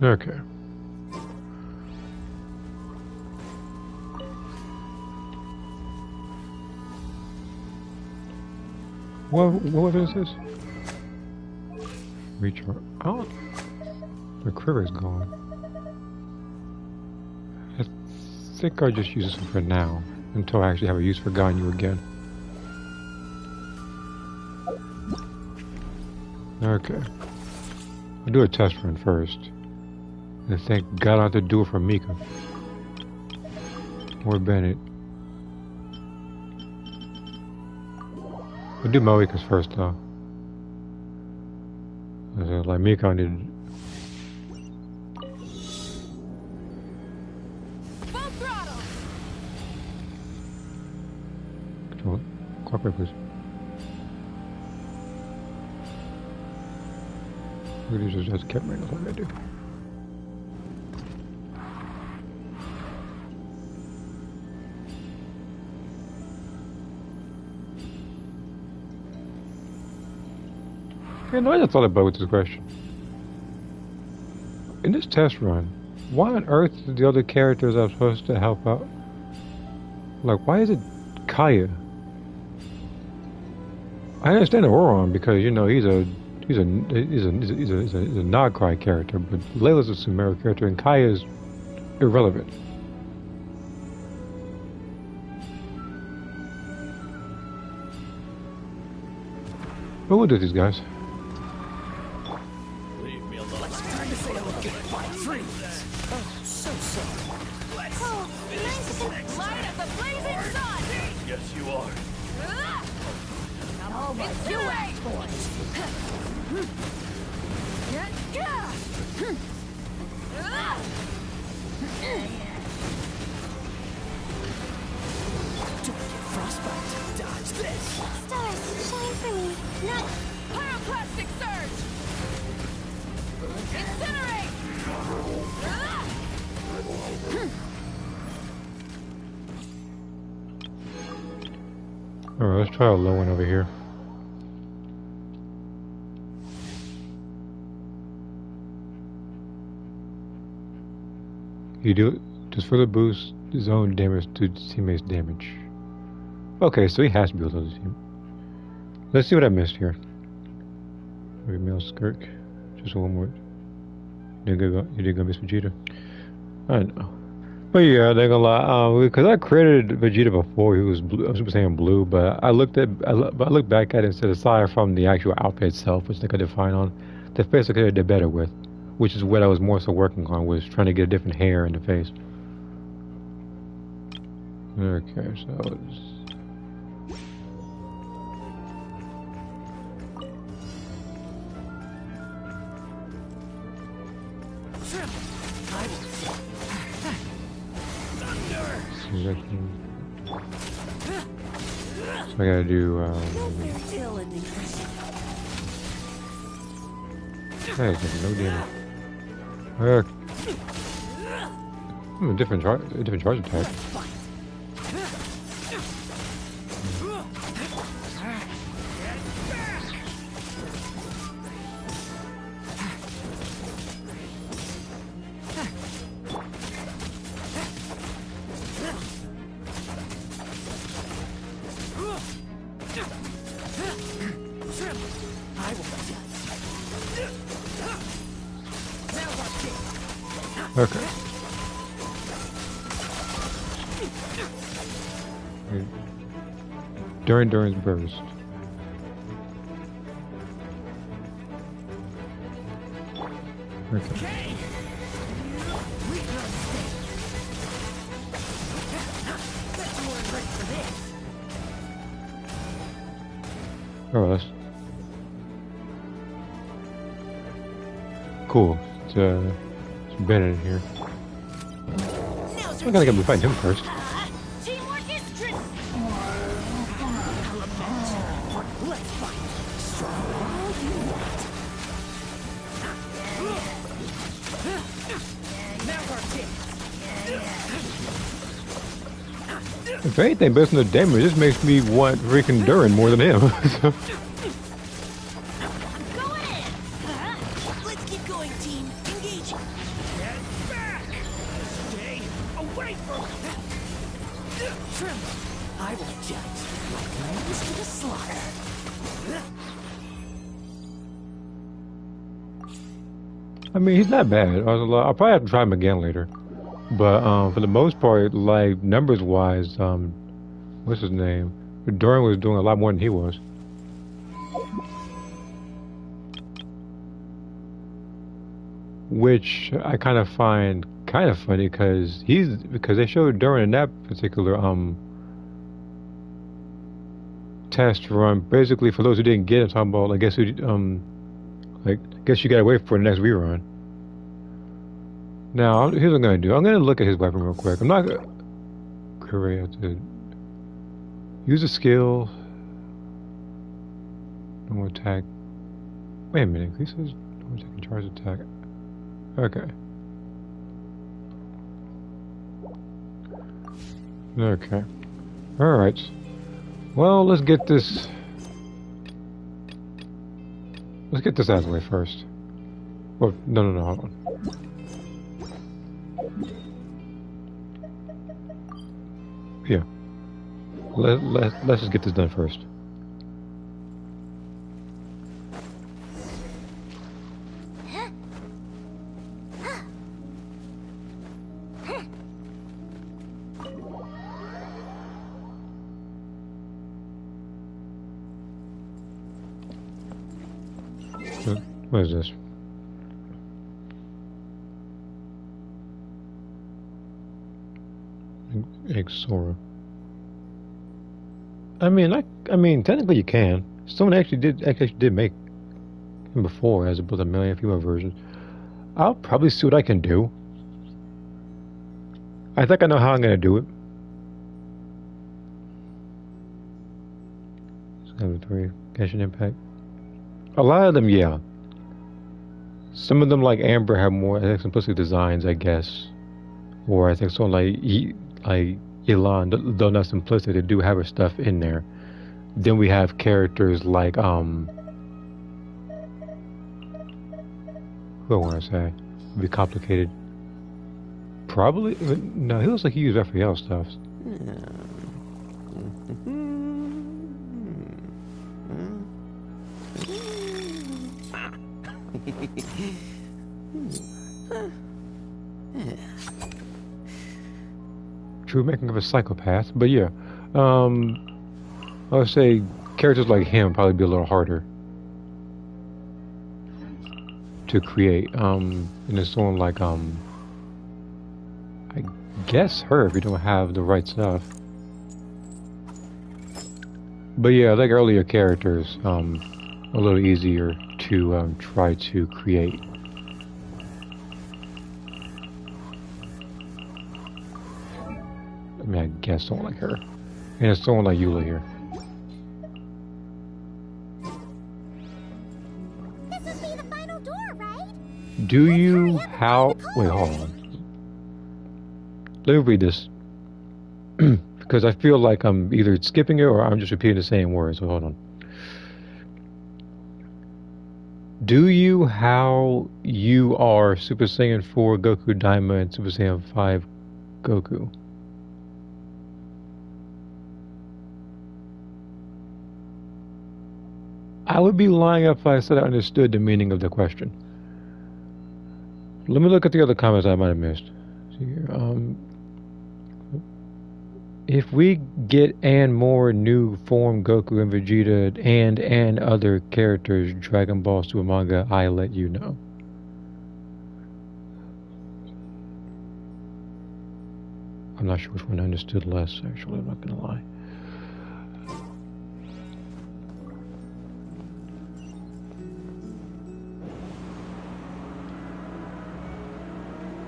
Okay. What weapon is this? Recharge. Oh, the quiver's gone. I think I'll just use this one for now, until I actually have a use for Ganyu again. Okay. I'll do a test run first. And thank God I don't have to do it for Mika. Or Bennett. We'll do Moika's first though. Like Mika, I need. Full throttle. Control it. Cooperate, please. Look at these just kept right. That's what I do. You know, I just thought about this question. In this test run, why on earth are the other characters I'm supposed to help out? Like, why is it Kaya? I understand Auron because you know he's a Nagcry character, but Layla's a Sumeru character and Kaya is irrelevant. But we'll do these guys. Alright, let's try a Lohen over here. You do it just further boost his own damage to teammates' damage. Okay, so he has to be able to team. Let's see what I missed here. Maybe male Skirk. Just one more. You didn't go miss Vegeta. I know. But yeah, they're gonna lie. Because I created Vegeta before he was blue, I was Super Saiyan blue, but I looked back at it and said aside from the actual outfit itself, which they could define on, the face I could have did better with. Which is what I was more so working on, was trying to get a different hair in the face. Okay, so so I gotta do that is no damage. A different charge attack. Okay. During burst. Okay. Oh, that's cool. It's Bennett in here. I gotta go fight him first. If anything, based on the damage, this makes me want freaking Durin more than him. So. Let's keep going, team. Engage. Get back! Stay away from Tremble. I will judge like lambs to the slaughter. I mean, he's not bad. I'll probably have to try him again later. But for the most part, like numbers wise, what's his name? Dorian was doing a lot more than he was. Which I kind of find kind of funny because they showed Dorian in that particular test run. Basically, for those who didn't get it, I'm talking about, I guess I guess you gotta wait for the next rerun. Now, here's what I'm gonna do. I'm gonna look at his weapon real quick. I'm not gonna to use a skill. No attack. Wait a minute. Increases no attack and charge attack. Okay. Okay. All right. Well, let's get this. Let's get this out of the way first. Well, no, hold on. Here. Let's just get this done first. What is this? Exora. I mean, technically you can. Someone actually did make him before, as opposed to a million female versions. I'll probably see what I can do. I think I know how I'm gonna do it. Level 3, Genshin Impact. A lot of them, yeah. Some of them, like Amber, have more simplistic designs, I guess. Or I think so, like Elan, though not simplistic, they do have her stuff in there. Then we have characters like who I want to say, be complicated. Probably no. He looks like he used Raphael stuff. True making of a psychopath, but yeah, I would say characters like him probably be a little harder to create. And there's someone like I guess her if you don't have the right stuff. But yeah, like earlier characters, a little easier to try to create. I mean, I guess someone like her. And it's someone like Eula here. This must be the final door, right? Do you how wait, hold on. Let me read this. Because I feel like I'm either skipping it or I'm just repeating the same words, so hold on. Do you how you are Super Saiyan 4 Goku Daima and Super Saiyan 5 Goku? I would be lying if I said I understood the meaning of the question. Let me look at the other comments I might have missed. See here, if we get and more new form Goku and Vegeta and other characters Dragon Ball Super manga, I'll let you know. I'm not sure which one I understood less, actually, I'm not gonna lie.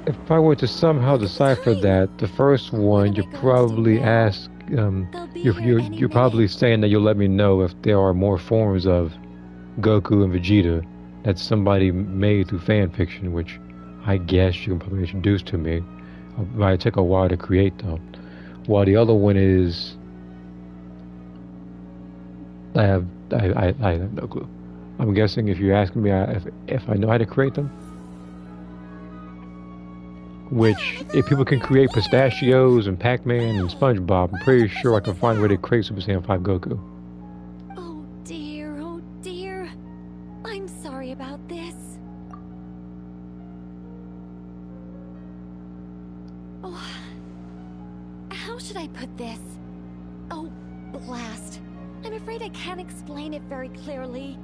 If I were to somehow decipher that, the first one you probably ask, you're probably saying that you'll let me know if there are more forms of Goku and Vegeta that somebody made through fan fiction, which I guess you can probably introduce to me. It might take a while to create though. While the other one is, I have no clue. I'm guessing if you're asking me if I know how to create them, Which, if people can create pistachios and Pac-Man and SpongeBob, I'm pretty sure I can find a way to create Super Saiyan 5 Goku. Oh dear. I'm sorry about this. Oh, how should I put this? Oh, blast. I'm afraid I can't explain it very clearly.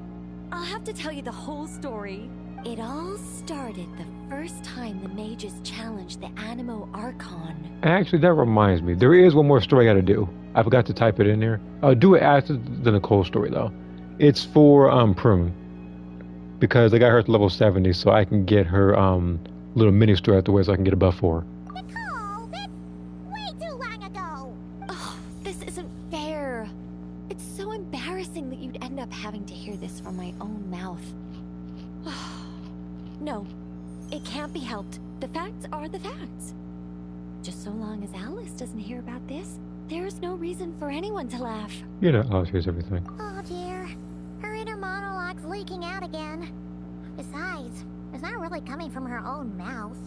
I'll have to tell you the whole story. It all started the first time the mages challenged the Animo Archon. Actually, that reminds me. There is one more story I gotta do. I forgot to type it in there. I'll do it after the Nicole story, though. It's for Prune. Because I got her to level 70, so I can get her little mini story afterwards so I can get a buff for her. Nicole, that's way too long ago. Oh, this isn't fair. It's so embarrassing that you'd end up having to hear this from my own mouth. No, it can't be helped. The facts are the facts. Just so long as Alice doesn't hear about this, there's no reason for anyone to laugh. You know, Alice hears everything. Oh dear. Her inner monologue's leaking out again. Besides, it's not really coming from her own mouth.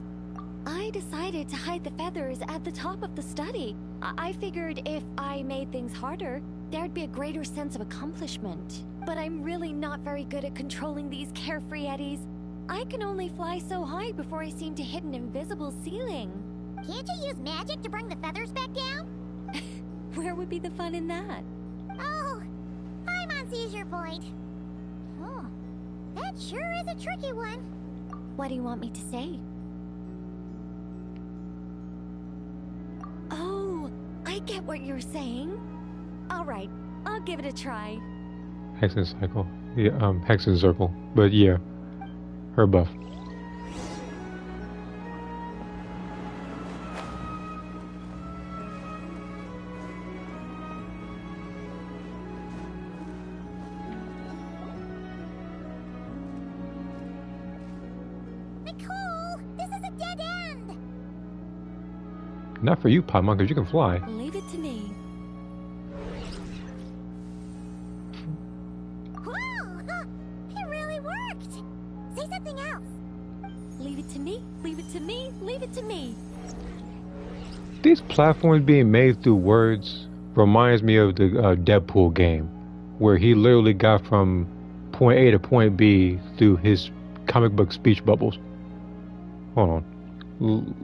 I decided to hide the feathers at the top of the study. I figured if I made things harder, there'd be a greater sense of accomplishment. But I'm really not very good at controlling these carefree eddies. I can only fly so high before I seem to hit an invisible ceiling. Can't you use magic to bring the feathers back down? Where would be the fun in that? Oh, Paimon sees your point. Oh, that sure is a tricky one. What do you want me to say? Oh, I get what you're saying. All right, I'll give it a try. Hexen Cycle. Yeah, Hexen Circle. But yeah, her buff. Nicole, this is a dead end. Not for you, Paimon, because you can fly. Leave it to me. Whoa, it really worked. Say something else. Leave it to me. Leave it to me. Leave it to me. These platforms being made through words reminds me of the Deadpool game, where he literally got from point A to point B through his comic book speech bubbles. Hold on.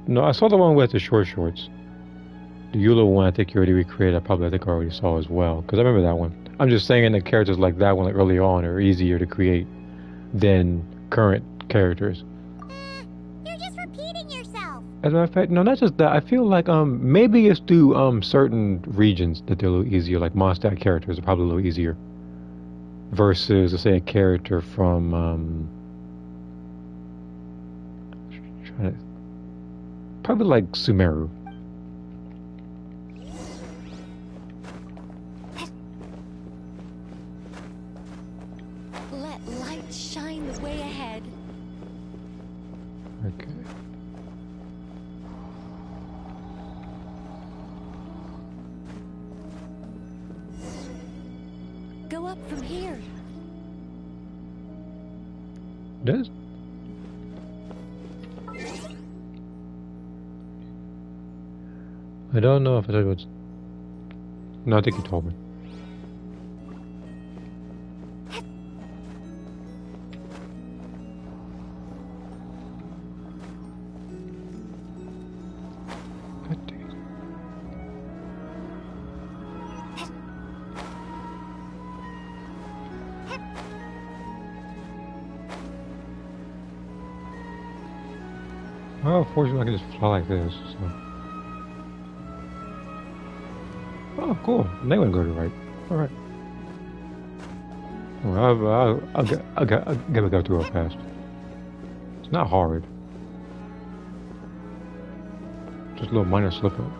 No, I saw the one with the short shorts. The Eula one I think you already recreated. I think I already saw as well, because I remember that one. I'm just saying that characters like that one, like early on, are easier to create than current characters. You're just repeating yourself. As a matter of fact, no, not just that. I feel like maybe it's through certain regions that they're a little easier. Like Mondstadt characters are probably a little easier versus, let's say, a character from probably like Sumeru. Let light shine the way ahead. Okay. Go up from here. Does? I don't know if I told you what's... No, I think you told me. God dang it. Well, fortunately I can just fly like this, so... Oh, cool. They wouldn't go to the right. Alright. Well, I'll get a go through real fast. It's not hard. Just a little minor slip up.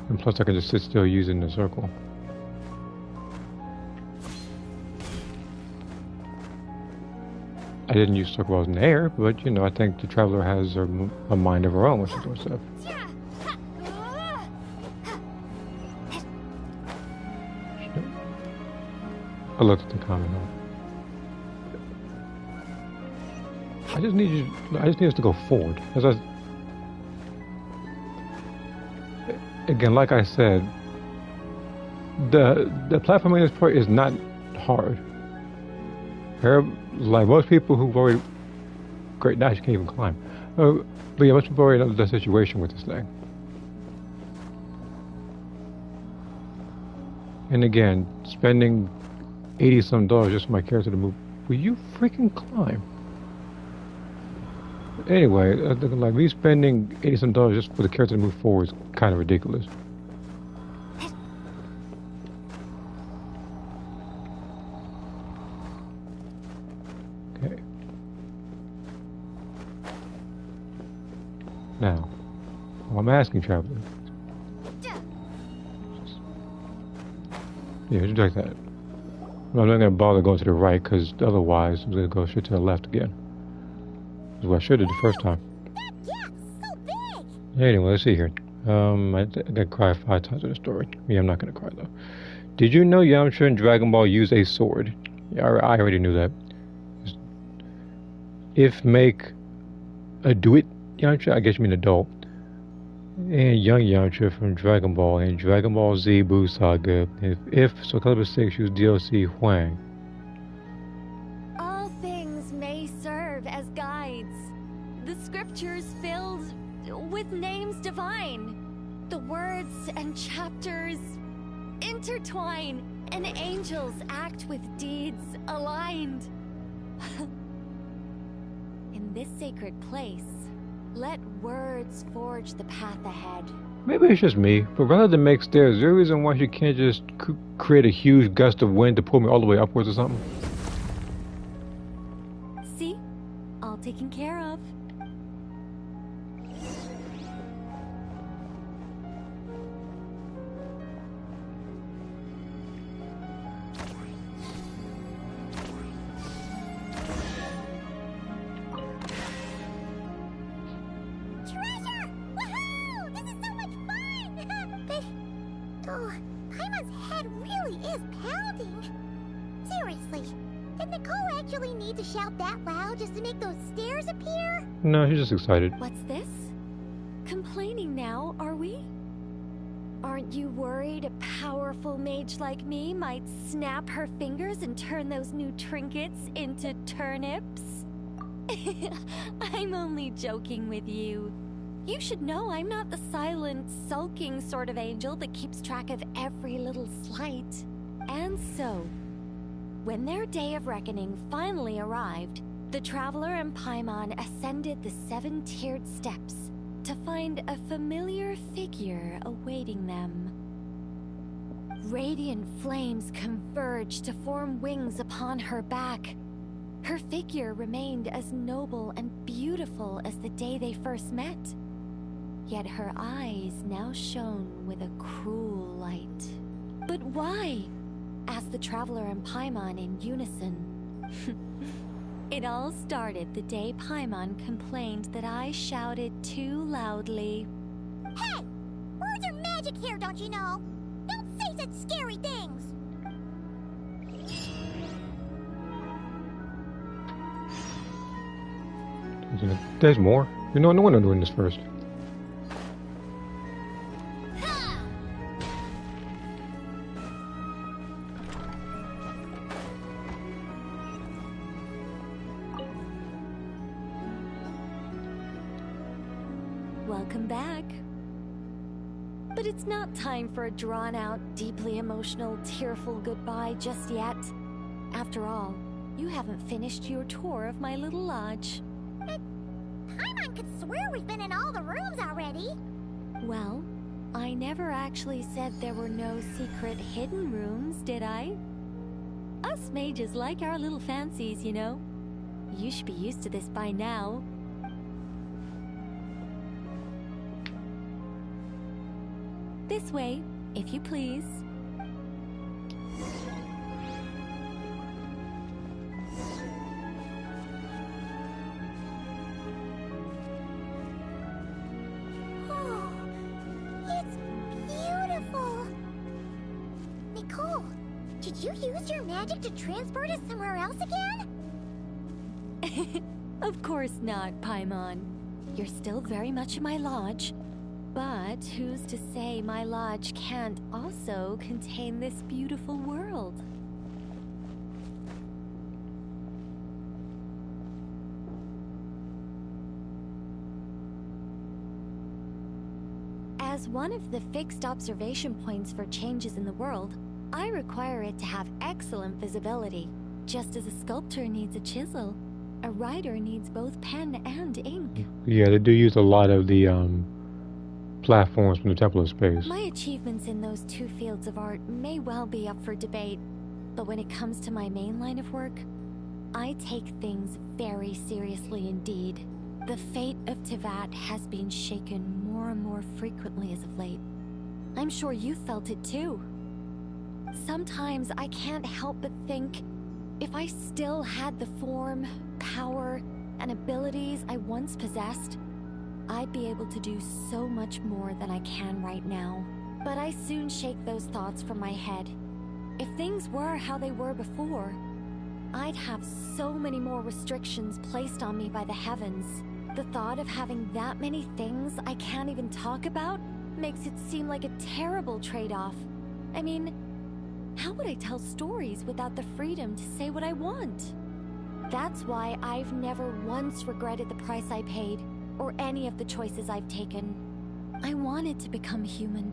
And plus I can just sit still using the circle. I didn't use circle while I was in the air, but you know, I think the traveler has a mind of her own when she does stuff. I looked at the comment. I just need you. I just need us to go forward. As I, again, like I said, the platforming in this part is not hard. Like most people who've already, great, now you can't even climb. But yeah, most people already know the situation with this thing. And again, spending $80 some just for my character to move. Will you freaking climb? Anyway, like me spending $80 some just for the character to move forward is kind of ridiculous. Okay. Now, I'm asking traveler. Yeah, just like that. I'm not going to bother going to the right because otherwise I'm going to go straight to the left again. That's what I should have the first time. Yeah, so big. Anyway, let's see here. I got to cry 5 times in the story. Yeah, I'm not going to cry though. Did you know Yamcha and Dragon Ball use a sword? Yeah, I already knew that. If make a do it Yamcha, I guess you mean adult. And young Yamcha from Dragon Ball and Dragon Ball Z Buu Saga. If Soul Calibur 6 use DLC Huang. All things may serve as guides. The scriptures filled with names divine. The words and chapters intertwine, and angels act with deeds aligned. In this sacred place, let words forge the path ahead. Maybe it's just me, but rather than make stairs, is there a reason why she can't just create a huge gust of wind to pull me all the way upwards or something? See? All taken care of. Treasure! Woohoo! This is so much fun! But, oh, Paimon's head really is pounding. Seriously, did Nicole actually need to shout that loud just to make those stairs appear? No, she's just excited. What's this? Complaining now, are we? Aren't you worried a powerful mage like me might snap her fingers and turn those new trinkets into turnips? I'm only joking with you. You should know I'm not the silent, sulking sort of angel that keeps track of every little slight. And so, when their day of reckoning finally arrived, the Traveler and Paimon ascended the 7-tiered steps to find a familiar figure awaiting them. Radiant flames converged to form wings upon her back. Her figure remained as noble and beautiful as the day they first met. Yet her eyes now shone with a cruel light. But why? Asked the Traveler and Paimon in unison. It all started the day Paimon complained that I shouted too loudly. Hey! Words are magic here, don't you know? Don't say such scary things! There's more. You know, no one I'm doing this first. Welcome back. But it's not time for a drawn-out, deeply emotional, tearful goodbye just yet. After all, you haven't finished your tour of my little lodge. Paimon could swear we've been in all the rooms already. Well, I never actually said there were no secret hidden rooms, did I? Us mages like our little fancies, you know. You should be used to this by now. This way, if you please. Oh, it's beautiful. Nicole, Did you use your magic to transport us somewhere else again? Of course not, Paimon. You're still very much in my lodge. But who's to say my lodge can't also contain this beautiful world? As one of the fixed observation points for changes in the world, I require it to have excellent visibility. Just as a sculptor needs a chisel, a writer needs both pen and ink. Yeah, they do use a lot of the platforms from the Temple of Space. My achievements in those two fields of art may well be up for debate, but when it comes to my main line of work, I take things very seriously indeed. The fate of Tivat has been shaken more and more frequently as of late. I'm sure you felt it too. Sometimes I can't help but think, if I still had the form, power, and abilities I once possessed, I'd be able to do so much more than I can right now. But I soon shake those thoughts from my head. If things were how they were before, I'd have so many more restrictions placed on me by the heavens. The thought of having that many things I can't even talk about makes it seem like a terrible trade-off. I mean, how would I tell stories without the freedom to say what I want? That's why I've never once regretted the price I paid, or any of the choices I've taken. I wanted to become human,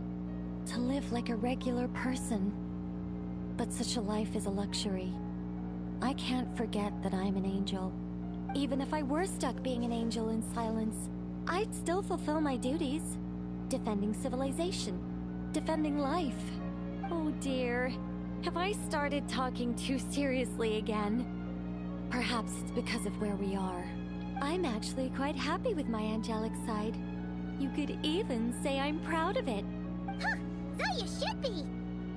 to live like a regular person. But such a life is a luxury. I can't forget that I'm an angel. Even if I were stuck being an angel in silence, I'd still fulfill my duties. Defending civilization, defending life. Oh dear, have I started talking too seriously again? Perhaps it's because of where we are. I'm actually quite happy with my angelic side. You could even say I'm proud of it. Huh, so you should be.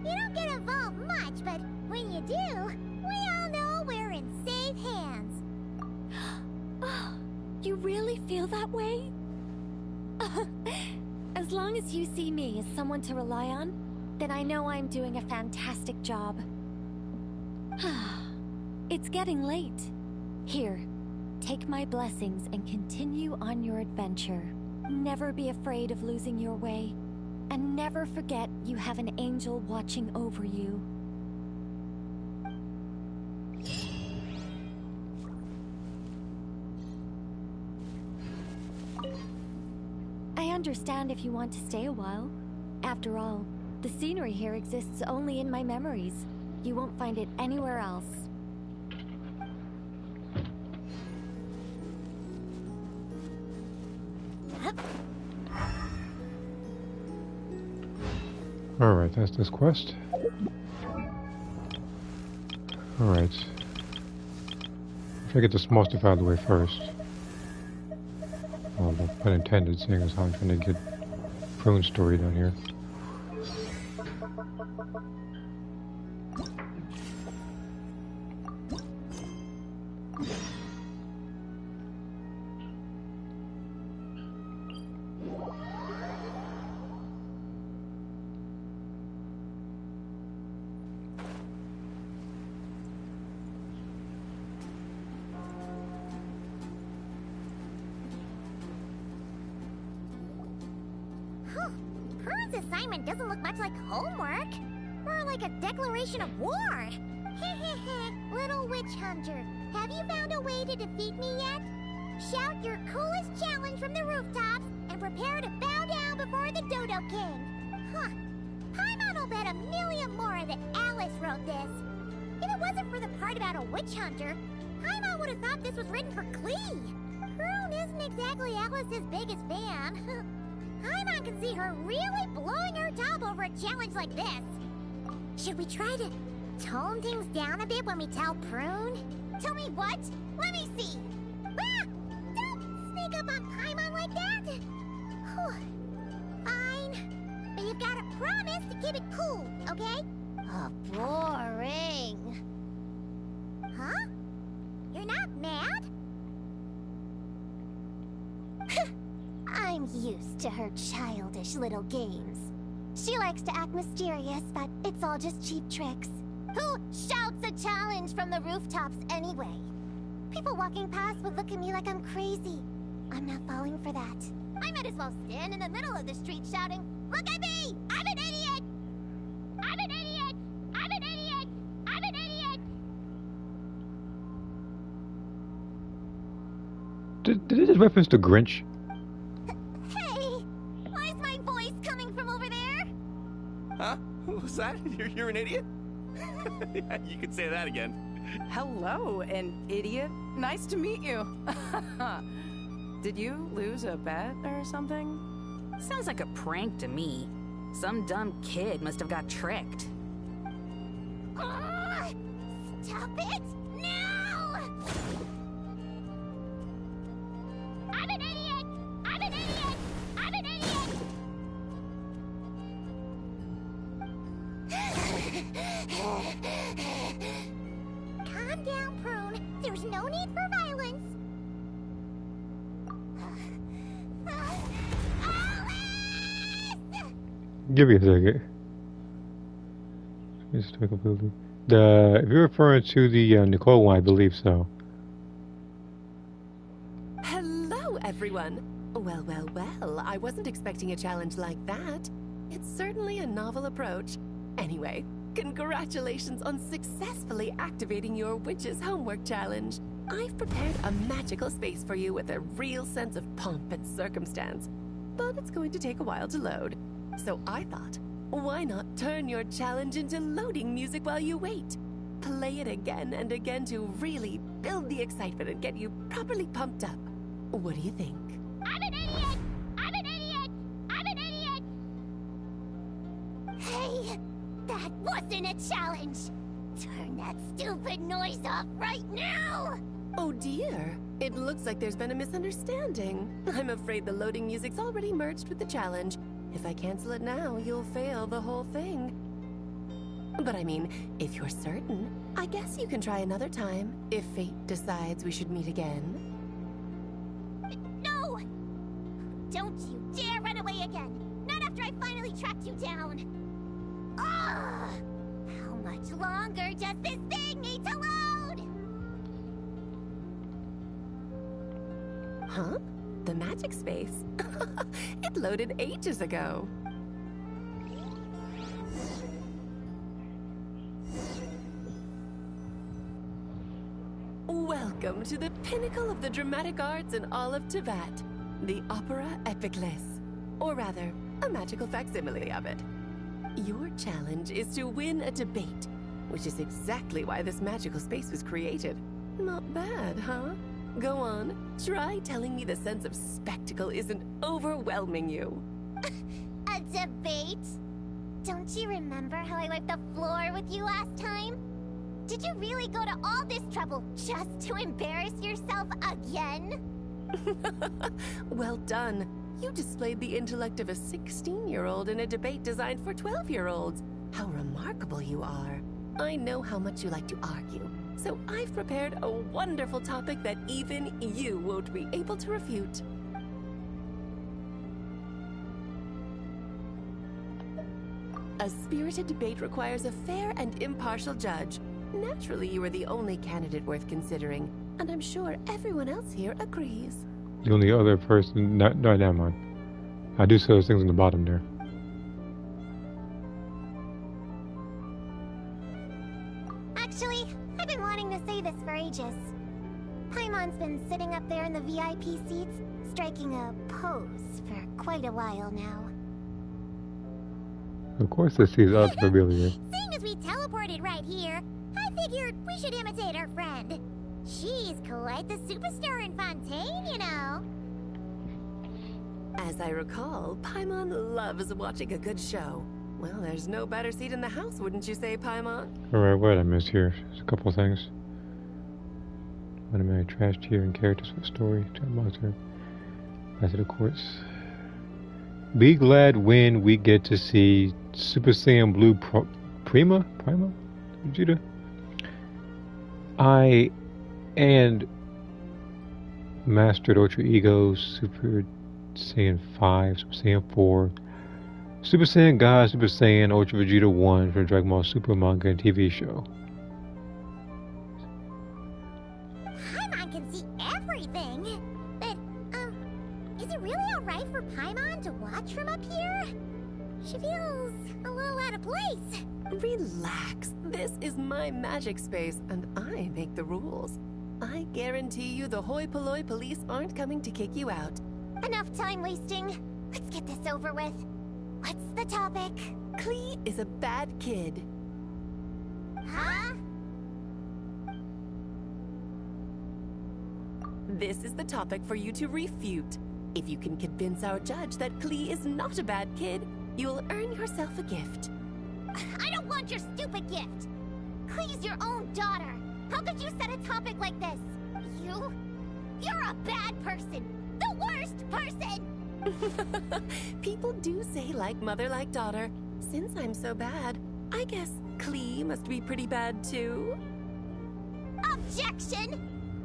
You don't get involved much, but when you do, we all know we're in safe hands. Oh, you really feel that way? As long as you see me as someone to rely on, then I know I'm doing a fantastic job. It's getting late. Here, take my blessings and continue on your adventure. Never be afraid of losing your way, and never forget you have an angel watching over you. I understand if you want to stay a while. After all, the scenery here exists only in my memories. You won't find it anywhere else. Alright, that's this quest. Alright. If I get the small stuff out of the way first. Well, no pun intended, seeing as how I'm trying to get Prune's story down here. Prune's assignment doesn't look much like homework. More like a declaration of war. Little witch hunter, have you found a way to defeat me yet? Shout your coolest challenge from the rooftops and prepare to bow down before the Dodo King. Huh. Paimon will bet $1 million more that Alice wrote this. If it wasn't for the part about a witch hunter, Paimon would have thought this was written for Klee. Prune isn't exactly Alice's biggest fan. Paimon can see her really blowing her top over a challenge like this. Should we try to tone things down a bit when we tell Prune? Tell me what? Let me see. Ah! Don't sneak up on Paimon like that. Whew. Fine. But you've got to promise to keep it cool, okay? Oh, boring. Huh? You're not mad? I'm used to her childish little games. She likes to act mysterious, but it's all just cheap tricks. Who shouts a challenge from the rooftops anyway? People walking past would look at me like I'm crazy. I'm not falling for that. I might as well stand in the middle of the street shouting, "Look at me! I'm an idiot! I'm an idiot! I'm an idiot! I'm an idiot!" Did this reference to Grinch? Hey! Why is my voice coming from over there? Huh? What was that? You're an idiot? Yeah, you could say that again. Hello, an idiot. Nice to meet you. Did you lose a bet or something? Sounds like a prank to me. Some dumb kid must have got tricked. Stop it! Now! I'm an idiot! I'm an idiot! I'm an idiot! Calm down, Prune. There's no need for violence. Alice! Give me a second. Historical building. If you're referring to the Nicole one, I believe so. Hello, everyone. Well, well, well, I wasn't expecting a challenge like that. It's certainly a novel approach. Anyway, congratulations on successfully activating your witch's homework challenge. I've prepared a magical space for you with a real sense of pomp and circumstance, but it's going to take a while to load. So I thought, why not turn your challenge into loading music while you wait? Play it again and again to really build the excitement and get you properly pumped up. What do you think? I'm an idiot! I'm an idiot! I'm an idiot! Hey! That wasn't a challenge! Turn that stupid noise off right now! Oh dear, it looks like there's been a misunderstanding. I'm afraid the loading music's already merged with the challenge. If I cancel it now, you'll fail the whole thing. But I mean, if you're certain, I guess you can try another time, if fate decides we should meet again. No! Don't you dare run away again! Not after I finally tracked you down! Ugh! How much longer does this thing need to load? Huh? The magic space? It loaded ages ago. Welcome to the pinnacle of the dramatic arts in all of Tibet, the Opera Epiclese. Or rather, a magical facsimile of it. Your challenge is to win a debate, which is exactly why this magical space was created. Not bad, huh? Go on, try telling me the sense of spectacle isn't overwhelming you. A debate? Don't you remember how I wiped the floor with you last time? Did you really go to all this trouble just to embarrass yourself again? Well done. You displayed the intellect of a 16-year-old in a debate designed for 12-year-olds. How remarkable you are. I know how much you like to argue, so I've prepared a wonderful topic that even you won't be able to refute. A spirited debate requires a fair and impartial judge. Naturally, you are the only candidate worth considering, and I'm sure everyone else here agrees. The only other person... No, never mind. I do see those things on the bottom there. Actually, I've been wanting to say this for ages. Paimon's been sitting up there in the VIP seats, striking a pose for quite a while now. Of course this is us familiar. Seeing as we teleported right here, I figured we should imitate our friend. She's quite the superstar in Fontaine, you know. As I recall, Paimon loves watching a good show. Well, there's no better seat in the house, wouldn't you say, Paimon? Alright, what did I miss here? There's a couple things. Automatic trash tier and characters for the story. Chat box here. Back to the courts. Be glad when we get to see Super Saiyan Blue Prima? Vegeta? I and Mastered Ultra Ego Super Saiyan 5, Super Saiyan 4 Super Saiyan God, Super Saiyan, Ultra Vegeta 1 from Dragon Ball Super manga and TV show. Paimon can see everything. But, is it really alright for Paimon to watch from up here? She feels a little out of place. Relax. This is my magic space, and I make the rules. I guarantee you the hoi polloi police aren't coming to kick you out. Enough time wasting. Let's get this over with. What's the topic? Klee is a bad kid. Huh? This is the topic for you to refute. If you can convince our judge that Klee is not a bad kid, you'll earn yourself a gift. I don't want your stupid gift. Klee's your own daughter. How could you set a topic like this? You're a bad person. The worst person. People do say like mother, like daughter. Since I'm so bad, I guess Klee must be pretty bad too. Objection!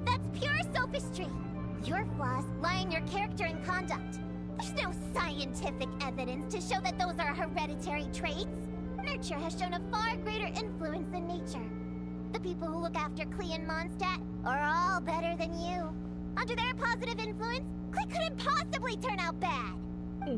That's pure sophistry. Your flaws lie in your character and conduct. There's no scientific evidence to show that those are hereditary traits. Nurture has shown a far greater influence than nature. The people who look after Klee and Mondstadt are all better than you. Under their positive influence, Klee couldn't possibly turn out bad.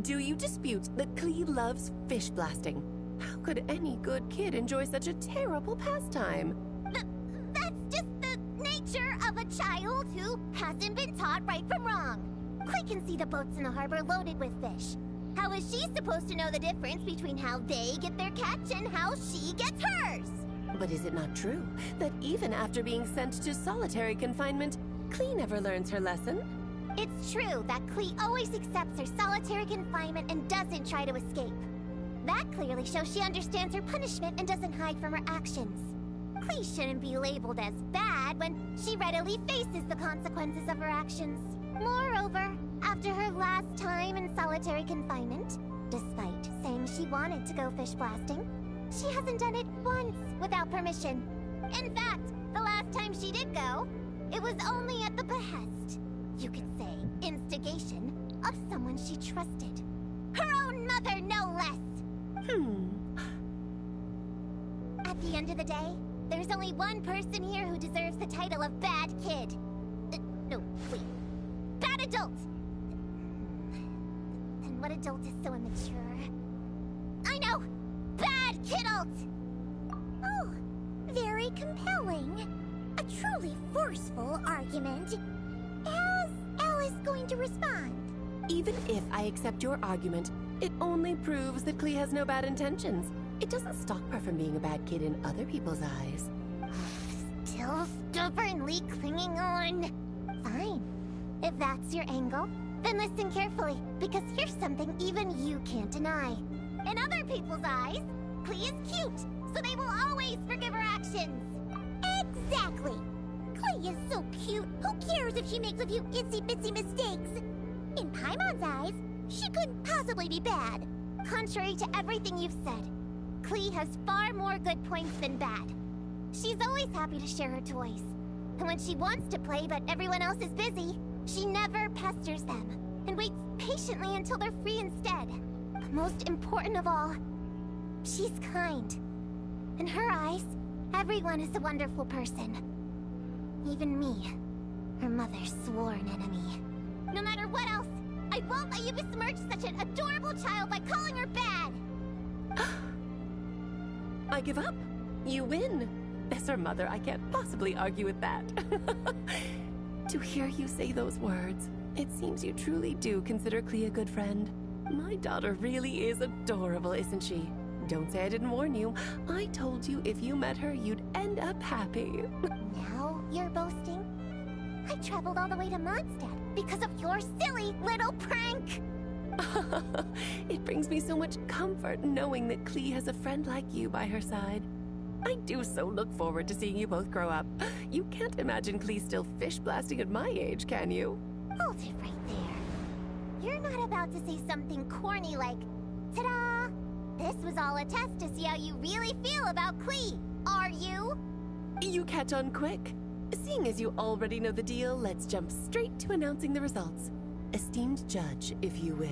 Do you dispute that Klee loves fish blasting? How could any good kid enjoy such a terrible pastime? That's just the nature of a child who hasn't been taught right from wrong. Klee can see the boats in the harbor loaded with fish. How is she supposed to know the difference between how they get their catch and how she gets hers? But is it not true that even after being sent to solitary confinement, Klee never learns her lesson? It's true that Klee always accepts her solitary confinement and doesn't try to escape. That clearly shows she understands her punishment and doesn't hide from her actions. Klee shouldn't be labeled as bad when she readily faces the consequences of her actions. Moreover, after her last time in solitary confinement, despite saying she wanted to go fish blasting, she hasn't done it once without permission. In fact, the last time she did go, it was only at the behest, you could say instigation, of someone she trusted. Her own mother, no less! At the end of the day, there's only one person here who deserves the title of bad kid. No, wait. Bad adult! Then what adult is so immature? I know! Bad kidult! Oh, very compelling. A truly forceful argument. How's Alice going to respond? Even if I accept your argument, it only proves that Klee has no bad intentions. It doesn't stop her from being a bad kid in other people's eyes. Still stubbornly clinging on. Fine. If that's your angle, then listen carefully, because here's something even you can't deny. In other people's eyes, Klee is cute, so they will always forgive her actions. Exactly. Klee is so cute, who cares if she makes a few itsy-bitsy mistakes? In Paimon's eyes, she couldn't possibly be bad. Contrary to everything you've said, Klee has far more good points than bad. She's always happy to share her toys. And when she wants to play but everyone else is busy, she never pesters them and waits patiently until they're free instead. But most important of all, she's kind. In her eyes, everyone is a wonderful person. Even me, her mother's sworn enemy. No matter what else, I won't let you besmirch such an adorable child by calling her bad! I give up. You win. As her mother, I can't possibly argue with that. To hear you say those words, it seems you truly do consider Klee a good friend. My daughter really is adorable, isn't she? Don't say I didn't warn you. I told you if you met her, you'd end up happy. Now you're boasting? I traveled all the way to Mondstadt because of your silly little prank! It brings me so much comfort knowing that Klee has a friend like you by her side. I do so look forward to seeing you both grow up. You can't imagine Klee still fish blasting at my age, can you? Hold it right there. You're not about to say something corny like, ta-da! This was all a test to see how you really feel about Klee, are you? You catch on quick. Seeing as you already know the deal, let's jump straight to announcing the results. Esteemed judge, if you will.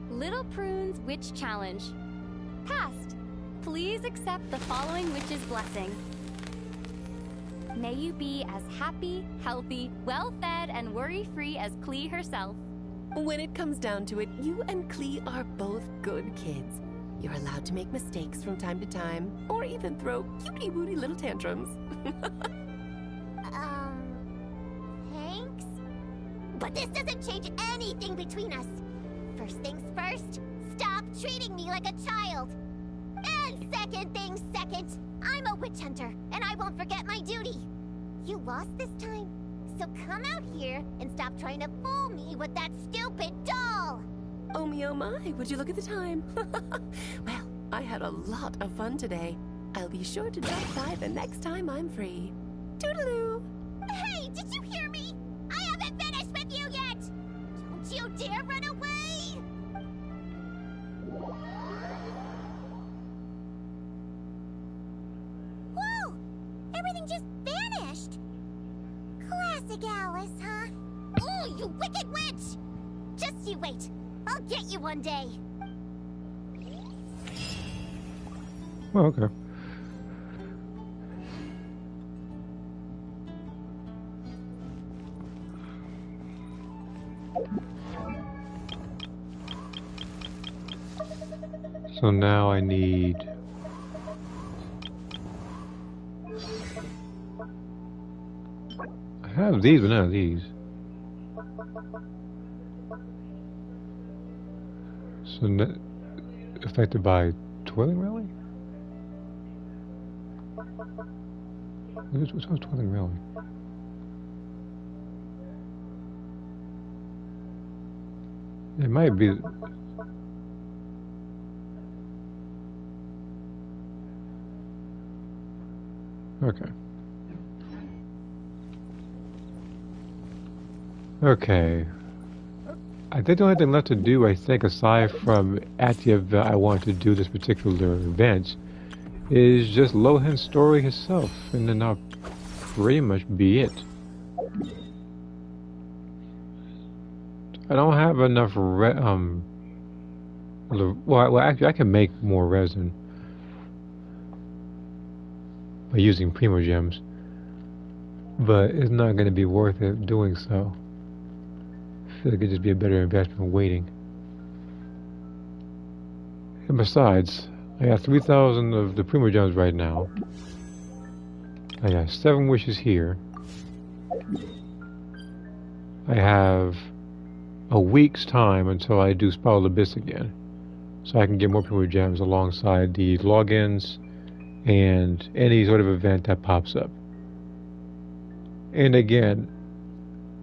Little Prune's Witch Challenge. Passed. Please accept the following witch's blessing. May you be as happy, healthy, well-fed, and worry-free as Klee herself. When it comes down to it, you and Klee are both good kids. You're allowed to make mistakes from time to time, or even throw cutie-wooty little tantrums. Thanks? But this doesn't change anything between us. First things first, stop treating me like a child. And second things second, I'm a witch hunter, and I won't forget my duty. You lost this time, so come out here and stop trying to fool me with that stupid doll. Oh me, oh my, would you look at the time? Well, I had a lot of fun today. I'll be sure to drop by the next time I'm free. Toodaloo! Hey, did you hear me? I haven't finished with you yet! Don't you dare run away! Whoa! Everything just vanished! Classic Alice, huh? Oh, you wicked witch! Just you wait. I'll get you one day. Oh, okay. So now I need... I have these, but not these. So affected by Twirling Rally? What's Twirling Rally? It might be... Okay. Okay. I think the only thing left to do, I think, aside from at the event I want to do this particular event, is just Lohen's story herself, and then I'll pretty much be it. I don't have enough well, actually, I can make more resin by using Primo Gems, but it's not going to be worth it doing so. I feel like it'd just be a better investment waiting. And besides, I got 3,000 of the Primo Gems right now. I got 7 wishes here. I have a week's time until I do Spiral Abyss again, so I can get more Primo Gems alongside the logins and any sort of event that pops up. And again,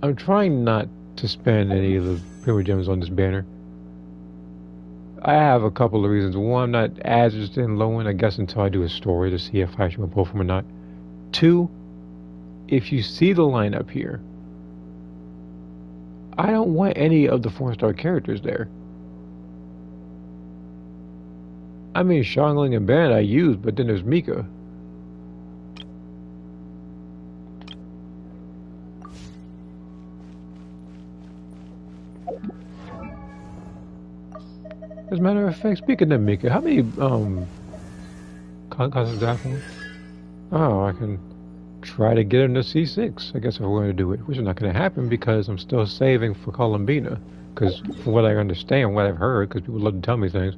I'm trying not to spend any of the Primo Gems on this banner. I have a couple of reasons. One, I'm not as interested in Lohen, I guess, until I do a story to see if I should pull from or not. 2, if you see the lineup here, I don't want any of the 4-star characters there. I mean, Xiangling and Ban I use, but then there's Mika. As a matter of fact, speaking of Mika, how many conquests that one? Oh, I can try to get him to C6, I guess, if we're going to do it, which is not going to happen because I'm still saving for Columbina. Because from what I understand, what I've heard, because people love to tell me things,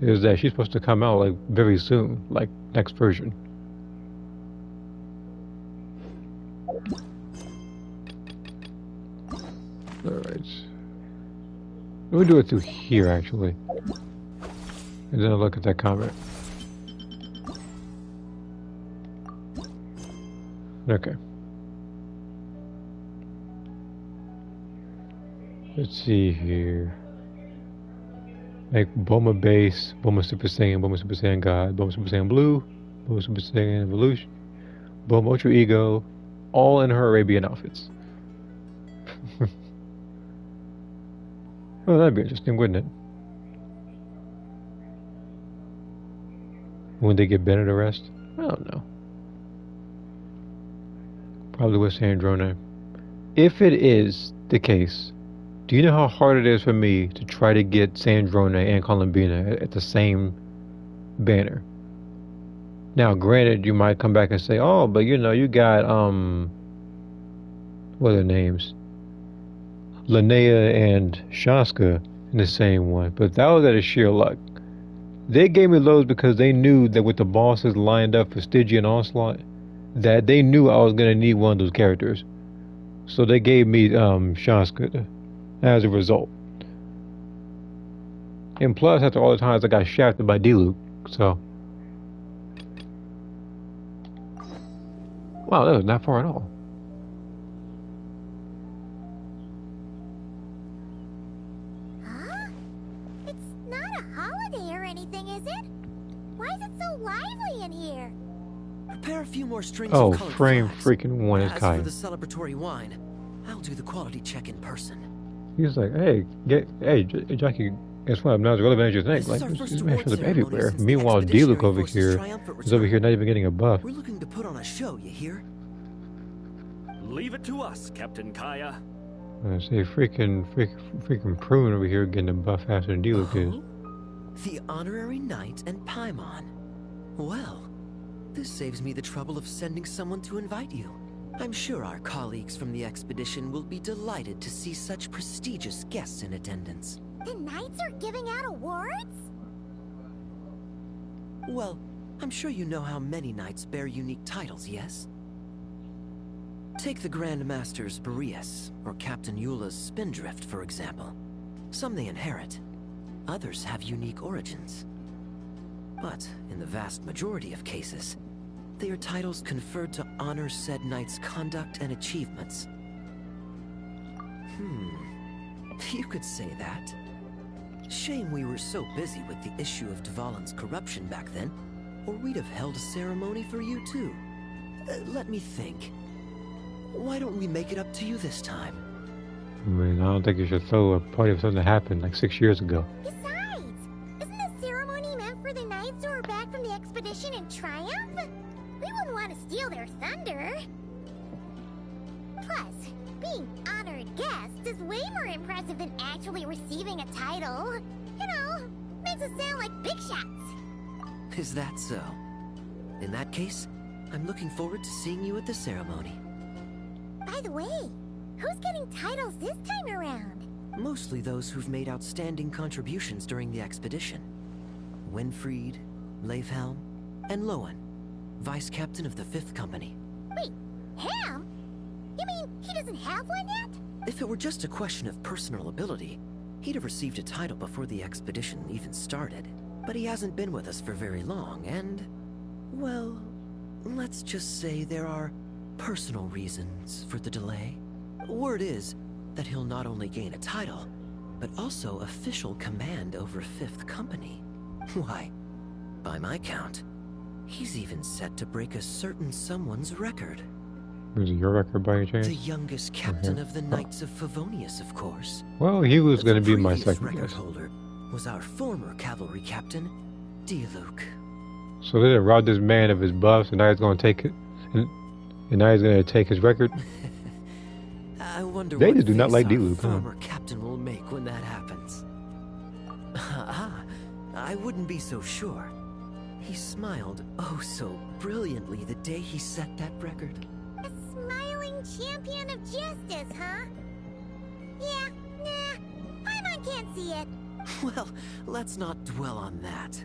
is that she's supposed to come out like very soon, like next version. Alright. Let me do it through here, actually. And then I'll look at that comment. Okay. Let's see here. Make Boma Base, Boma Super Saiyan, Boma Super Saiyan God, Boma Super Saiyan Blue, Boma Super Saiyan Evolution, Boma Ultra Ego, all in her Arabian outfits. Well, that'd be interesting, wouldn't it? When they get Bennett arrest? I don't know. Probably with Sandrona. If it is the case Do you know how hard it is for me to try to get Sandrona and Columbina at the same banner? Now, granted, you might come back and say, "Oh, but you know, you got what are their names? Linnea and Shaska in the same one." But that was out of sheer luck. They gave me those because they knew that with the bosses lined up for Stygia and Onslaught, that they knew I was gonna need one of those characters. So they gave me Shaska as a result. And plus, after all the times I got shafted by D-Luke, so. Wow, that was not far at all. Huh? It's not a holiday or anything, is it? Why is it so lively in here? Prepare a few more strings Oh, of colored frame flags. freaking one is As Kaya. for the celebratory wine, I'll do the quality check in person. He was like, hey, Jackie, guess what? I'm not as relevant as you think. This Like, is our this first man award shows up ceremony everywhere. since the Meanwhile, Expeditionary D-Luke over Force's here triumphant is over return. here not even getting a buff. We're looking to put on a show, you hear? Leave it to us, Captain Kaya. I say freaking prune over here getting a buff faster than D-Luke is. The honorary knight and Paimon. Well, this saves me the trouble of sending someone to invite you. I'm sure our colleagues from the expedition will be delighted to see such prestigious guests in attendance. The knights are giving out awards? Well, I'm sure you know how many knights bear unique titles, yes? Take the Grand Master's Boreas, or Captain Eula's Spindrift, for example. Some they inherit, others have unique origins. But in the vast majority of cases, they are titles conferred to honor said knight's conduct and achievements. You could say that. Shame we were so busy with the issue of Dvalin's corruption back then, or we'd have held a ceremony for you too. Let me think. Why don't we make it up to you this time? I mean, I don't think you should throw a party of something that happened like 6 years ago. Besides, isn't the ceremony meant for the knights who are back from the expedition in triumph? We wouldn't want to steal their thunder. Plus, being honored guests is way more impressive than actually receiving a title. You know, makes us sound like big shots. Is that so? In that case, I'm looking forward to seeing you at the ceremony. By the way, who's getting titles this time around? Mostly those who've made outstanding contributions during the expedition. Winfried, Leifhelm, and Lohen, Vice Captain of the 5th Company. Wait, Ham? You mean he doesn't have one yet? If it were just a question of personal ability, he'd have received a title before the expedition even started. But he hasn't been with us for very long, and... well, let's just say there are personal reasons for the delay. Word is that he'll not only gain a title, but also official command over 5th Company. Why, by my count, he's even set to break a certain someone's record. Was it your record by any chance? The youngest captain of the Knights of Favonius, of course. Well, he was going to be my previous second record guess. holder was our former cavalry captain, D-Luke. So they robbed this man of his buffs, and now he's going to take it, and now he's going to take his record. I wonder They what do not face like our D-Luke, huh? former captain will make when that happens. I wouldn't be so sure. He smiled oh so brilliantly the day he set that record. A smiling champion of justice, huh? Yeah, nah, Paimon can't see it. Well, let's not dwell on that.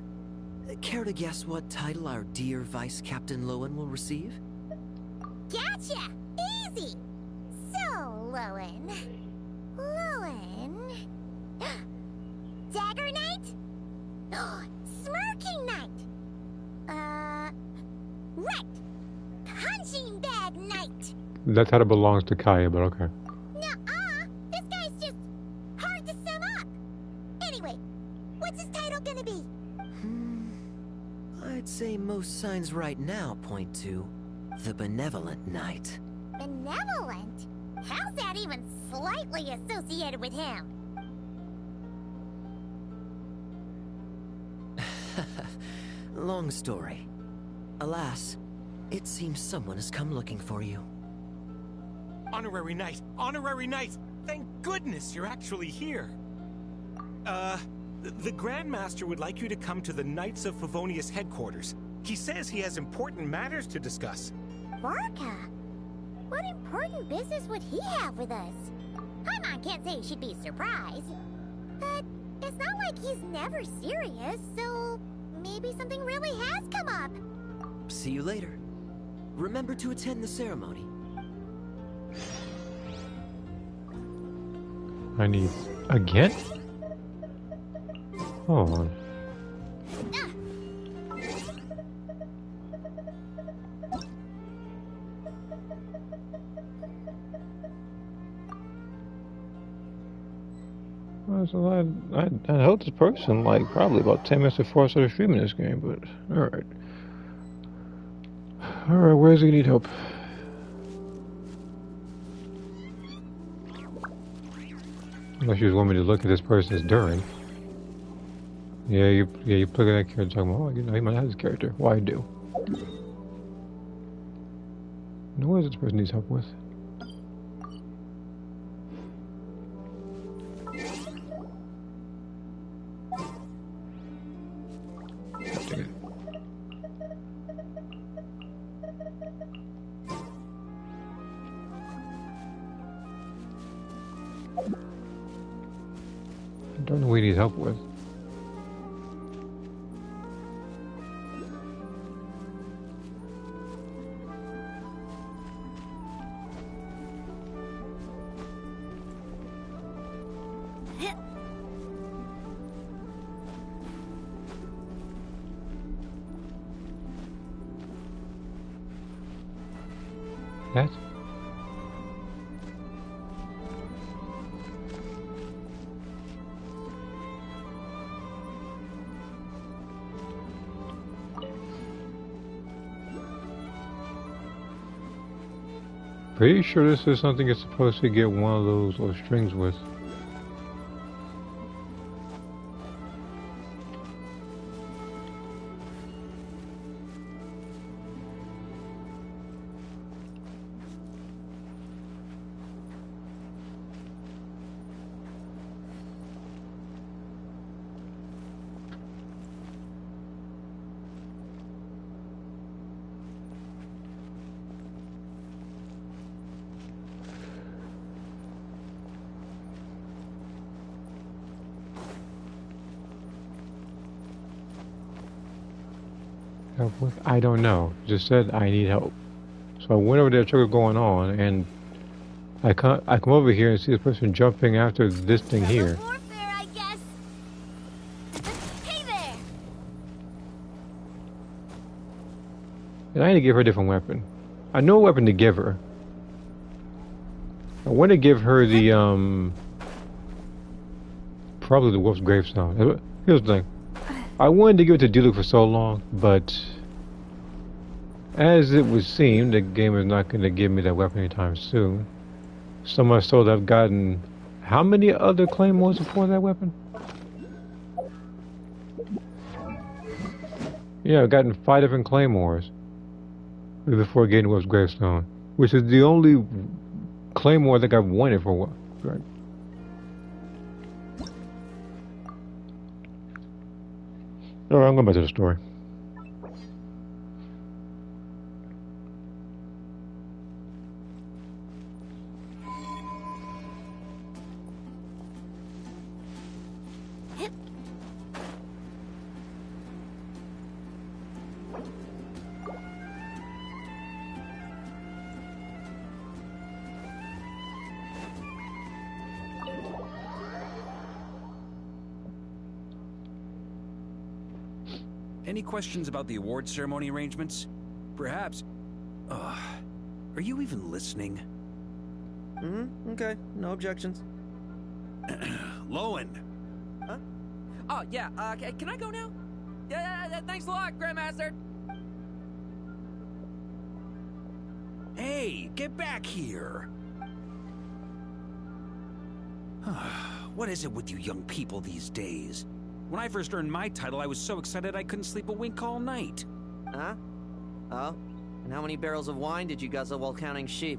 Care to guess what title our dear Vice Captain Lohen will receive? Gotcha! Easy! So, Lohen... Dagger Knight? Smirking Knight? Right! Punching Bag Knight! That title belongs to Kaya, but okay. Nuh-uh! This guy's just hard to sum up! Anyway, what's his title gonna be? I'd say most signs right now point to the Benevolent Knight. Benevolent? How's that even slightly associated with him? Long story. Alas, it seems someone has come looking for you. Honorary Knight! Honorary Knight! Thank goodness you're actually here. The Grandmaster would like you to come to the Knights of Favonius headquarters. He says he has important matters to discuss. Varka? What important business would he have with us? Paimon can't say he should be surprised. But it's not like he's never serious, so maybe something really has come up. See you later. Remember to attend the ceremony. I need... Again? Hold on. So I helped this person like probably about 10 minutes before I started streaming this game, but alright. Alright, where does he need help? Unless you just want me to look at this person's during. Yeah, you look at that character talking about, oh, you know, he might have this character. Why do? Now, what does this person needs help with? I don't know what he needs help with. That? Pretty sure this is something you're supposed to get one of those little strings with. Help with? I don't know. Just said I need help. So I went over there, checked what's going on, and I come over here and see this person jumping after this thing here. Warfare, I guess. Hey there. And I need to give her a different weapon. I know what weapon to give her. I want to give her the probably the Wolf's Gravestone. Here's the thing. I wanted to give it to Diluc for so long, but as it would seem, the game is not going to give me that weapon anytime soon. So much so that I've gotten how many other claymores before that weapon? Yeah, I've gotten 5 different claymores before getting Wolf's Gravestone, which is the only claymore that I've wanted for a while. Right. Alright, I'm going back to the story. Any questions about the award ceremony arrangements? Perhaps... are you even listening? Okay. No objections. Lohen! Huh? Oh, yeah, can I go now? Yeah, thanks a lot, Grandmaster! Hey, get back here! What is it with you young people these days? When I first earned my title, I was so excited I couldn't sleep a wink all night. Huh? Oh? And how many barrels of wine did you guzzle while counting sheep?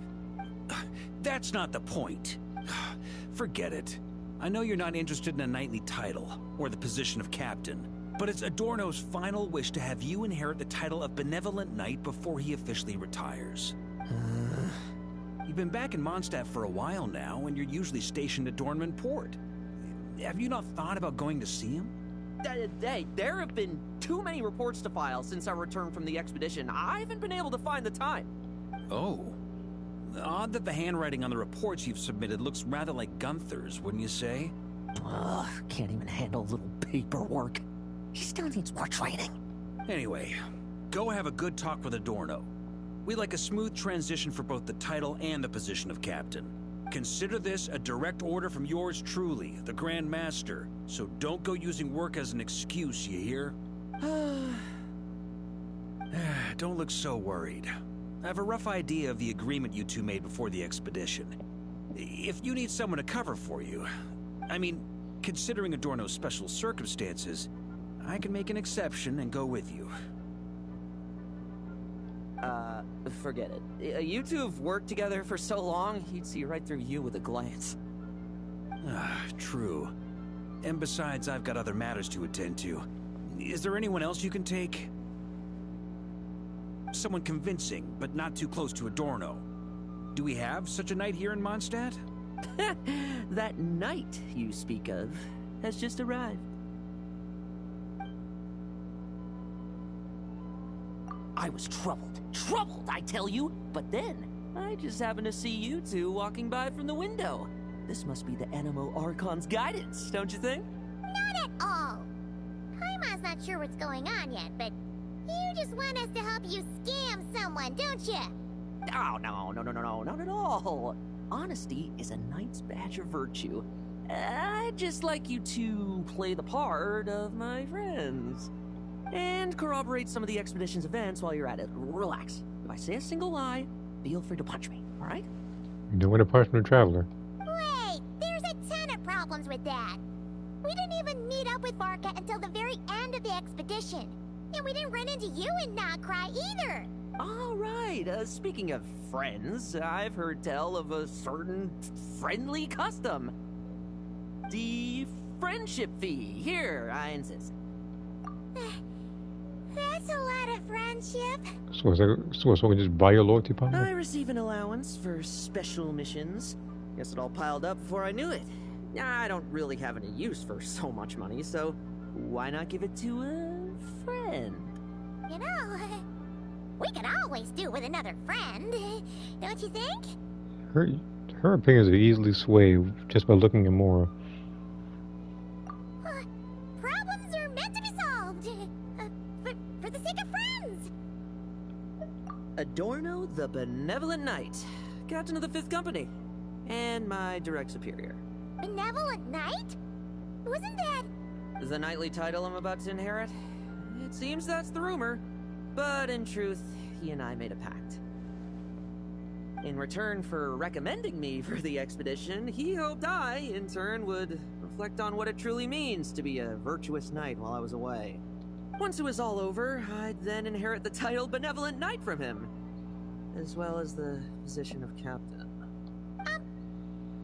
That's not the point. Forget it. I know you're not interested in a knightly title, or the position of captain, but it's Adorno's final wish to have you inherit the title of Benevolent Knight before he officially retires. You've been back in Mondstadt for a while now, and you're usually stationed at Dornman Port. Have you not thought about going to see him? Hey, there have been too many reports to file since our return from the expedition. I haven't been able to find the time. Oh. Odd that the handwriting on the reports you've submitted looks rather like Gunther's, wouldn't you say? Ugh, can't even handle little paperwork. He still needs more training. Anyway, go have a good talk with Adorno. We'd like a smooth transition for both the title and the position of captain. Consider this a direct order from yours truly, the Grand Master, so don't go using work as an excuse, you hear? Don't look so worried. I have a rough idea of the agreement you two made before the expedition. If you need someone to cover for you, I mean, considering Adorno's special circumstances, I can make an exception and go with you. Forget it. You two have worked together for so long, he'd see right through you with a glance. True. And besides, I've got other matters to attend to. Is there anyone else you can take? Someone convincing, but not too close to Adorno. Do we have such a knight here in Mondstadt? That knight you speak of has just arrived. I was troubled, I tell you, but then I just happened to see you two walking by from the window. This must be the Animo Archon's guidance, don't you think? Not at all. Paimon's not sure what's going on yet, but you just want us to help you scam someone, don't you? Oh, no, not at all. Honesty is a knight's badge of virtue. I'd just like you to play the part of my friends. And corroborate some of the expedition's events while you're at it. Relax. If I say a single lie, feel free to punch me, alright? You don't want to punch no traveler. Wait, there's a ton of problems with that. We didn't even meet up with Varka until the very end of the expedition. And we didn't run into you in Nocry either. Alright, speaking of friends, I've heard tell of a certain friendly custom. The friendship fee. Here, I insist. That's a lot of friendship. So we just buy your loyalty partner? I receive an allowance for special missions. Guess it all piled up before I knew it. I don't really have any use for so much money, so why not give it to a friend? You know, we could always do with another friend, don't you think? Her opinions are easily swayed just by looking at Mora. Problems are meant to be solved. For the sake of friends. Adorno the Benevolent Knight, Captain of the 5th Company, and my direct superior. Benevolent Knight? Wasn't that... The knightly title I'm about to inherit? It seems that's the rumor, but in truth, he and I made a pact. In return for recommending me for the expedition, he hoped I, in turn, would reflect on what it truly means to be a virtuous knight while I was away. Once it was all over, I'd then inherit the title Benevolent Knight from him, as well as the position of captain.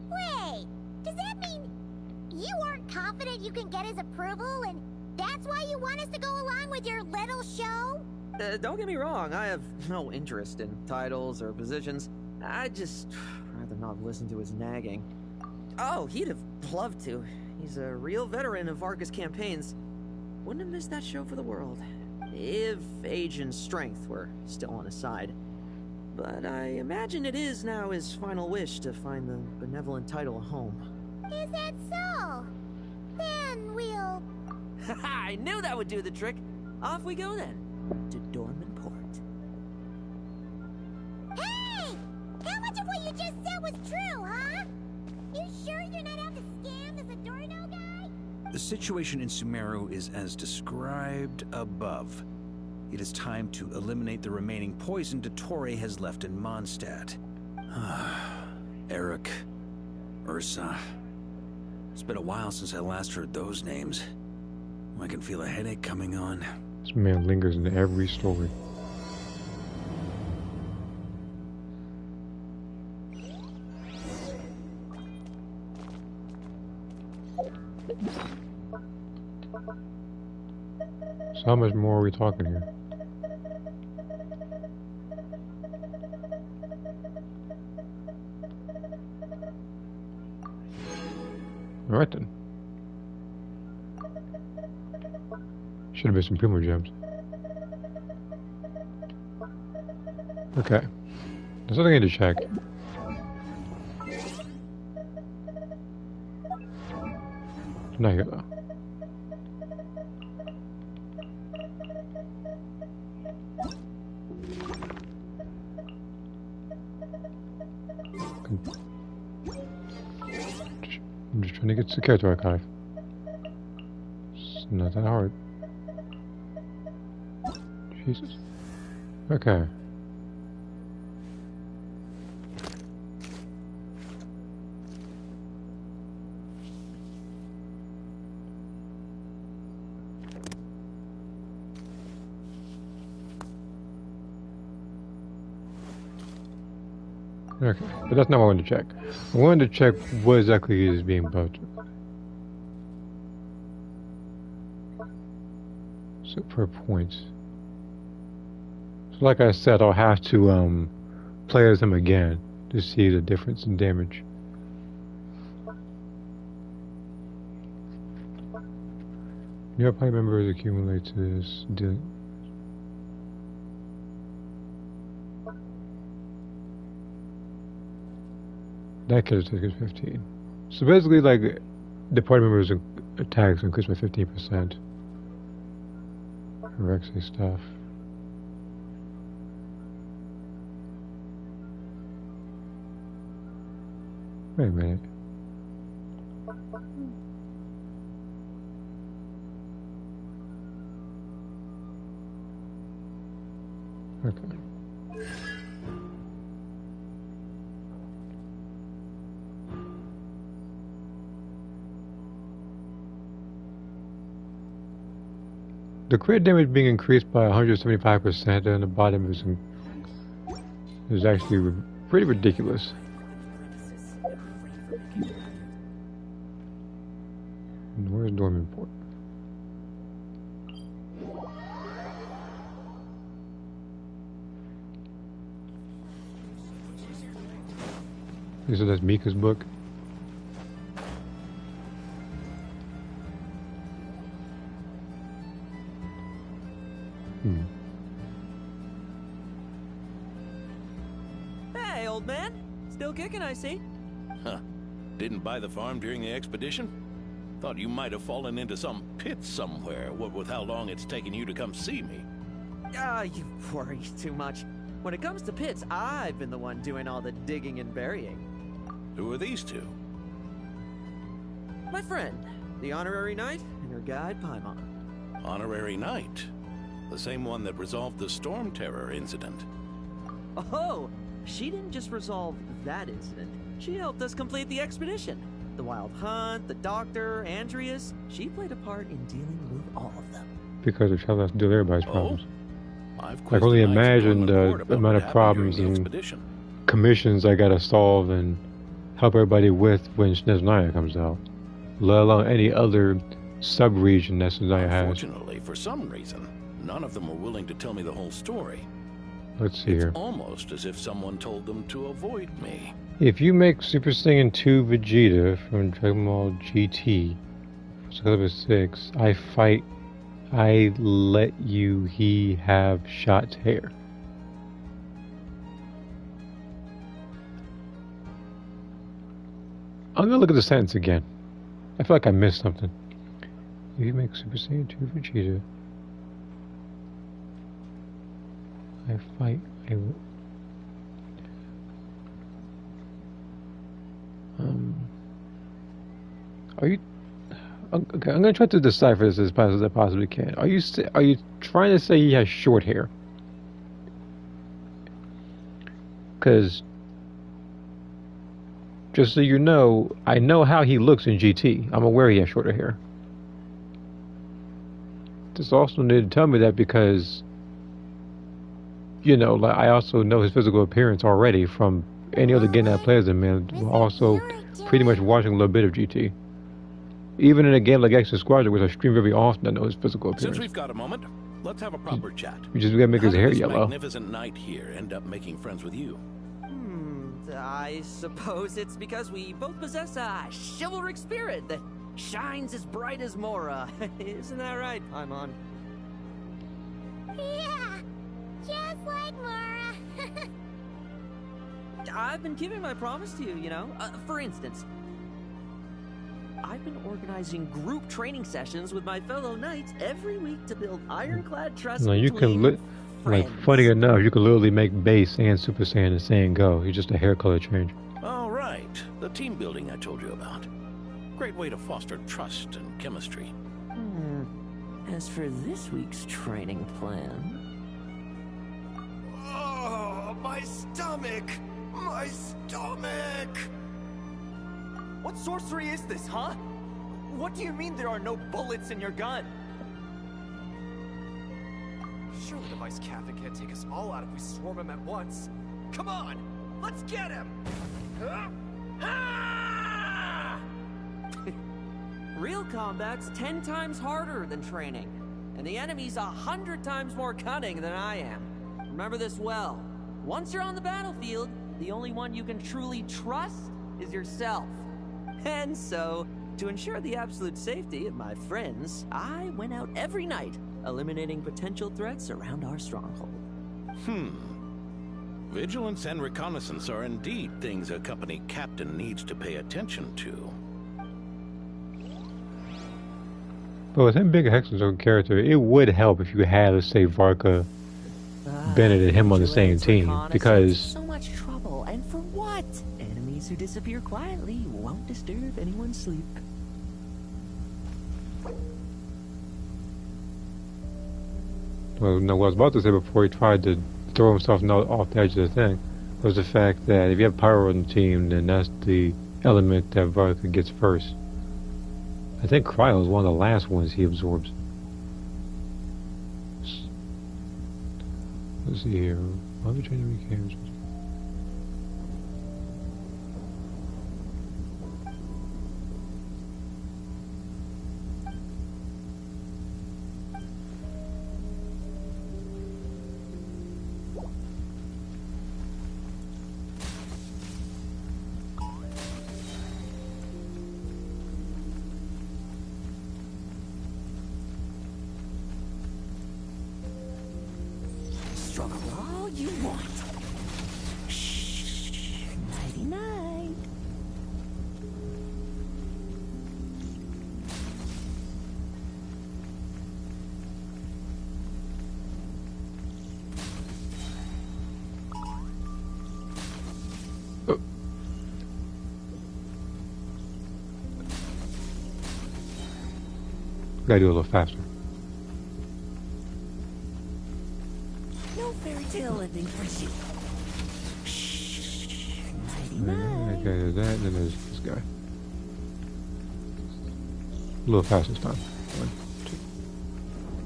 Wait, does that mean you aren't confident you can get his approval, and that's why you want us to go along with your little show? Don't get me wrong, I have no interest in titles or positions. I'd just rather not listen to his nagging. Oh, he'd have loved to. He's a real veteran of Varka's campaigns. Wouldn't have missed that show for the world. If age and strength were still on his side. But I imagine it is now his final wish to find the benevolent title home. Is that so? Then we'll... I knew that would do the trick. Off we go then, to Dorman Port. Hey! How much of what you just said was true, huh? You sure you're not out to scam this Adorno guy? The situation in Sumeru is as described above. It is time to eliminate the remaining poison Dottore has left in Mondstadt. Eric, Ursa. It's been a while since I last heard those names. I can feel a headache coming on. This man lingers in every story. So how much more are we talking here? Alright then. Should have been some Primo gems. Okay. There's something I need to check. Not here though. I'm just trying to get to the character archive. It's not that hard. Jesus. Okay. Okay, but that's not what I wanted to check. I wanted to check what exactly is being built. So per points. So like I said, I'll have to play as him again to see the difference in damage. New party members accumulate to this dealing. That kid is 15. So basically, like, the party members' attacks increase by 15%. Rexy stuff. Wait a minute. Okay. The crit damage being increased by 175% and the bottom is actually pretty ridiculous. And where's Dormanport? So that's Mika's book. Hey, old man. Still kicking, I see. Huh. Didn't buy the farm during the expedition? Thought you might have fallen into some pit somewhere, what with how long it's taken you to come see me. You worry too much. When it comes to pits, I've been the one doing all the digging and burying. Who are these two? My friend, the honorary knight, and her guide, Paimon. Honorary knight? The same one that resolved the Storm Terror incident. Oh, she didn't just resolve that incident. She helped us complete the expedition. The Wild Hunt, the Doctor, Andreas. She played a part in dealing with all of them. Because of how to deal with everybody's problems. I can only imagine the amount of problems and commissions I gotta solve and help everybody with when Snezhnaya comes out. Let alone any other sub-region that Snezhnaya has. Unfortunately, for some reason, none of them were willing to tell me the whole story. Let's see here. Almost as if someone told them to avoid me. If you make Super Saiyan 2 Vegeta from Dragon Ball GT, Level 6, I let you, he have shot hair. I'm gonna look at the sentence again. I feel like I missed something. If you make Super Saiyan 2 Vegeta, are you... Okay, I'm gonna try to decipher this as fast as I possibly can. Are you trying to say he has short hair? Because, just so you know, I know how he looks in GT. I'm aware he has shorter hair. This also need to tell me that because, you know, like I also know his physical appearance already from any other game that plays him, and also pretty much watching a little bit of GT. Even in a game like Extra Squadron, which I stream very often, I know his physical appearance. Since we've got a moment, let's have a proper chat. You just gotta make his How did hair this yellow. magnificent knight here end up making friends with you? I suppose it's because we both possess a chivalric spirit that shines as bright as Mora. Isn't that right, Paimon? Yeah, just like Mara. I've been keeping my promise to you, you know? For instance, I've been organizing group training sessions with my fellow knights every week to build ironclad trust No, you between can like, funny enough, you can literally make base and Super Saiyan and Saiyan Go. It's just a hair color change. Oh, right. The team building I told you about. Great way to foster trust and chemistry. As for this week's training plan... Oh, my stomach! My stomach! What sorcery is this, huh? What do you mean there are no bullets in your gun? Surely the Vice Captain can't take us all out if we swarm him at once. Come on, let's get him! Real combat's 10 times harder than training, and the enemy's 100 times more cunning than I am. Remember this well. Once you're on the battlefield, the only one you can truly trust is yourself. And so, to ensure the absolute safety of my friends, I went out every night, eliminating potential threats around our stronghold. Vigilance and reconnaissance are indeed things a company captain needs to pay attention to. But with him being a Hexagon character, it would help if you had, let's say, Varka, Bennett, and him on the same team, because... So much trouble, and for what? Enemies who disappear quietly won't disturb anyone's sleep. Well, no, what I was about to say before he tried to throw himself off the edge of the thing was the fact that if you have Pyro on the team, then that's the element that Varka gets first. I think Cryo is one of the last ones he absorbs. Let's see here. Why are we trying to make cameras? All you want. Shh. Nighty night. Gotta do a little faster. No fairy tale ending for you. Shh. Nighty Okay, night. there's that, and then there's this guy. A little faster this time. 1,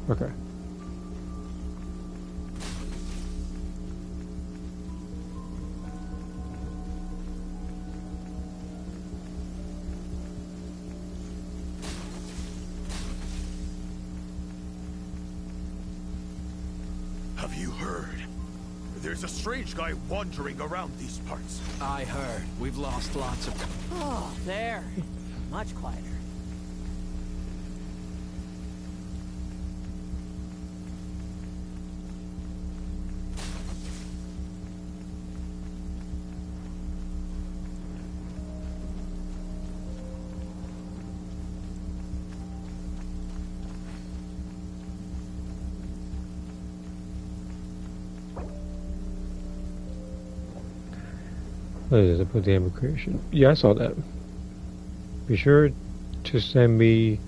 2. Okay. Have you heard? There's a strange guy wandering around these parts. I heard. We've lost lots of... Oh, there. Much quieter. What is it? I put the ammo creation. Yeah, I saw that. Be sure to send me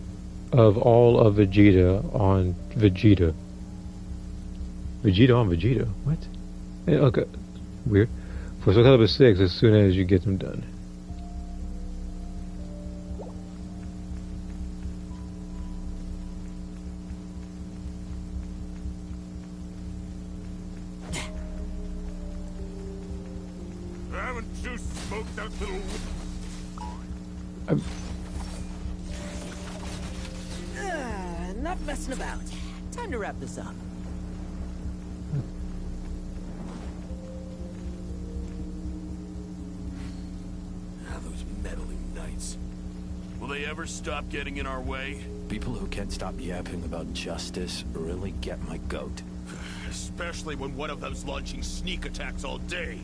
of all of Vegeta on Vegeta. Vegeta on Vegeta? What? Okay. Weird. For Soul Calibur 6 as soon as you get them done. Haven't you smoked that little... enough messing about. Time to wrap this up. Those meddling knights. Will they ever stop getting in our way? People who can't stop yapping about justice really get my goat. Especially when one of them's launching sneak attacks all day.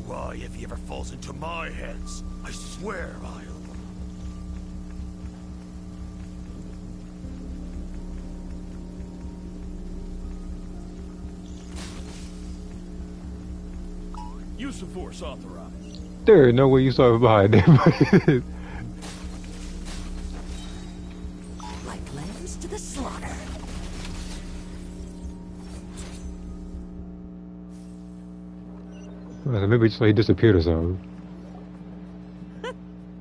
Why, if he ever falls into my hands, I swear I'll... Use of force authorized. There is no way you saw it behind them. Like lambs to the slaughter. Well, maybe just like he disappeared or something.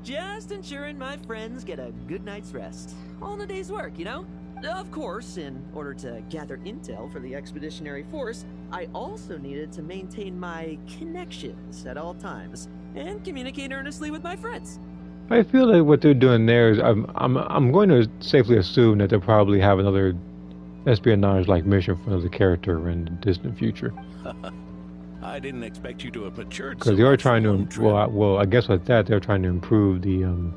Just ensuring my friends get a good night's rest. All in a day's work, you know? Of course, in order to gather intel for the expeditionary force, I also needed to maintain my connections at all times and communicate earnestly with my friends. I feel like what they're doing there is I'm going to safely assume that they'll probably have another espionage-like mission for another character in the distant future. I didn't expect you to have matured. Because they are trying to, well, I guess with that they're trying to improve the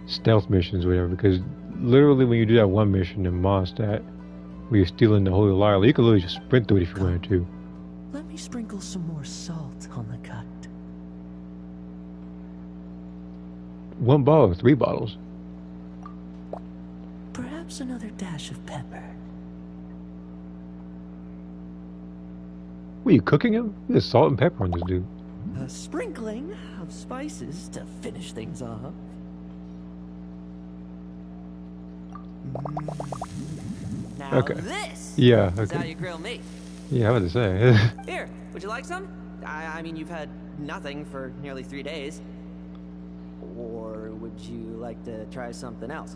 stealth missions, or whatever. Because literally, when you do that one mission in Mondstadt, where you're stealing the Holy Lyre, you can literally just sprint through it if you wanted to. Let me sprinkle some more salt on the cut. 1 bottle, 3 bottles. Perhaps another dash of pepper. What, are you cooking him? There's salt and pepper on this dude. A sprinkling of spices to finish things off. Now Okay. this Yeah, is okay. how you grill me. Yeah, I was about to say. Here, would you like some? I mean, you've had nothing for nearly 3 days. Or would you like to try something else?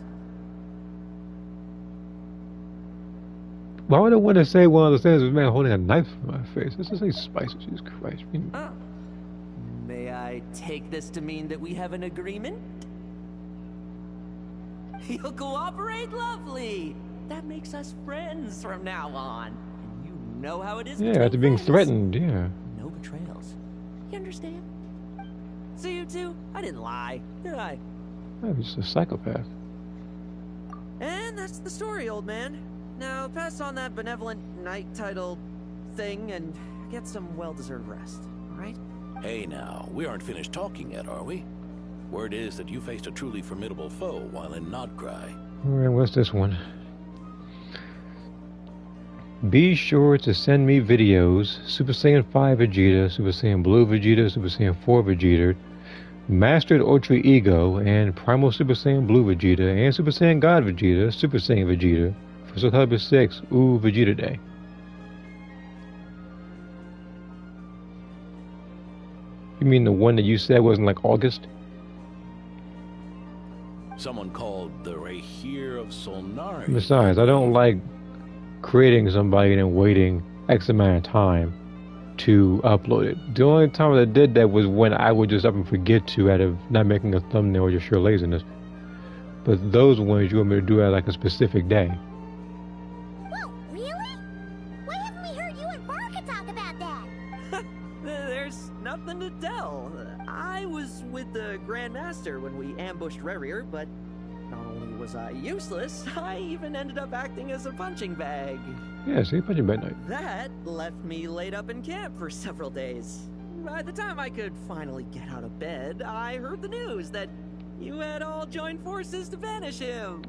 Why would I want to say one of the things is man holding a knife in my face? This is a spicy, Jesus Christ. Oh. May I take this to mean that we have an agreement? You'll cooperate? Lovely! That makes us friends from now on. And you know how it is. Yeah, after being threatened, yeah. No betrayals. You understand? So you two, I didn't lie, did I? I'm just a psychopath. And that's the story, old man. Now pass on that benevolent knight title thing and get some well-deserved rest, alright? Hey now, we aren't finished talking yet, are we? Word is that you faced a truly formidable foe while in Nodcry. Alright, what's this one? Be sure to send me videos, Super Saiyan 5 Vegeta, Super Saiyan Blue Vegeta, Super Saiyan 4 Vegeta, Mastered Ultra Ego, and Primal Super Saiyan Blue Vegeta, and Super Saiyan God Vegeta, Super Saiyan Vegeta, for Soul Calibur 6, Ooh Vegeta Day. You mean the one that you said wasn't like August? Someone called the Rahir of Solnari. Besides, I don't like creating somebody and then waiting X amount of time to upload it. The only time that I did that was when I would just up and forget to out of not making a thumbnail or just sheer laziness. But those ones you want me to do at like a specific day. Whoa, really? Why haven't we heard you and Barca talk about that? There's nothing to tell. I was with the Grand Master when we ambushed Rerir, but not only was I useless, I even ended up acting as a punching bag. Yeah, see, punching bag night. That left me laid up in camp for several days. By the time I could finally get out of bed, I heard the news that you had all joined forces to banish him.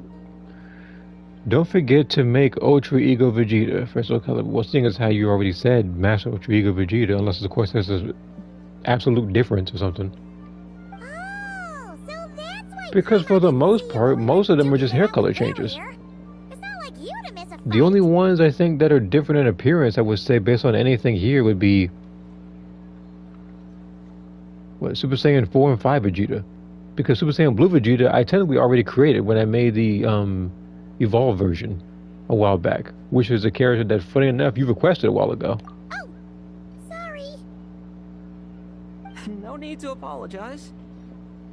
Don't forget to make Ultra Ego Vegeta for Soul Calibur. Well, seeing as how you already said Master Ultra Ego Vegeta, unless of course there's an absolute difference or something. Oh, so that's why. Because for the most part, most of them are just hair color changes. It's not like you to miss a fight. The only ones I think that are different in appearance, I would say, based on anything here, would be what, Super Saiyan 4 and 5 Vegeta. Because Super Saiyan Blue Vegeta, I technically already created when I made the Evolved version a while back, which is a character that, funny enough, you requested a while ago. Oh, sorry. No need to apologize.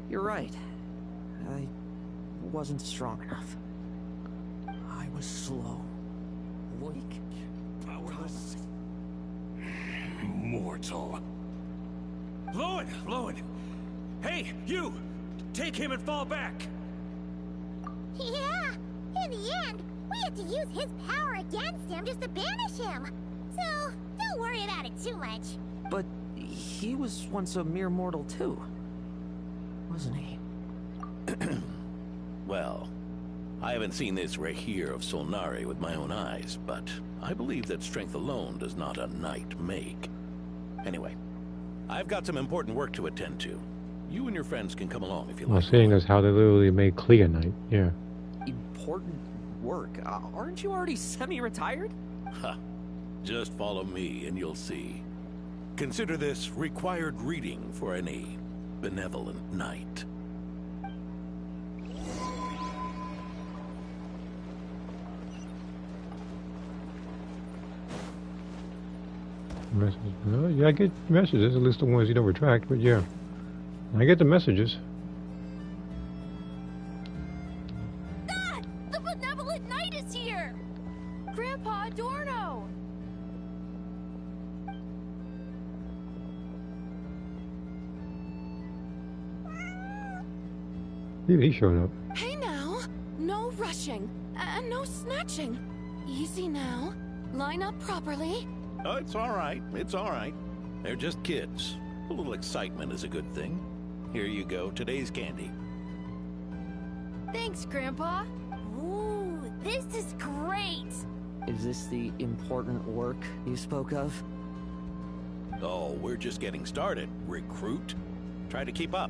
You're right. I wasn't strong enough. was slow, weak, powerless. Mortal. Lohen! Hey, you! Take him and fall back! Yeah, in the end, we had to use his power against him just to banish him. So, don't worry about it too much. But he was once a mere mortal too, wasn't he? Well, I haven't seen this Rahir of Solnari with my own eyes, but I believe that strength alone does not a knight make. Anyway, I've got some important work to attend to. You and your friends can come along if you Well, like. seeing as how they literally made Klee a knight, yeah. Important work? Aren't you already semi-retired? Ha! Just follow me and you'll see. Consider this required reading for any benevolent knight. Message. Well, yeah, I get messages, at least the ones you don't retract, but yeah. I get the messages. Ah! The benevolent knight is here! Grandpa Adorno! Even he showed up. Hey now, no rushing, and no snatching. Easy now. Line up properly. Oh, it's all right. It's all right. They're just kids. A little excitement is a good thing. Here you go, today's candy. Thanks, Grandpa. Ooh, this is great! Is this the important work you spoke of? Oh, we're just getting started. Recruit. Try to keep up.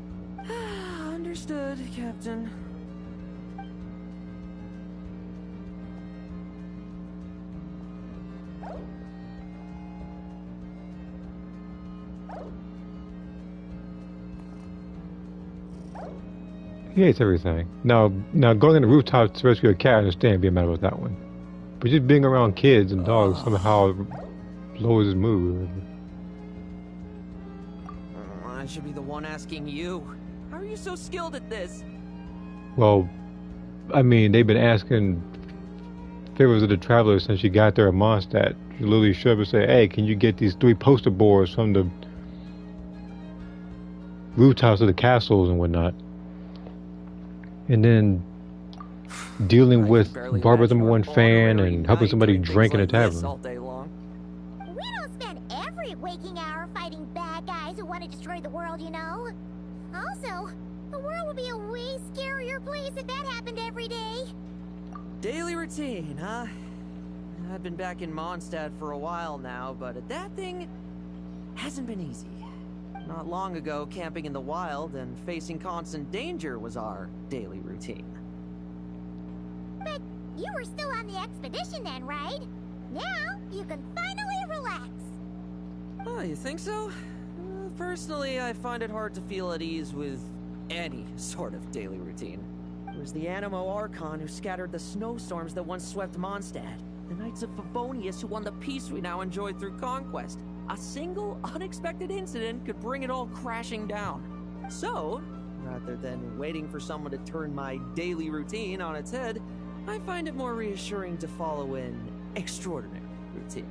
Understood, Captain. He hates everything. Now going on the rooftop to rescue a cat, I understand being mad about that one. But just being around kids and dogs somehow lowers his mood. I should be the one asking you. How are you so skilled at this? Well, I mean, they've been asking favors of the travelers since she got there at Mondstadt. She literally showed up and said, hey, can you get these 3 poster boards from the rooftops of the castles and whatnot? And then dealing with Barbara's #1 fan and helping somebody drink in a tavern. All day long. We don't spend every waking hour fighting bad guys who want to destroy the world, you know. Also, the world would be a way scarier place if that happened every day. Daily routine, huh? I've been back in Mondstadt for a while now, but that thing hasn't been easy. Not long ago, camping in the wild and facing constant danger was our daily routine. But you were still on the expedition then, right? Now, you can finally relax. Oh, you think so? Personally, I find it hard to feel at ease with any sort of daily routine. It was the Animo Archon who scattered the snowstorms that once swept Mondstadt. The Knights of Favonius who won the peace we now enjoy through conquest. A single, unexpected incident could bring it all crashing down. So, rather than waiting for someone to turn my daily routine on its head, I find it more reassuring to follow an extraordinary routine.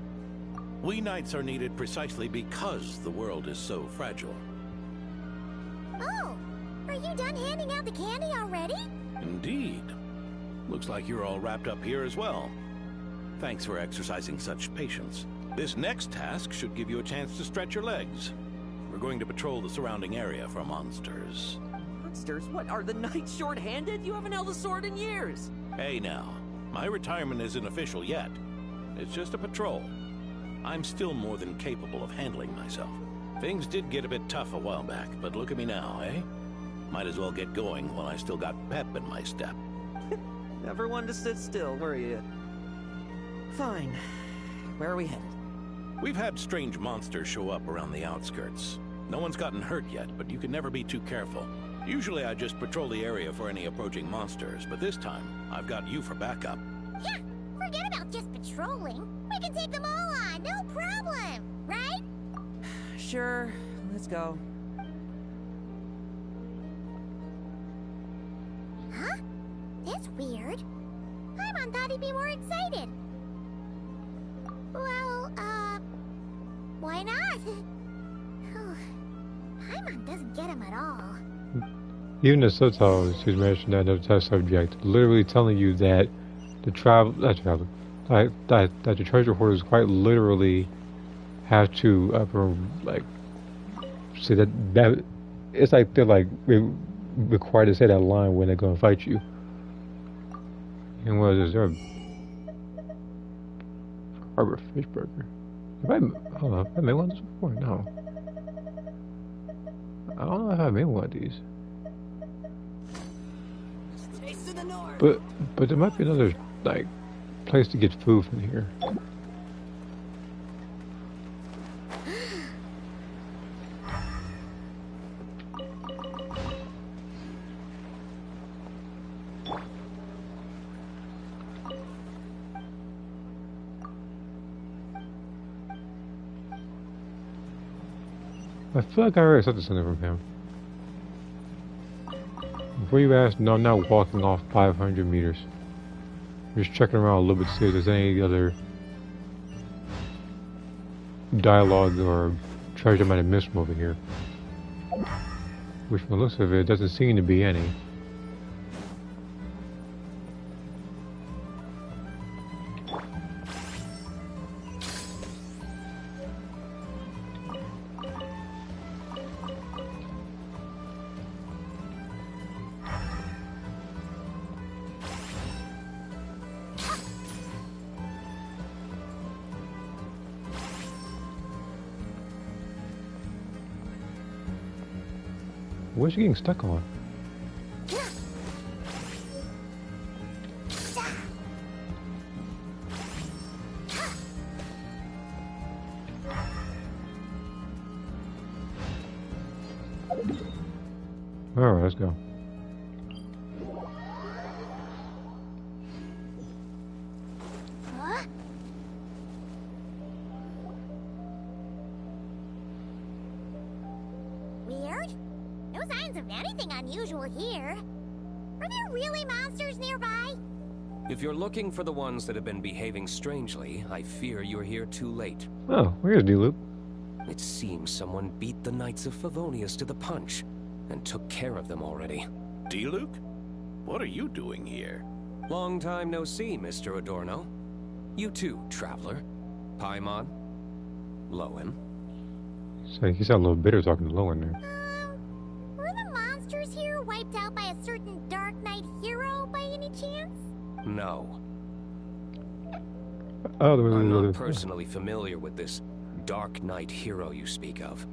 We knights are needed precisely because the world is so fragile. Oh, are you done handing out the candy already? Indeed. Looks like you're all wrapped up here as well. Thanks for exercising such patience. This next task should give you a chance to stretch your legs. We're going to patrol the surrounding area for monsters. Monsters? What, are the knights short-handed? You haven't held a sword in years. Hey now, my retirement isn't official yet. It's just a patrol. I'm still more than capable of handling myself. Things did get a bit tough a while back, but look at me now, eh? Might as well get going while I still got pep in my step. Never one to sit still, were you? Fine. Where are we headed? We've had strange monsters show up around the outskirts. No one's gotten hurt yet, but you can never be too careful. Usually I just patrol the area for any approaching monsters, but this time, I've got you for backup. Yeah, forget about just patrolling. We can take them all on, no problem, right? Sure, let's go. Huh? That's weird. Paimon thought he'd be more excited. Well, why not? Paimon doesn't get him at all. Even the subtitles, she's mentioned that no test subject, literally telling you that the that the treasure hoarders quite literally have to like say that it's like they're like required to say that line when they're going to fight you. And what is there? Harbor fish burger. Have I made one of these before? No. I don't know if I made one of these. But there might be another like place to get food from here. I feel like I already said something from him. Before you ask, no, I'm not walking off 500 meters. I'm just checking around a little bit to see if there's any other dialogue or treasure I might have missed from over here. Which, from the looks of it, doesn't seem to be any. What's she getting stuck on? Alright, let's go. Weird? No signs of anything unusual here. Are there really monsters nearby? If you're looking for the ones that have been behaving strangely, I fear you're here too late. Oh, where's D-Loop? It seems someone beat the Knights of Favonius to the punch, and took care of them already. D-Luke? What are you doing here? Long time no see, Mr. Adorno. You too, Traveler. Paimon. Lohen. So he sounded a little bitter talking to Lohen there. Were the monsters here wiped out by a certain Dark Knight hero by any chance? No. Oh, I'm not personally familiar with this Dark Knight hero you speak of.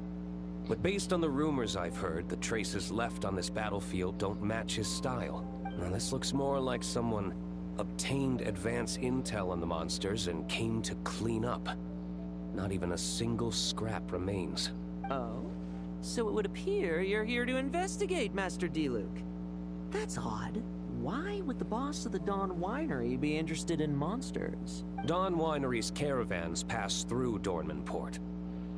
But based on the rumors I've heard, the traces left on this battlefield don't match his style. Now this looks more like someone obtained advance intel on the monsters and came to clean up. Not even a single scrap remains. Oh? So it would appear you're here to investigate, Master D-Luke. That's odd. Why would the boss of the Dawn Winery be interested in monsters? Dawn Winery's caravans pass through Dornmanport.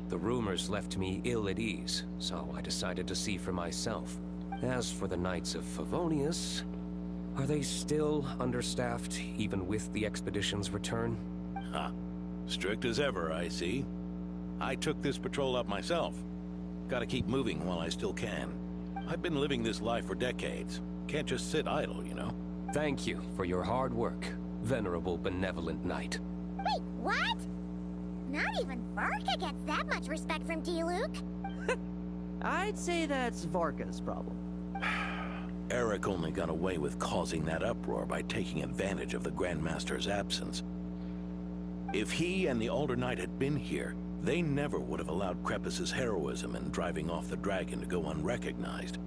The rumors left me ill at ease, so I decided to see for myself. As for the Knights of Favonius, are they still understaffed, even with the expedition's return? Huh. Strict as ever, I see. I took this patrol up myself. Gotta keep moving while I still can. I've been living this life for decades. Can't just sit idle, you know? Thank you for your hard work, venerable benevolent knight. Wait, what? Not even Varka gets that much respect from D-Luke. I'd say that's Varka's problem. Eric only got away with causing that uproar by taking advantage of the Grandmaster's absence. If he and the Alder Knight had been here, they never would have allowed Krepus's heroism in driving off the dragon to go unrecognized.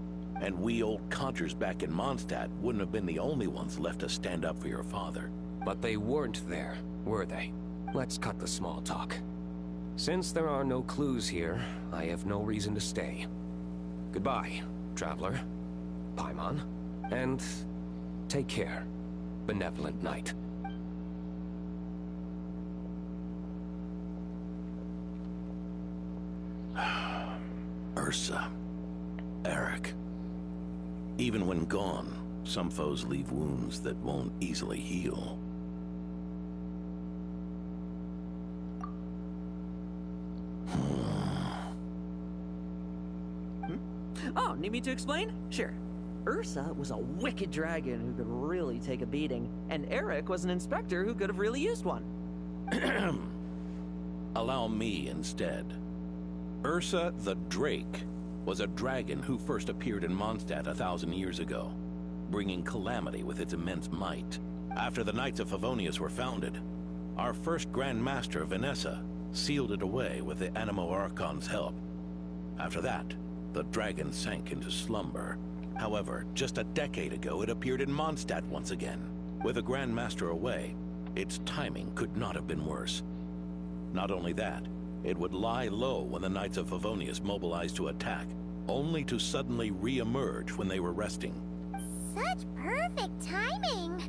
And we old codgers back in Mondstadt wouldn't have been the only ones left to stand up for your father. But they weren't there, were they? Let's cut the small talk. Since there are no clues here, I have no reason to stay. Goodbye, Traveler, Paimon, and take care, benevolent knight. Ursa. Eric. Even when gone, Some foes leave wounds that won't easily heal. Oh, need me to explain? Sure. Ursa was a wicked dragon who could really take a beating, and Eric was an inspector who could have really used one. Allow me instead. Ursa the Drake was a dragon who first appeared in Mondstadt 1,000 years ago, bringing calamity with its immense might. After the Knights of Favonius were founded, our first Grand Master, Vanessa, sealed it away with the Animo Archon's help. After that, the dragon sank into slumber. However, just a decade ago, it appeared in Mondstadt once again. With the Grand Master away, its timing could not have been worse. Not only that, it would lie low when the Knights of Favonius mobilized to attack, only to suddenly re-emerge when they were resting. Such perfect timing!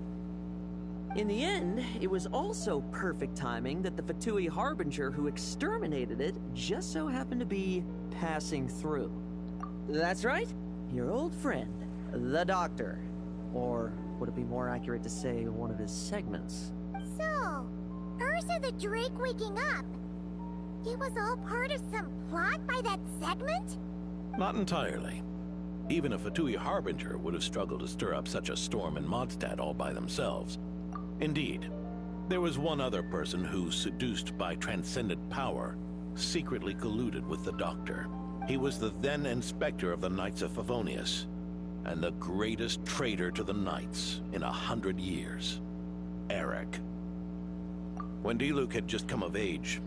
In the end, it was also perfect timing that the Fatui Harbinger who exterminated it just so happened to be passing through. That's right, your old friend, the Doctor. Or would it be more accurate to say one of his segments? So, Ursa the Drake waking up. It was all part of some plot by that segment? Not entirely. Even a Fatui Harbinger would have struggled to stir up such a storm in Mondstadt all by themselves. Indeed, there was one other person who, seduced by transcendent power, secretly colluded with the Doctor. He was the then Inspector of the Knights of Favonius, and the greatest traitor to the Knights in 100 years. Eric. When Diluc had just come of age,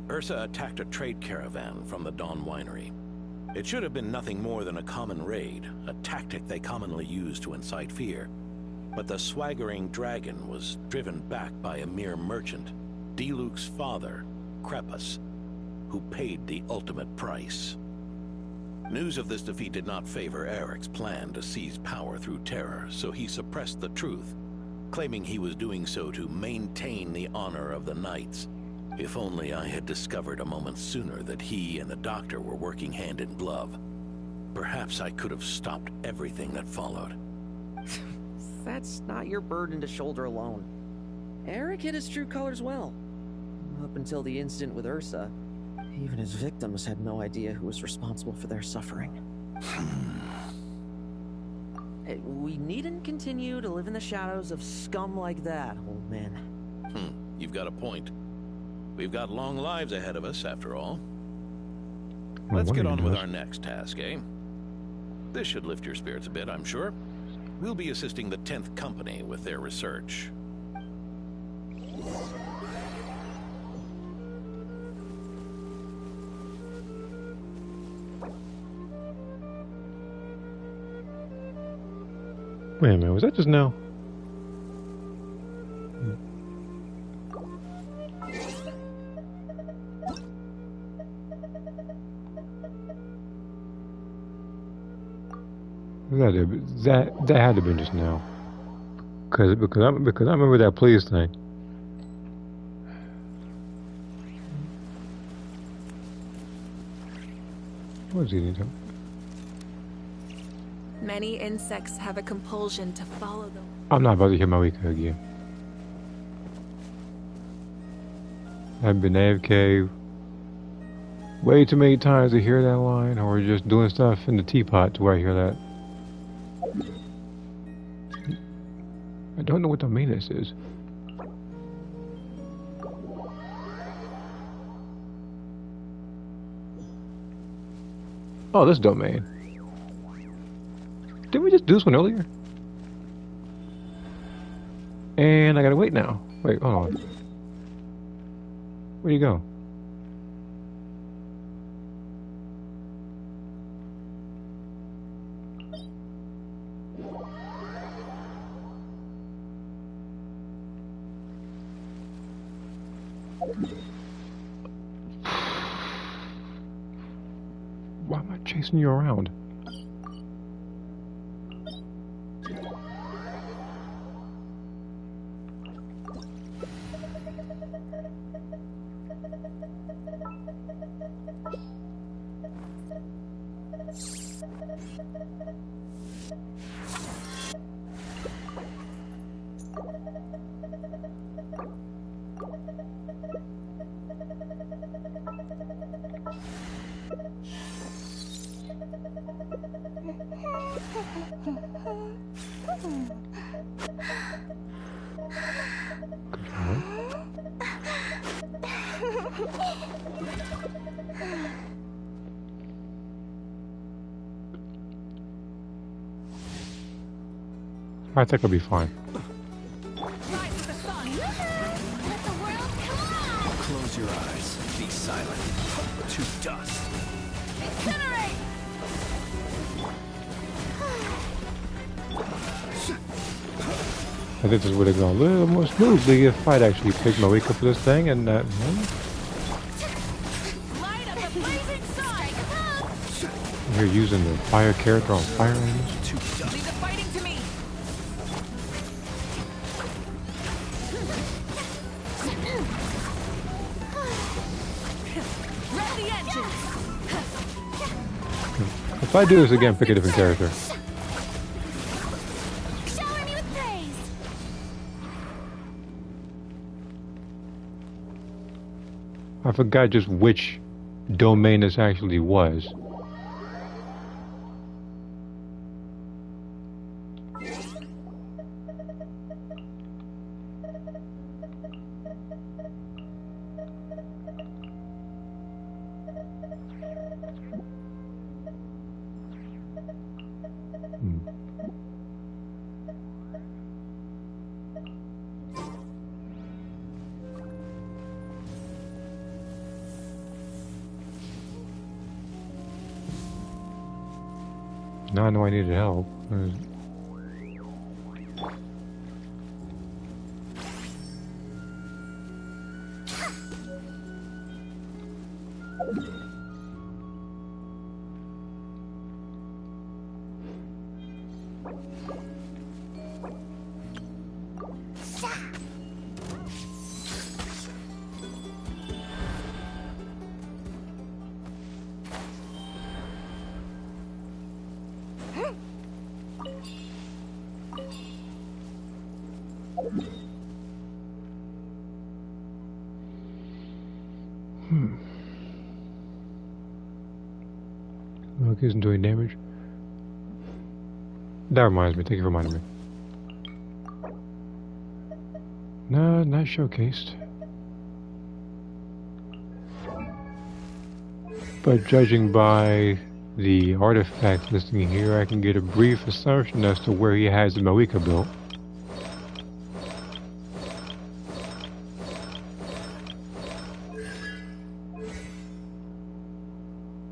Ursa attacked a trade caravan from the Dawn Winery. It should have been nothing more than a common raid, a tactic they commonly use to incite fear. But the swaggering dragon was driven back by a mere merchant, Diluc's father, Crepus, who paid the ultimate price. News of this defeat did not favor Eric's plan to seize power through terror, so he suppressed the truth, claiming he was doing so to maintain the honor of the Knights. If only I had discovered a moment sooner that he and the Doctor were working hand in glove. Perhaps I could have stopped everything that followed. That's not your burden to shoulder alone. Eric hid his true colors well. Up until the incident with Ursa, even his victims had no idea who was responsible for their suffering. We needn't continue to live in the shadows of scum like that, old man. You've got a point. We've got long lives ahead of us, after all. Let's get on with our next task, eh? This should lift your spirits a bit, I'm sure. We'll be assisting the 10th Company with their research. Wait a minute, was that just now? That had to be just now, because I remember that police thing. What is he doing? Many insects have a compulsion to follow them. I'm not about to hear Marika again. I've been AFK way too many times to hear that line, or just doing stuff in the teapot to where I hear that. I don't know what domain this is. Oh, this domain. Didn't we just do this one earlier? And I gotta wait now. Wait, hold on. Where'd you go? Why am I chasing you around? I think I'll be fine. Close your eyes. Be silent. To dust. Incinerate! I think this would have gone a little more smoothly if I'd actually picked my wake up for this thing and that. You're using the fire character on fire enemies. Leave the fighting to me. Rev the engines. If I do this again, pick a different character. Shower me with praise! I forgot just which domain this actually was. Now I know I needed help. Okay, isn't doing damage. That reminds me. Thank you for reminding me. No, not showcased. But judging by the artifact listing here, I can get a brief assumption as to where he has the Moika built.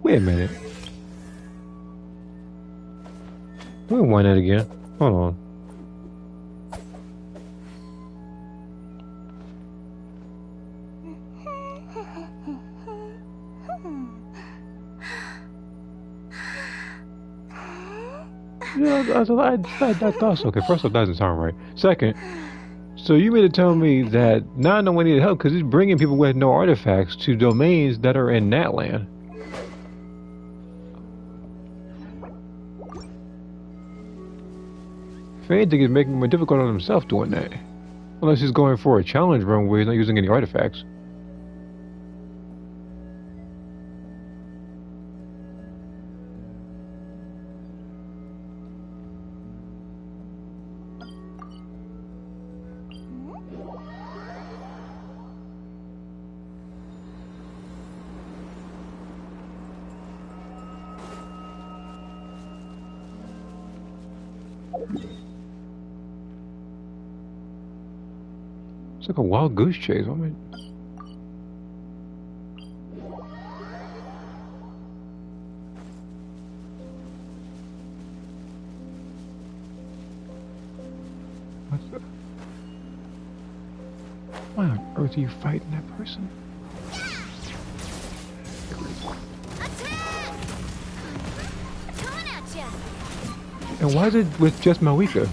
Wait a minute. We'll wind that again. Hold on. Yeah, I thought so. Okay, first off, that doesn't sound right. Second, so you mean to tell me that now I know we need help because he's bringing people with no artifacts to domains that are in that land? If anything, he's making it more difficult on himself doing that. Unless he's going for a challenge run where he's not using any artifacts. It's like a wild goose chase. I mean, why on earth are you fighting that person? And why is it with just Moika?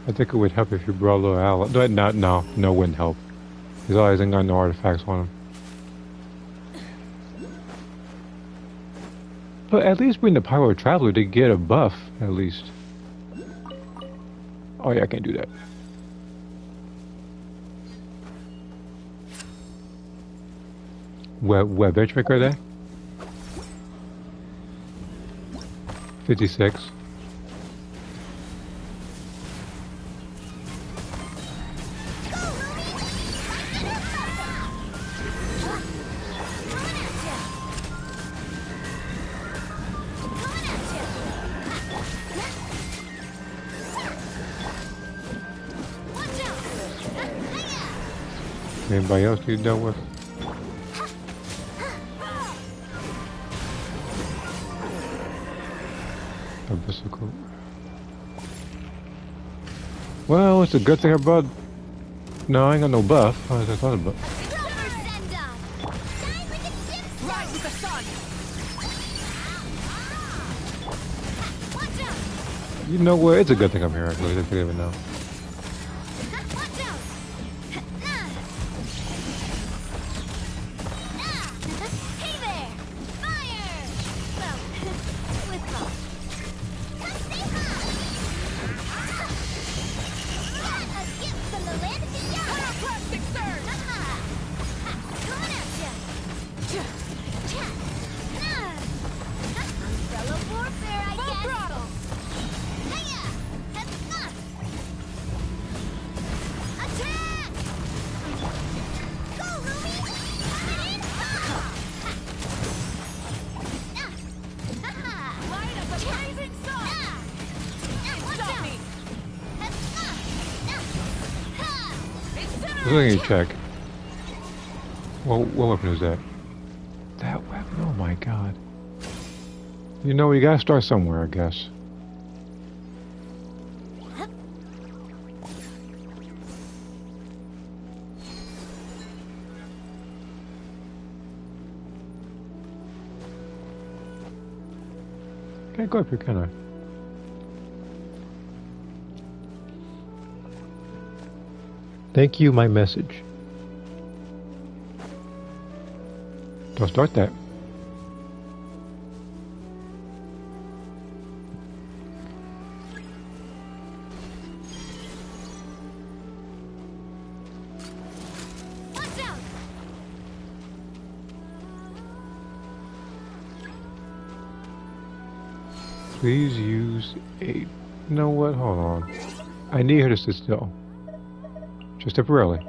I think it would help if you brought a little ally. No, wouldn't help. His eyes ain't got no artifacts on him. But at least bring the Pyro Traveler to get a buff, at least. Oh yeah, I can't do that. What benchmark are they? 56. Anybody else you dealt with? Abyssical. Well, it's a good thing about. No, I ain't got no buff. I thought about. You know what? It's a good thing I'm here. Actually, I didn't even know. Let me check. Well, what weapon is that? That weapon? Oh my god. You know, you gotta start somewhere, I guess. Can't go up here, can I? Thank you, my message. Don't start that. Please use a... You know what? Hold on. I need her to sit still. Just temporarily.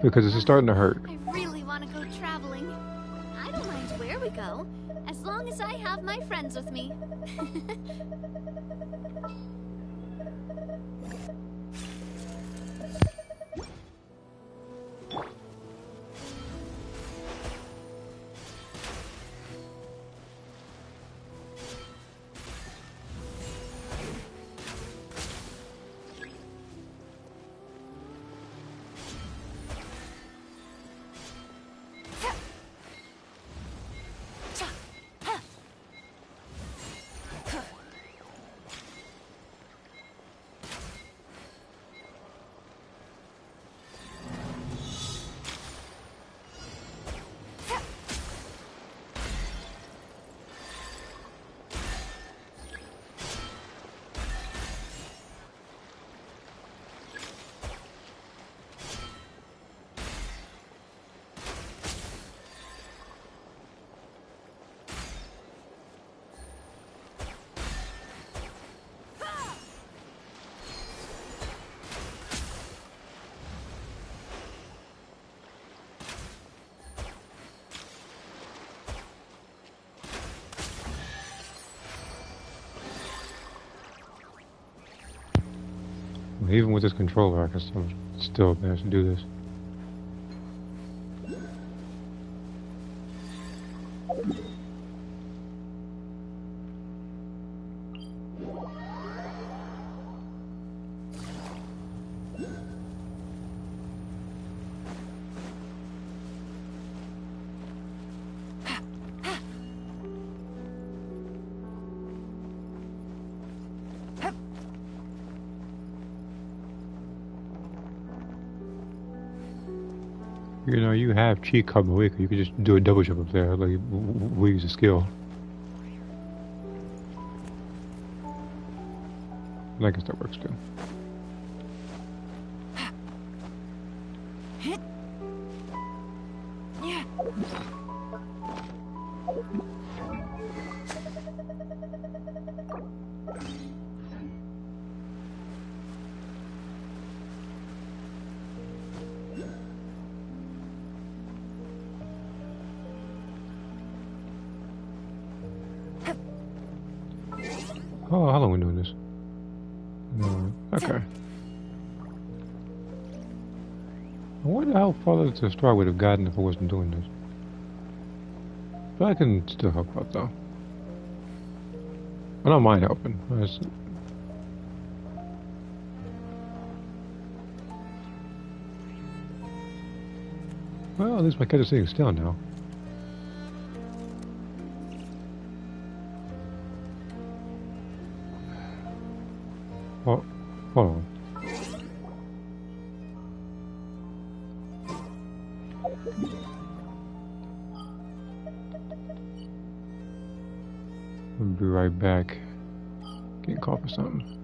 Because this is starting to hurt. I really want to go traveling. I don't mind where we go, as long as I have my friends with me. Even with this controller, I can still manage to do this. You know, you have cheat code Mawika. You could just do a double jump up there. Like, we use a skill. I guess that works too. Oh, how long are we doing this? No, okay. I wonder how far the star would have gotten if I wasn't doing this. But I can still help out though. I don't mind helping. Well, at least my cat is sitting still now. Oh, hold on. I'll be right back. Getting called for something.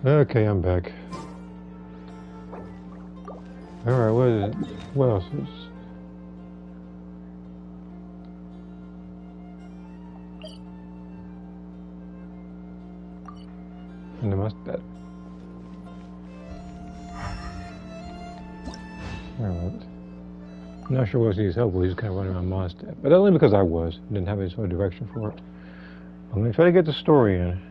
Okay, I'm back. Alright, what is it? What else is... And the mustard. Alright. I'm not sure what else needs help with. He's kind of running around Mondstadt. But only because I was. Didn't have any sort of direction for it. I'm going to try to get the story in.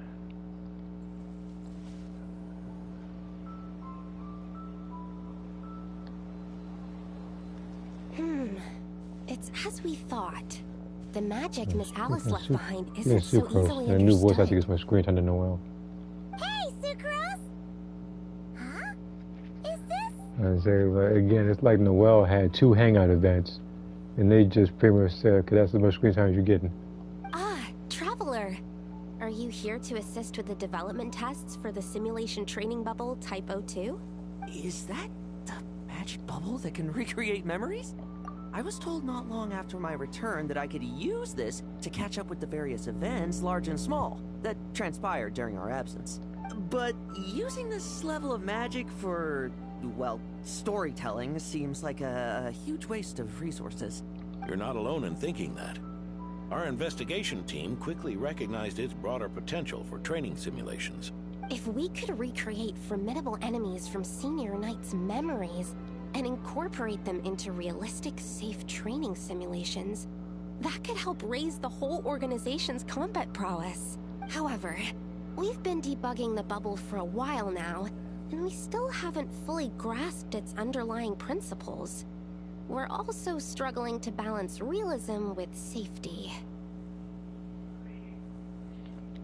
It's as we thought. The magic Miss Alice left behind Yeah, isn't so Sucrose. easily And a new voice understood. actor gets my screen time to Noel. Hey, Sucrose! Huh? Is this? And say, but again, it's like Noel had 2 hangout events. And they just pretty much said, okay, that's the most screen time you're getting. Ah, Traveler. Are you here to assist with the development tests for the simulation training bubble Type 02? Is that magic bubble that can recreate memories? I was told not long after my return that I could use this to catch up with the various events, large and small, that transpired during our absence. But using this level of magic for, well, storytelling seems like a huge waste of resources. You're not alone in thinking that. Our investigation team quickly recognized its broader potential for training simulations. If we could recreate formidable enemies from Senior Knight's memories and incorporate them into realistic, safe training simulations, that could help raise the whole organization's combat prowess. However, we've been debugging the bubble for a while now, and we still haven't fully grasped its underlying principles. We're also struggling to balance realism with safety.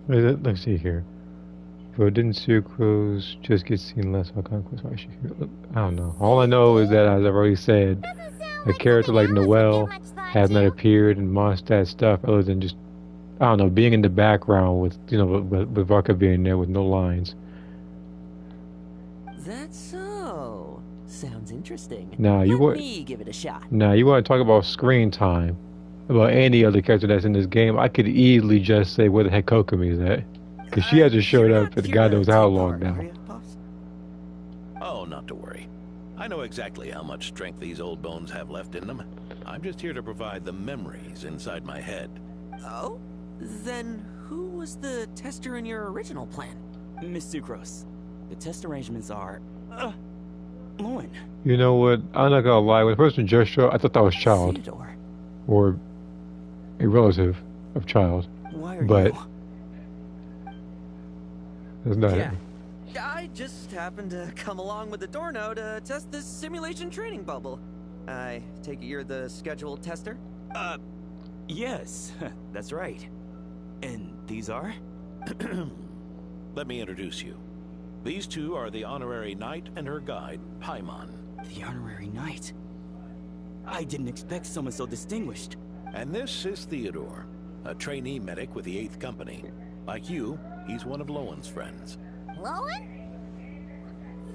Let's see here. Forbidden Sucrose just gets seen less by conquest. Why she here? I don't know. All I know is that, as I've already said, a character like Noelle has not appeared in Mondstadt stuff other than just, I don't know, being in the background with, you know, with Varka being there with no lines. That's so. Sounds interesting. Now you Let me give it a shot. Now you want to talk about screen time? About any other character that's in this game, I could easily just say where the heck Kokomi is at, because she hasn't showed up for God knows how long now. Oh, not to worry. I know exactly how much strength these old bones have left in them. I'm just here to provide the memories inside my head. Oh? Then who was the tester in your original plan? Miss Sucrose. The test arrangements are... Lohen. You know what? I'm not gonna lie. When the person just showed up, I thought that was Child. Theodore. Or a relative of Child. Why are but you... that's not it. I just happened to come along with the Dorno to test this simulation training bubble. I take it you're the scheduled tester? Yes, that's right. And these are? Let me introduce you. These two are the honorary knight and her guide, Paimon. The honorary knight? I didn't expect someone so distinguished. And this is Theodore, a trainee medic with the 8th Company. Like you, he's one of Lowen's friends. Lohen?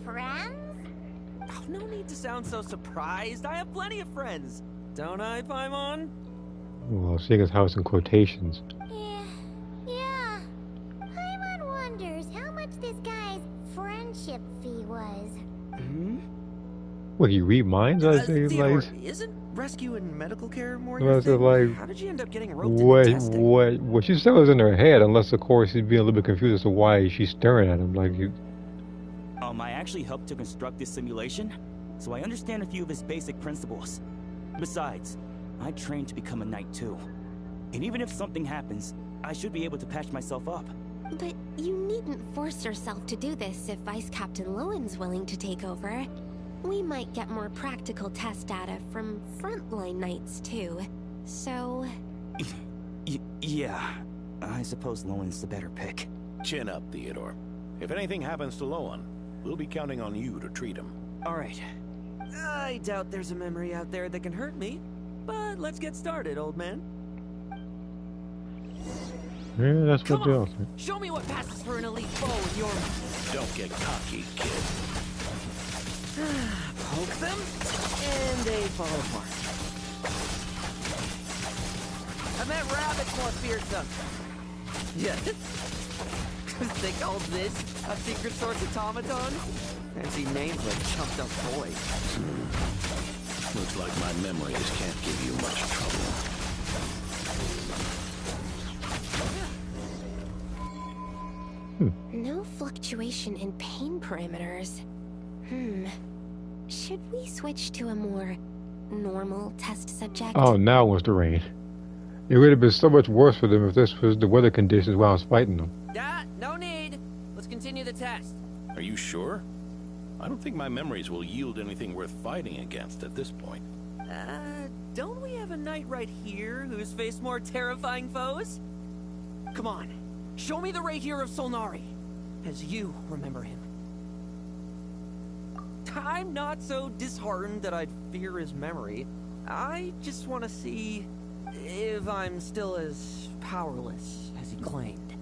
Friends? Oh, no need to sound so surprised. I have plenty of friends. Don't I, Paimon? Well, seeing as how it's in quotations. Yeah. Paimon wonders how much this guy's friendship fee was. What, you read minds? I say, Theodore, like, isn't rescue and medical care more I your was thing? like, How did you end up getting roped into testing? what she said was in her head, unless of course he's being a little bit confused as to why she's staring at him like you. I actually helped to construct this simulation, so I understand a few of his basic principles. Besides, I trained to become a knight too. And even if something happens, I should be able to patch myself up. But you needn't force yourself to do this if Vice Captain Lowen's willing to take over. We might get more practical test data from frontline knights too. So... Yeah, I suppose Lowen's the better pick. Chin up, Theodore. If anything happens to Lowen, we'll be counting on you to treat him. Alright. I doubt there's a memory out there that can hurt me. But let's get started, old man. Yeah, that's what they all say. Show me what passes for an elite foe in your... Don't get cocky, kid. Poke them, and they fall apart. I bet rabbits more fearsome. Yeah. They called this a secret source automaton? Fancy name for a chumped up boy. Looks like my memories can't give you much trouble. No fluctuation in pain parameters. Should we switch to a more normal test subject? Oh, now it was the rain. It would have been so much worse for them if this was the weather conditions while I was fighting them. No need. Let's continue the test. Are you sure? I don't think my memories will yield anything worth fighting against at this point. Don't we have a knight right here who's faced more terrifying foes? Come on, show me the Rahier of Solnari, as you remember him. I'm not so disheartened that I'd fear his memory. I just want to see if I'm still as powerless as he claimed.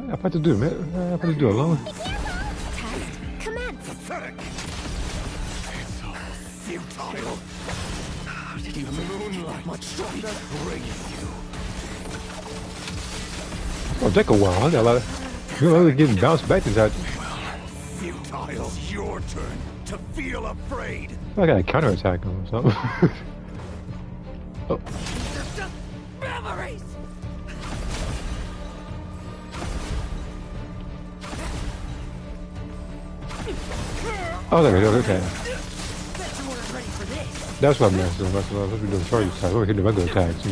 I have to do, man. I have to do it alone. Test commence. Pathetic. It's all futile. The moonlight betrayed you. Oh, take a while. I got a lot of. You're only getting bounced back to that. Futile. Your turn to feel afraid. I got a counterattack on or something. Oh. They're just memories. Oh, there we go. Okay. Bet you weren't ready for this. That's what I'm asking. That's what we're doing. Charge attack. We're hitting the regular attacks.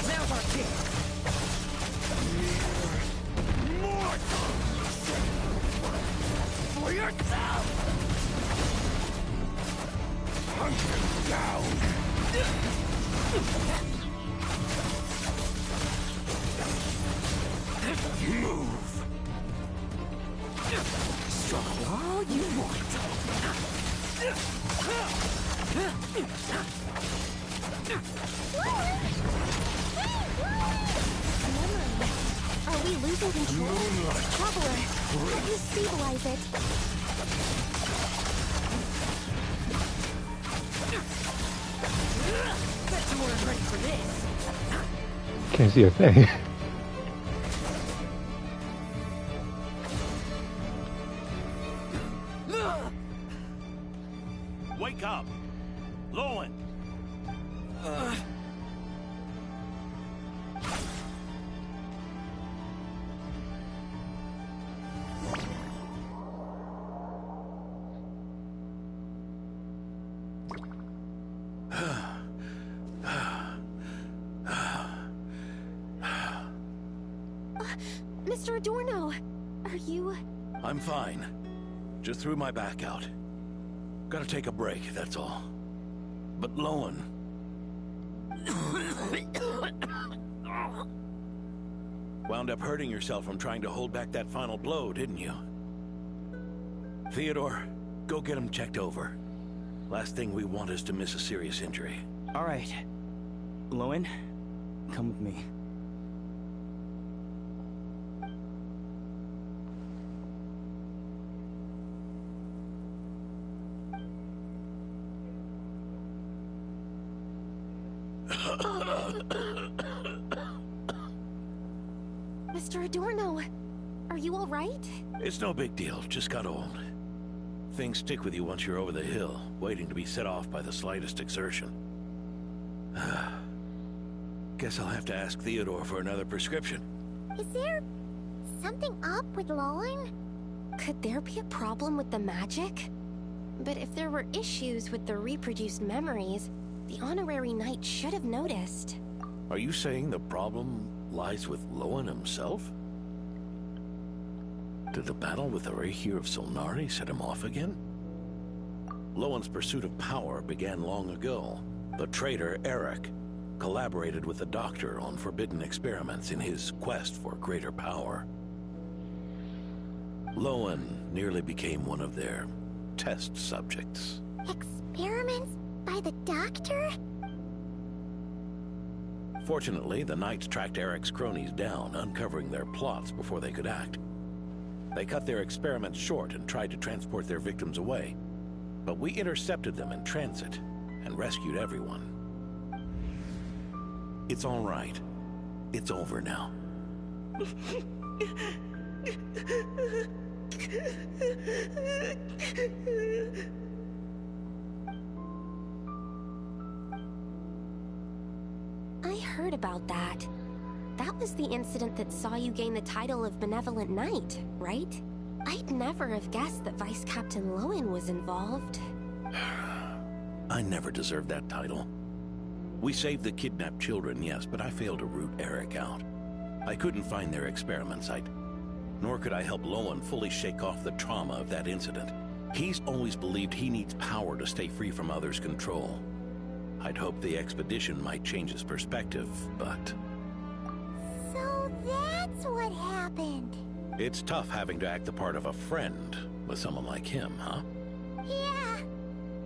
Now's our chance. For yourself. Hunt him down. Move. Struggle all you want. Are we losing control? Moonlight. Traveler, help me stabilize it. Bet you weren't ready for this. Can't see a thing. Wake up! Lohen! Mr. Adorno, are you... I'm fine. Just threw my back out. Gotta take a break, that's all. But Lohen... Wound up hurting yourself from trying to hold back that final blow, didn't you? Theodore, go get him checked over. Last thing we want is to miss a serious injury. All right. Lohen, come with me. Mr. Adorno, are you all right? It's no big deal, just got old. Things stick with you once you're over the hill, waiting to be set off by the slightest exertion. Guess I'll have to ask Theodore for another prescription. Is there something up with Lohen? Could there be a problem with the magic? But if there were issues with the reproduced memories, the honorary knight should have noticed. Are you saying the problem lies with Lohen himself? Did the battle with the Reihir of Solnari set him off again? Lohen's pursuit of power began long ago. The traitor, Eric, collaborated with the Doctor on forbidden experiments in his quest for greater power. Lohen nearly became one of their test subjects. Experiments by the Doctor? Fortunately, the Knights tracked Eric's cronies down, uncovering their plots before they could act. They cut their experiments short and tried to transport their victims away. But we intercepted them in transit and rescued everyone. It's all right. It's over now. I heard about that. That was the incident that saw you gain the title of Benevolent Knight, right? I'd never have guessed that Vice Captain Lohen was involved. I never deserved that title. We saved the kidnapped children, yes, but I failed to root Eric out. I couldn't find their experiment site, nor could I help Lohen fully shake off the trauma of that incident. He's always believed he needs power to stay free from others' control. I'd hoped the expedition might change his perspective, but... So that's what happened. It's tough having to act the part of a friend with someone like him, huh? Yeah.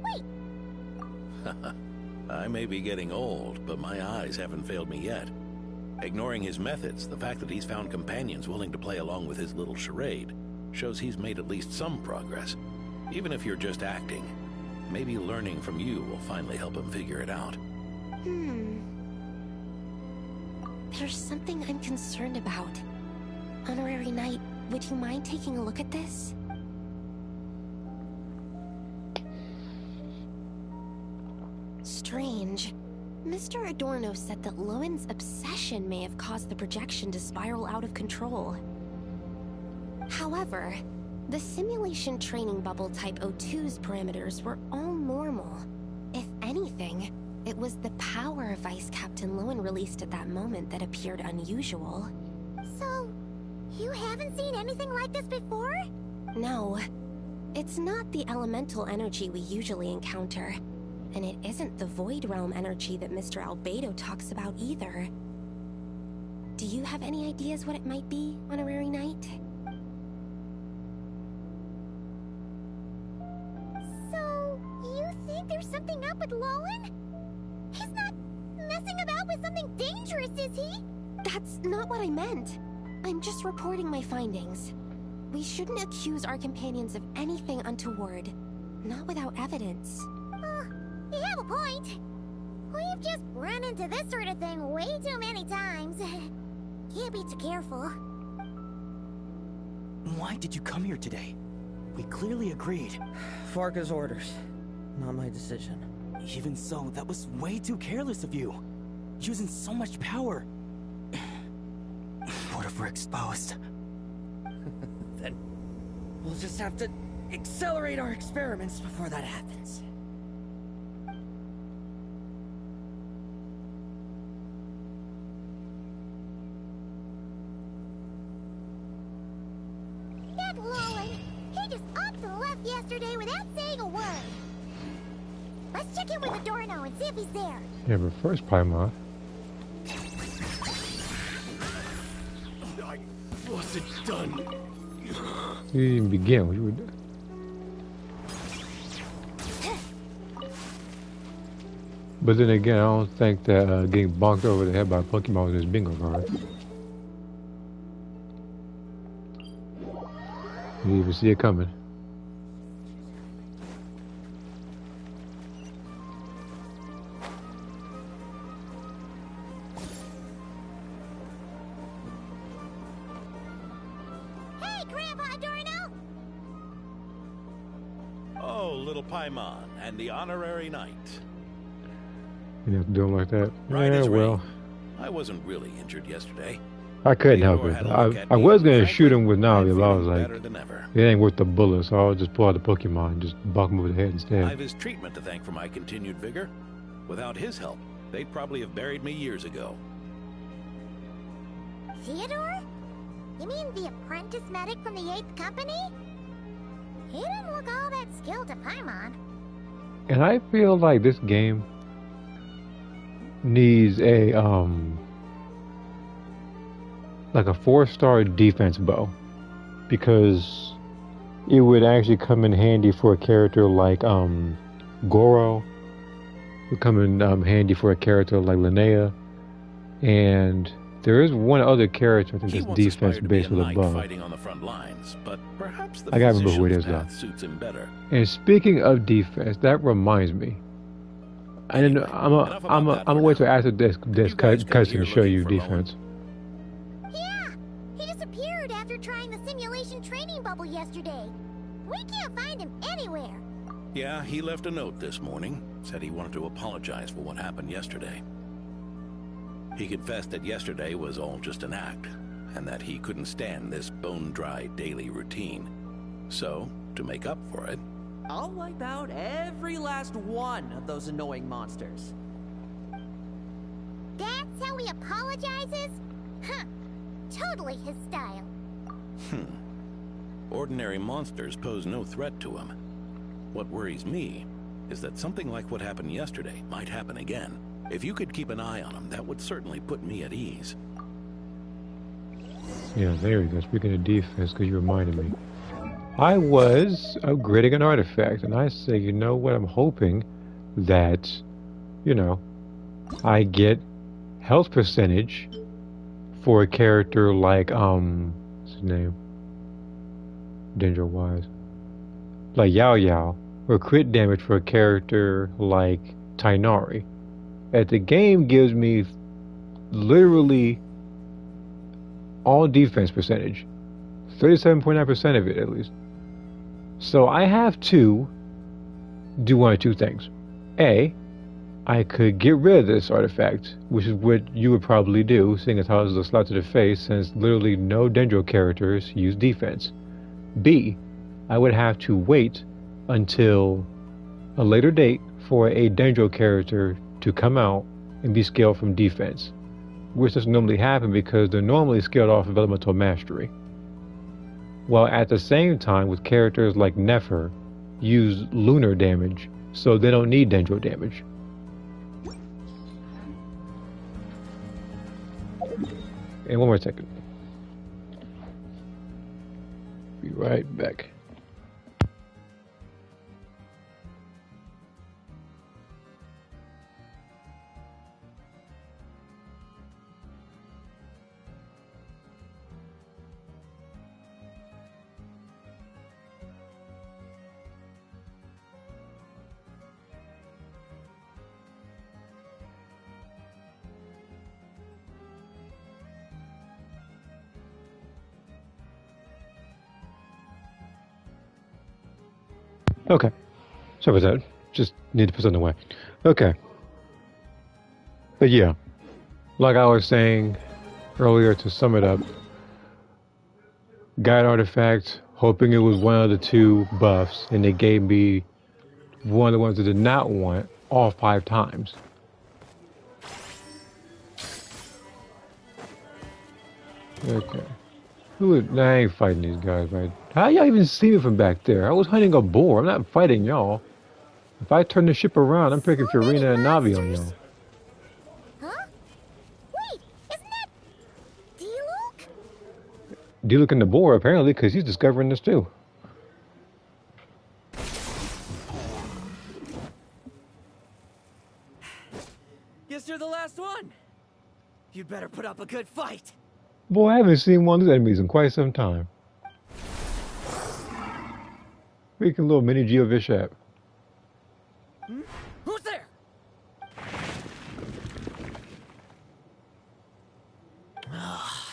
Wait. I may be getting old, but my eyes haven't failed me yet. Ignoring his methods, the fact that he's found companions willing to play along with his little charade shows he's made at least some progress. Even if you're just acting, maybe learning from you will finally help him figure it out. There's something I'm concerned about. Honorary Knight, would you mind taking a look at this? Strange. Mr. Adorno said that Lohen's obsession may have caused the projection to spiral out of control. However, the simulation training bubble type O2's parameters were all normal. If anything, it was the power Vice Captain Lohen released at that moment that appeared unusual. So, you haven't seen anything like this before? No. It's not the elemental energy we usually encounter. And it isn't the Void Realm energy that Mr. Albedo talks about either. Do you have any ideas what it might be, Honorary Knight? So, you think there's something up with Lohen? He's not messing about with something dangerous, is he? That's not what I meant. I'm just reporting my findings. We shouldn't accuse our companions of anything untoward. Not without evidence. You have a point. We've just run into this sort of thing way too many times. Can't be too careful. Why did you come here today? We clearly agreed. Farka's orders. Not my decision. Even so, that was way too careless of you. Using so much power. What if we're exposed? Then we'll just have to accelerate our experiments before that happens. That Lohen, he just up and left yesterday without saying a word. Let's check in with Adorno and see if he's there. Yeah, but first, Paimon. I wasn't done. You didn't even begin. What you would do? But then again, I don't think that getting bonked over the head by a Pokemon was his bingo card. You didn't even see it coming. Hey, Grandpa Adorno! Oh, little Paimon and the Honorary Knight. You have to do them like that. Right Yeah, is well. rain. I wasn't really injured yesterday. I couldn't help it. I was going to shoot him with Navi, but I was like, better than ever. it ain't worth the bullet, so I'll just pull out the Pokemon and just bonk him over the head instead. I've his treatment to thank for my continued vigor. Without his help, they'd probably have buried me years ago. Theodore? You mean the apprentice medic from the 8th Company? He didn't look all that skilled to Paimon. And I feel like this game needs a like a 4-star defense bow, because it would actually come in handy for a character like Goro. Would come in handy for a character like Linnea, and there is one other character I think that's defense based with a bow. Fighting on the front lines, but perhaps the I gotta remember who it is physician's though. path suits him better. And speaking of defense, that reminds me. I didn't. I'm wait till after this cutscene to show you defense. Yeah, he disappeared after trying the simulation training bubble yesterday. We can't find him anywhere. Yeah, he left a note this morning. Said he wanted to apologize for what happened yesterday. He confessed that yesterday was all just an act, and that he couldn't stand this bone-dry daily routine. So, to make up for it, I'll wipe out every last one of those annoying monsters. That's how he apologizes? Huh. Totally his style. Ordinary monsters pose no threat to him. What worries me is that something like what happened yesterday might happen again. If you could keep an eye on him, that would certainly put me at ease. Yeah, there we go. Speaking of defense, because you reminded me. I was upgrading an artifact, and I say, you know what? I'm hoping that, you know, I get health percentage for a character like what's his name? Danger wise. Like Yao Yao, or crit damage for a character like Tainari. At the game gives me literally all defense percentage. 37.9% of it at least. So I have to do one of two things. A, I could get rid of this artifact, which is what you would probably do, seeing as how it's a slap to the face, since literally no Dendro characters use defense. B, I would have to wait until a later date for a Dendro character to come out and be scaled from defense, which doesn't normally happen because they're normally scaled off of elemental mastery. While at the same time, with characters like Nefer, use lunar damage, so they don't need Dendro damage. And one more second. Be right back. Okay. Sorry about that. Just need to put something away. Okay. But yeah, like I was saying earlier, to sum it up, got an artifact, hoping it was one of the two buffs, and they gave me one of the ones I did not want all 5 times. Okay. I ain't fighting these guys, right? How y'all even see me from back there? I was hunting a boar. I'm not fighting y'all. If I turn the ship around, I'm picking Fiorina and Navi on y'all. Huh? Wait, isn't that Diluc? Diluc and the boar, apparently, because he's discovering this too. Guess you're the last one. You'd better put up a good fight. Boy, I haven't seen one of these enemies in quite some time. Freaking little mini Geovishap. Hmm? Who's there?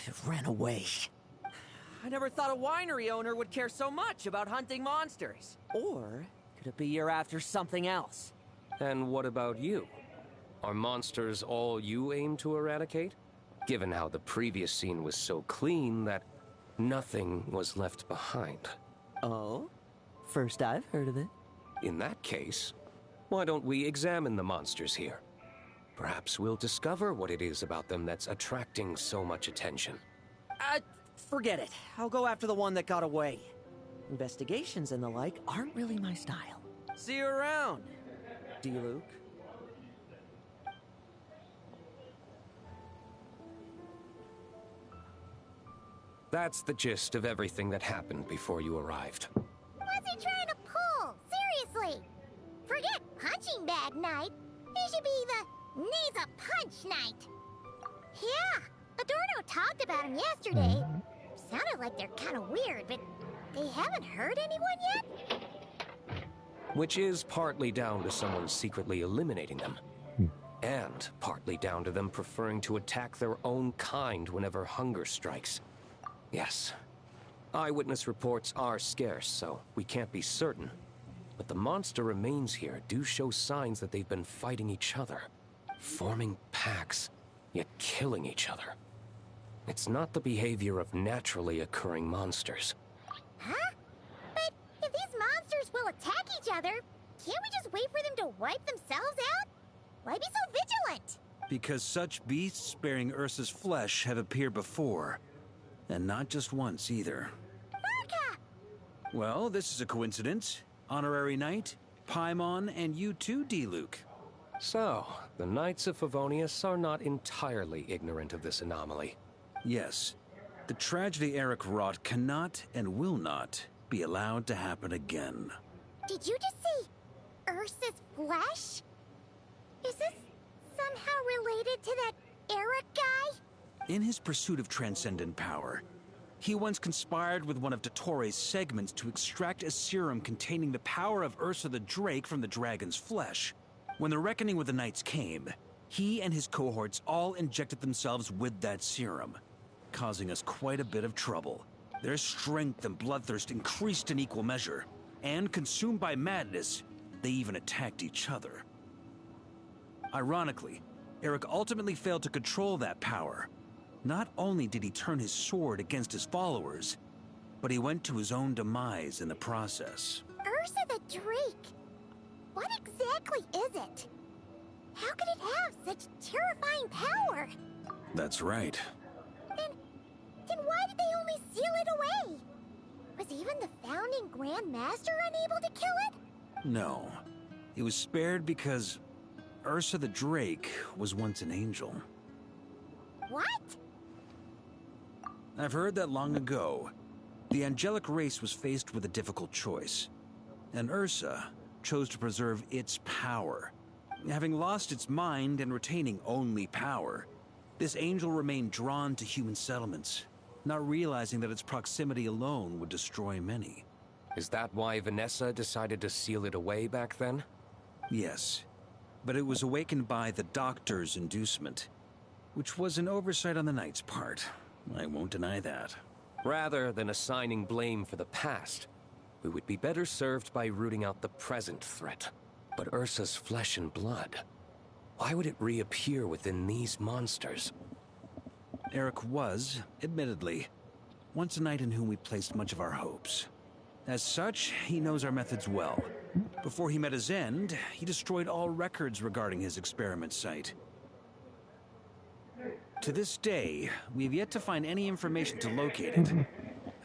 It ran away. I never thought a winery owner would care so much about hunting monsters. Or could it be you're after something else? And what about you? Are monsters all you aim to eradicate? Given how the previous scene was so clean that nothing was left behind. Oh? First I've heard of it. In that case, why don't we examine the monsters here? Perhaps we'll discover what it is about them that's attracting so much attention. Forget it. I'll go after the one that got away. Investigations and the like aren't really my style. See you around, Diluc. That's the gist of everything that happened before you arrived. What's he trying to pull? Seriously. Forget punching bag night. It should be the needs a punch night. Yeah, Adorno talked about him yesterday. Sounded like they're kind of weird, but they haven't hurt anyone yet? Which is partly down to someone secretly eliminating them. And partly down to them preferring to attack their own kind whenever hunger strikes. Yes. Eyewitness reports are scarce, so we can't be certain. But the monster remains here do show signs that they've been fighting each other. Forming packs, yet killing each other. It's not the behavior of naturally occurring monsters. Huh? But if these monsters will attack each other, can't we just wait for them to wipe themselves out? Why be so vigilant? Because such beasts bearing Ursa's flesh have appeared before. And not just once, either. Urka! Well, this is a coincidence. Honorary Knight, Paimon, and you too, Diluc. So, the Knights of Favonius are not entirely ignorant of this anomaly. Yes. The tragedy Eric wrought cannot and will not be allowed to happen again. Did you just say Ursa's flesh? Is this somehow related to that Eric guy? In his pursuit of transcendent power, he once conspired with one of Dottoro's segments to extract a serum containing the power of Ursa the Drake from the dragon's flesh. When the reckoning with the Knights came, he and his cohorts all injected themselves with that serum, causing us quite a bit of trouble. Their strength and bloodthirst increased in equal measure, and consumed by madness, they even attacked each other. Ironically, Eric ultimately failed to control that power. Not only did he turn his sword against his followers, but he went to his own demise in the process. Ursa the Drake? What exactly is it? How could it have such terrifying power? That's right. Then why did they only seal it away? Was even the founding Grand Master unable to kill it? No. It was spared because Ursa the Drake was once an angel. What? I've heard that long ago, the angelic race was faced with a difficult choice, and Ursa chose to preserve its power. Having lost its mind and retaining only power, this angel remained drawn to human settlements, not realizing that its proximity alone would destroy many. Is that why Vanessa decided to seal it away back then? Yes, but it was awakened by the Doctor's inducement, which was an oversight on the Knight's part. I won't deny that. Rather than assigning blame for the past, we would be better served by rooting out the present threat. But Ursa's flesh and blood, why would it reappear within these monsters? Eric was, admittedly, once a knight in whom we placed much of our hopes. As such, he knows our methods well. Before he met his end, he destroyed all records regarding his experiment site. To this day, we have yet to find any information to locate it.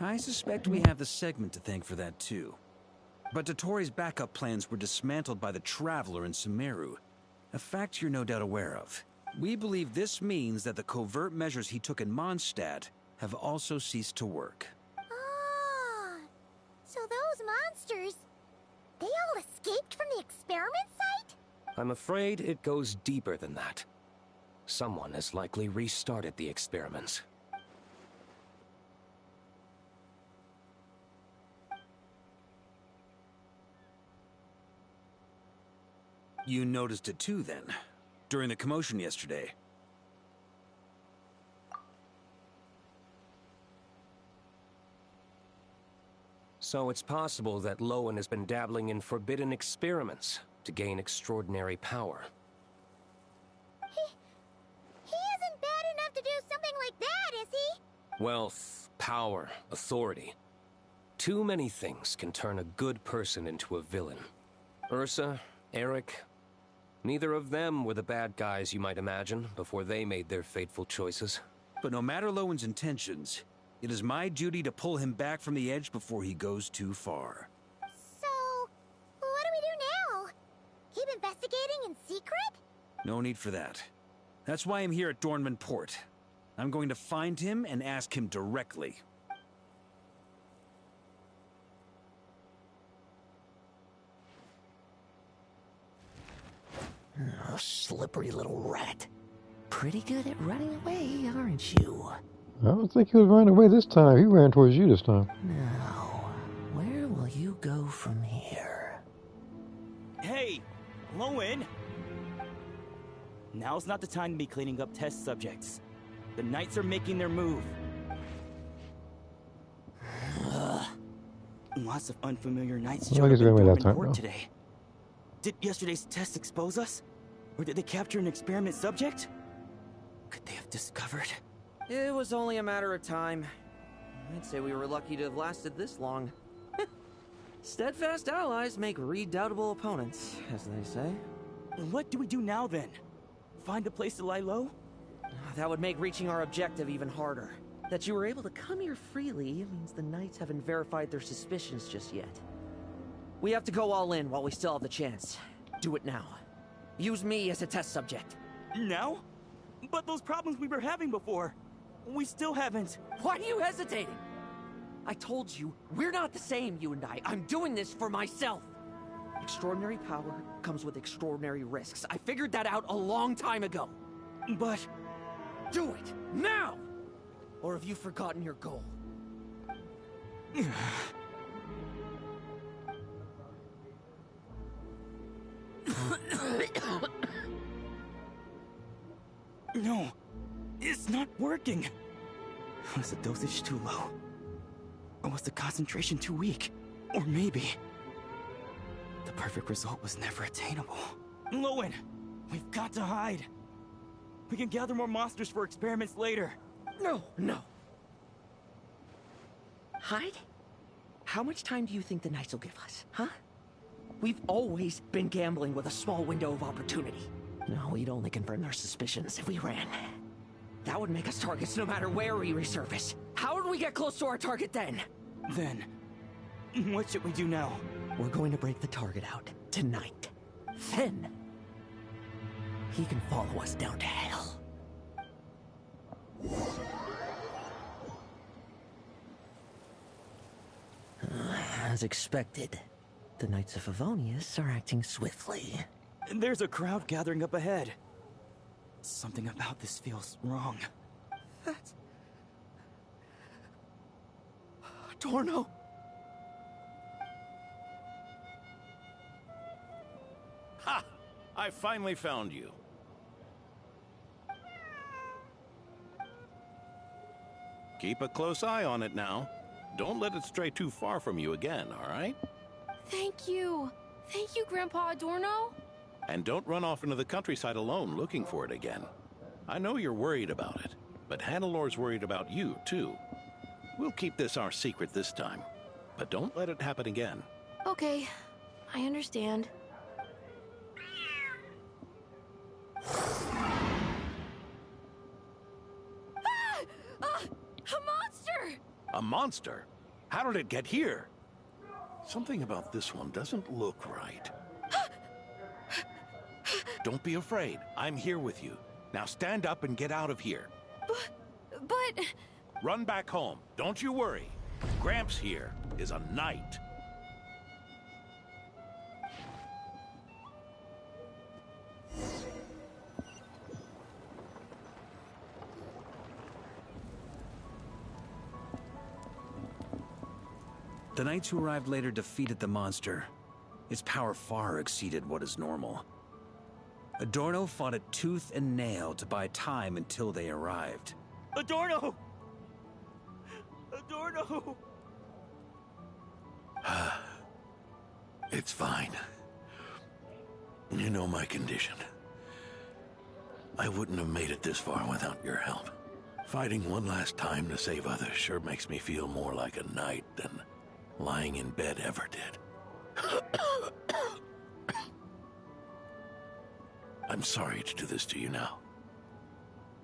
I suspect we have the segment to thank for that too. But Dottoro's backup plans were dismantled by the Traveler in Sumeru, a fact you're no doubt aware of. We believe this means that the covert measures he took in Mondstadt have also ceased to work. Ah, so those monsters, they all escaped from the experiment site? I'm afraid it goes deeper than that. Someone has likely restarted the experiments. You noticed it too, then, during the commotion yesterday. So it's possible that Lohen has been dabbling in forbidden experiments to gain extraordinary power. He isn't bad enough to do something like that, is he? Wealth, power, authority. Too many things can turn a good person into a villain. Ursa, Eric, neither of them were the bad guys you might imagine before they made their fateful choices. But no matter Lowen's intentions, it is my duty to pull him back from the edge before he goes too far. So, what do we do now? Keep investigating in secret? No need for that. That's why I'm here at Dornman Port. I'm going to find him and ask him directly. Oh, slippery little rat. Pretty good at running away, aren't you? I don't think he was running away this time. He ran towards you this time. Now, where will you go from here? Hey, Lohen! Now's not the time to be cleaning up test subjects. The Knights are making their move. Lots of unfamiliar Knights showed up in Dornman Port today. Did yesterday's test expose us? Or did they capture an experiment subject? Could they have discovered? It was only a matter of time. I'd say we were lucky to have lasted this long. Steadfast allies make redoubtable opponents, as they say. What do we do now then? Find a place to lie low? That would make reaching our objective even harder. That you were able to come here freely means the Knights haven't verified their suspicions just yet. We have to go all in while we still have the chance. Do it now. Use me as a test subject. Now? But those problems we were having before, we still haven't. Why are you hesitating? I told you, we're not the same, you and I. I'm doing this for myself. Extraordinary power comes with extraordinary risks. I figured that out a long time ago. But... Do it! Now! Or have you forgotten your goal? No, it's not working. Was the dosage too low? Or was the concentration too weak? Or maybe... the perfect result was never attainable. Lohen, we've got to hide. We can gather more monsters for experiments later. No. Hide? How much time do you think the Knights will give us, huh? We've always been gambling with a small window of opportunity. No, we'd only confirm their suspicions if we ran. That would make us targets no matter where we resurface. How would we get close to our target then? Then, what should we do now? We're going to break the target out tonight. Then, he can follow us down to hell. As expected, the Knights of Favonius are acting swiftly. There's a crowd gathering up ahead. Something about this feels wrong. That's... Adorno! Ha! I finally found you. Keep a close eye on it now. Don't let it stray too far from you again, all right? Thank you. Thank you, Grandpa Adorno. And don't run off into the countryside alone looking for it again. I know you're worried about it, but Hannelor's worried about you, too. We'll keep this our secret this time, but don't let it happen again. Okay, I understand. A monster! A monster? How did it get here? Something about this one doesn't look right. Don't be afraid. I'm here with you. Now stand up and get out of here. But... Run back home. Don't you worry. Gramps here is a knight. The knights who arrived later defeated the monster. Its power far exceeded what is normal. Adorno fought it tooth and nail to buy time until they arrived. Adorno! Adorno! It's fine. You know my condition. I wouldn't have made it this far without your help. Fighting one last time to save others sure makes me feel more like a knight than lying in bed ever did. I'm sorry to do this to you now.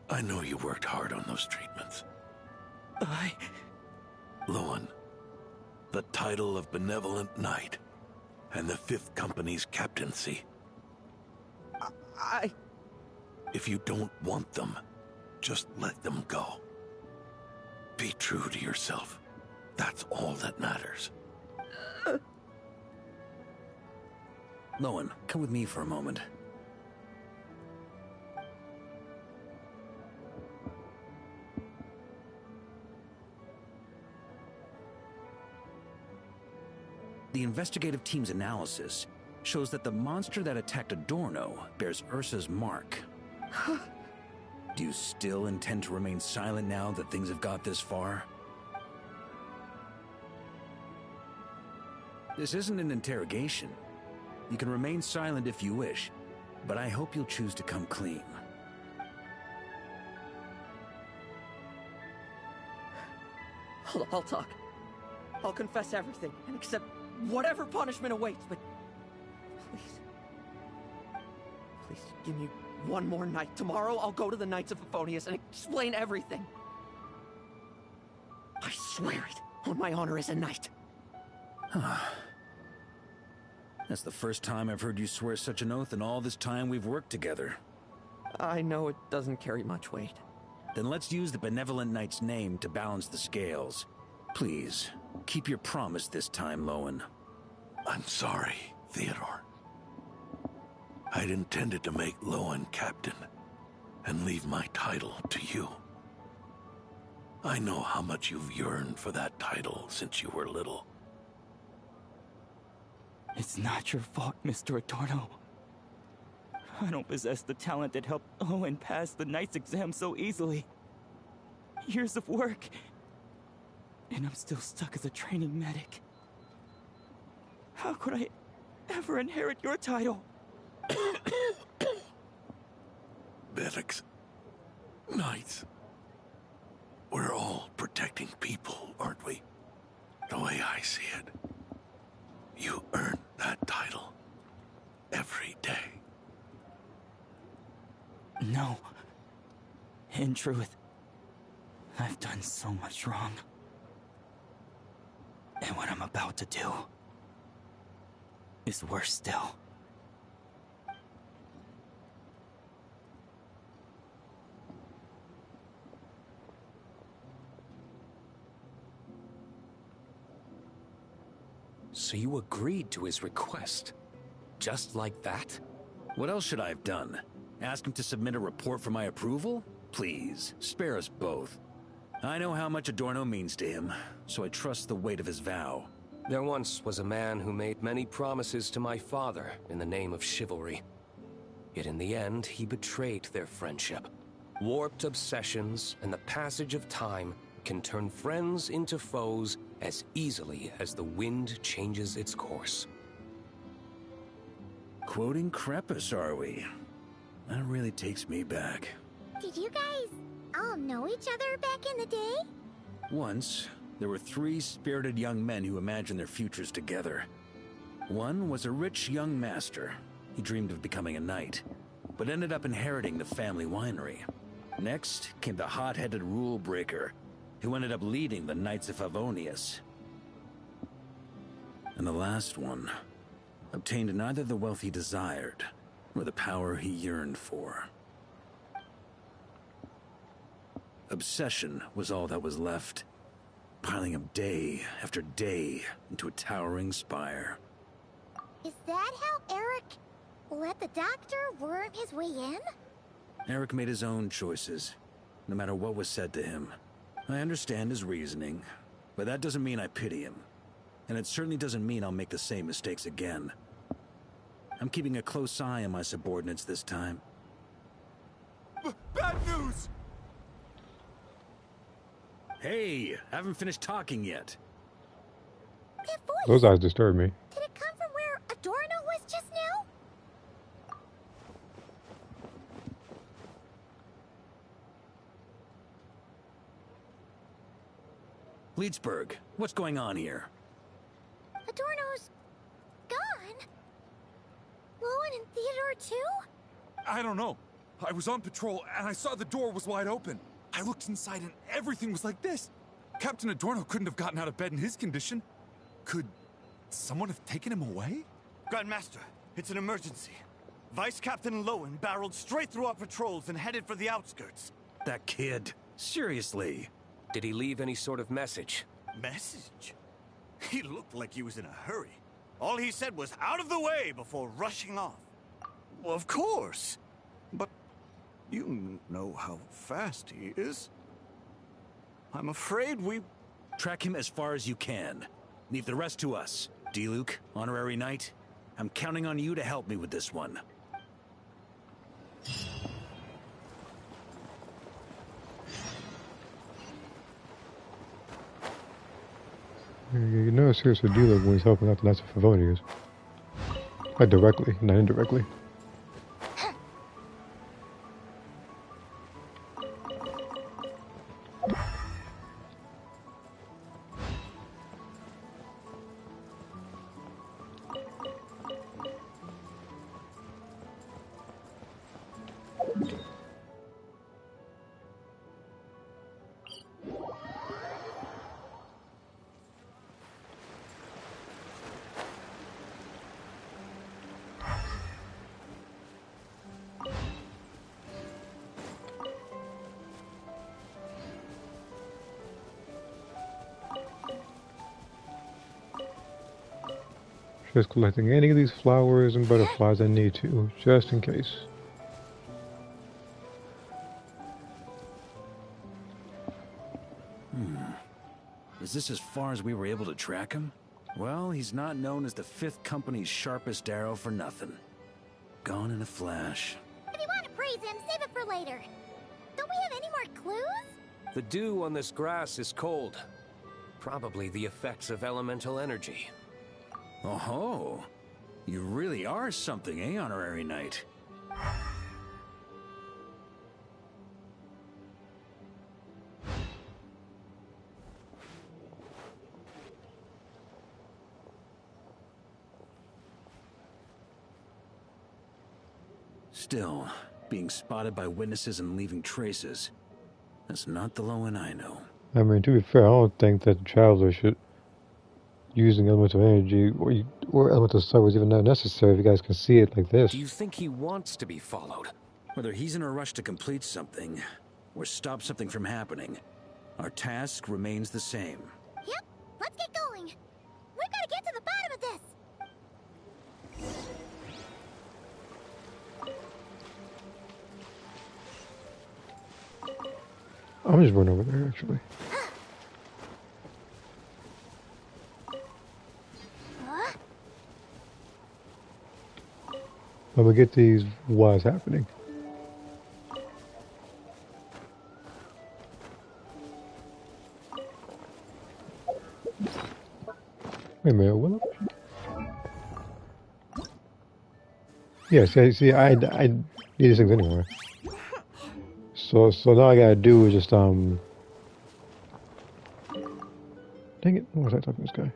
I know you worked hard on those treatments. Lohen, the title of Benevolent Knight, and the Fifth Company's captaincy. If you don't want them, just let them go. Be true to yourself. That's all that matters. Lohen, come with me for a moment. The investigative team's analysis shows that the monster that attacked Adorno bears Ursa's mark. Do you still intend to remain silent now that things have got this far? This isn't an interrogation. You can remain silent if you wish, but I hope you'll choose to come clean. I'll talk. I'll confess everything and accept whatever punishment awaits, but please give me one more night. Tomorrow I'll go to the Knights of Favonius and explain everything. I swear it on my honor as a knight. That's the first time I've heard you swear such an oath in all this time we've worked together. I know it doesn't carry much weight. Then let's use the Benevolent Knight's name to balance the scales. Please, keep your promise this time, Lohen. I'm sorry, Theodore. I'd intended to make Lohen captain and leave my title to you. I know how much you've yearned for that title since you were little. It's not your fault, Mr. Adorno. I don't possess the talent that helped Owen pass the Knight's exam so easily. Years of work, and I'm still stuck as a training medic. How could I ever inherit your title? Medics, Knights, we're all protecting people, aren't we? The way I see it, you earn that title every day. No. In truth, I've done so much wrong. And what I'm about to do is worse still. So you agreed to his request? Just like that? What else should I have done? Ask him to submit a report for my approval? Please, spare us both. I know how much Adorno means to him, so I trust the weight of his vow. There once was a man who made many promises to my father in the name of chivalry. Yet in the end, he betrayed their friendship. Warped obsessions and the passage of time can turn friends into foes as easily as the wind changes its course. Quoting Crepus, are we? That really takes me back. Did you guys all know each other back in the day? Once, there were 3 spirited young men who imagined their futures together. One was a rich young master. He dreamed of becoming a knight, but ended up inheriting the family winery. Next came the hot-headed rule breaker, who ended up leading the Knights of Favonius. And the last one obtained neither the wealth he desired, nor the power he yearned for. Obsession was all that was left, piling up day after day into a towering spire. Is that how Eric let the doctor worm his way in? Eric made his own choices, no matter what was said to him. I understand his reasoning, but that doesn't mean I pity him. And it certainly doesn't mean I'll make the same mistakes again. I'm keeping a close eye on my subordinates this time. Bad news! Hey, haven't finished talking yet. That voice! Those eyes disturb me. Did it come from where Adorno was just now? Leedsburg, what's going on here? Adorno's gone. Lohen and Theodore too? I don't know. I was on patrol and I saw the door was wide open. I looked inside and everything was like this. Captain Adorno couldn't have gotten out of bed in his condition. Could someone have taken him away? Grandmaster, it's an emergency. Vice Captain Lohen barreled straight through our patrols and headed for the outskirts. That kid. Seriously. Did he leave any sort of message? Message? He looked like he was in a hurry. All he said was out of the way before rushing off. Well, of course. But you know how fast he is. I'm afraid we... Track him as far as you can. Leave the rest to us. D-Luke, honorary knight, I'm counting on you to help me with this one. You know it's serious for D-Luke when he's helping out the Knights of Favonius. Like directly, not indirectly. Just collecting any of these flowers and butterflies I need to, just in case. Is this as far as we were able to track him? Well, he's not known as the 5th Company's sharpest arrow for nothing. Gone in a flash. If you want to praise him, save it for later. Don't we have any more clues? The dew on this grass is cold. Probably the effects of elemental energy. Oh-ho. You really are something, eh, Honorary Knight? Still, being spotted by witnesses and leaving traces. That's not the Lohen I know. I mean, to be fair, I don't think that the traveler should using elemental energy or elemental sight was even that necessary if you guys can see it like this. Do you think he wants to be followed? Whether he's in a rush to complete something or stop something from happening, our task remains the same. Yep, let's get going. We've got to get to the bottom of this. I'm just running over there, actually. I'm gonna get these while it's happening. Wait a minute, what? Yeah, see, I need these things anyway. So now I gotta do is just dang it, what was I talking to this guy?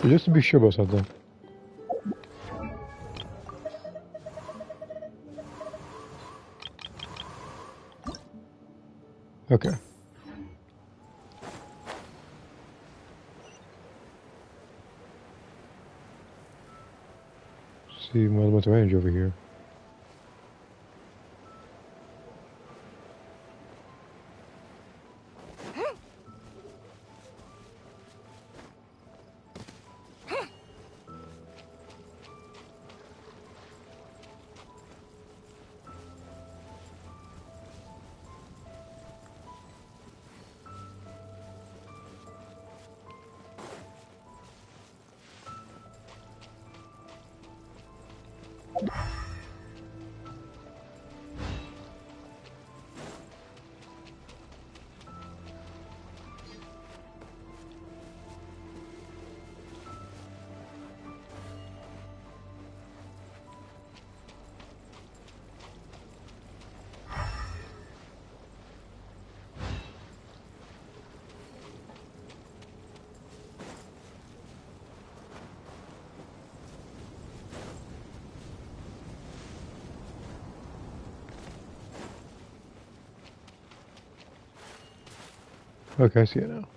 So just to be sure about something. Okay. See my elemental range over here. Okay, I see it now.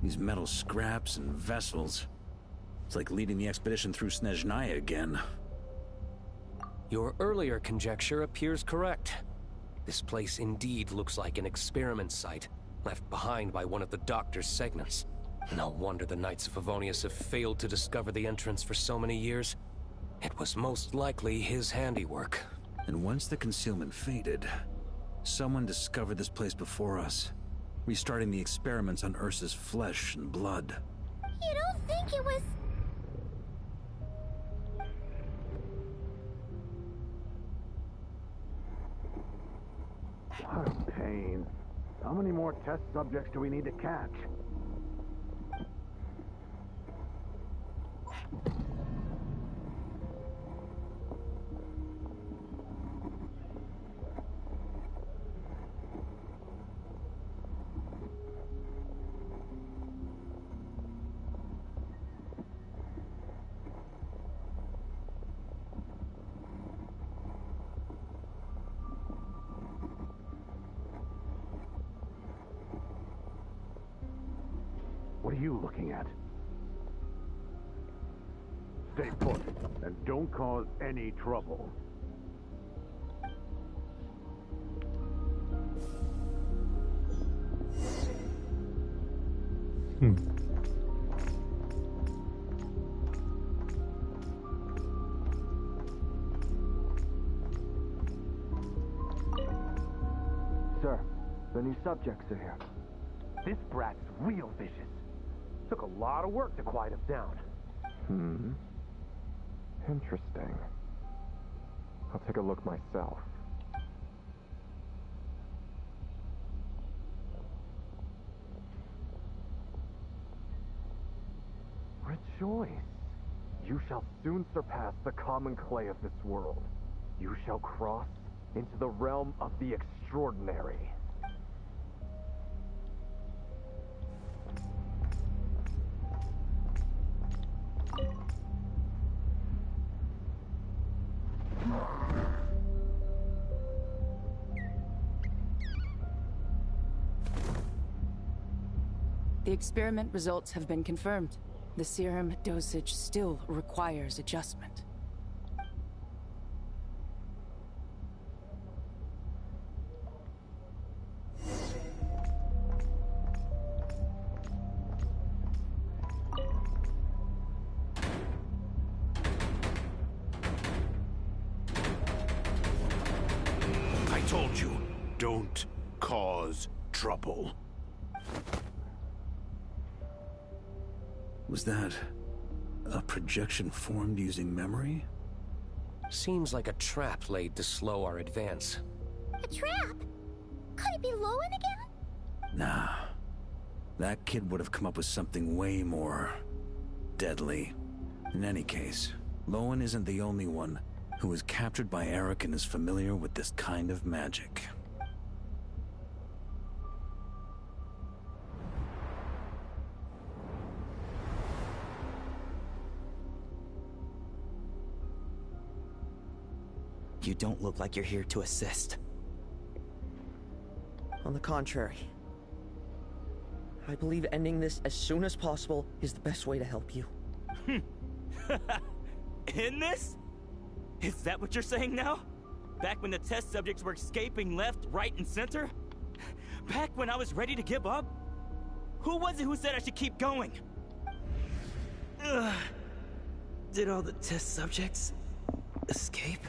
These metal scraps and vessels. It's like leading the expedition through Snezhnaya again. Your earlier conjecture appears correct. This place indeed looks like an experiment site, left behind by one of the Doctor's segments. No wonder the Knights of Favonius have failed to discover the entrance for so many years. It was most likely his handiwork. And once the concealment faded, someone discovered this place before us, restarting the experiments on Ursa's flesh and blood. You don't think it was... What a pain. How many more test subjects do we need to catch? What are you looking at? Stay put, and don't cause any trouble. Sir, the new subjects are here. This brat's real vicious. Took a lot of work to quiet him down. Interesting. I'll take a look myself. Rejoice! You shall soon surpass the common clay of this world. You shall cross into the realm of the extraordinary. The experiment results have been confirmed. The serum dosage still requires adjustment. I told you, don't cause trouble. Was that a projection formed using memory? Seems like a trap laid to slow our advance. A trap? Could it be Lohen again? Nah. That kid would have come up with something way more deadly. In any case, Lohen isn't the only one who was captured by Eric and is familiar with this kind of magic. You don't look like you're here to assist. On the contrary, I believe ending this as soon as possible is the best way to help you. In this? Is that what you're saying now? Back when the test subjects were escaping left, right, and center? Back when I was ready to give up? Who was it who said I should keep going? Ugh. Did all the test subjects escape?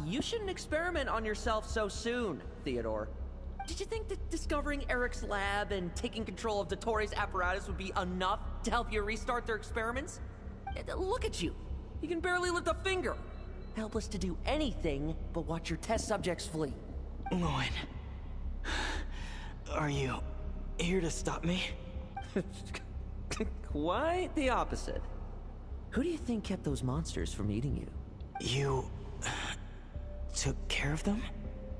You shouldn't experiment on yourself so soon, Theodore. Did you think that discovering Eric's lab and taking control of Dottores' apparatus would be enough to help you restart their experiments? Look at you. You can barely lift a finger. Helpless to do anything but watch your test subjects flee. Lohen, are you here to stop me? Quite the opposite. Who do you think kept those monsters from eating you? You took care of them?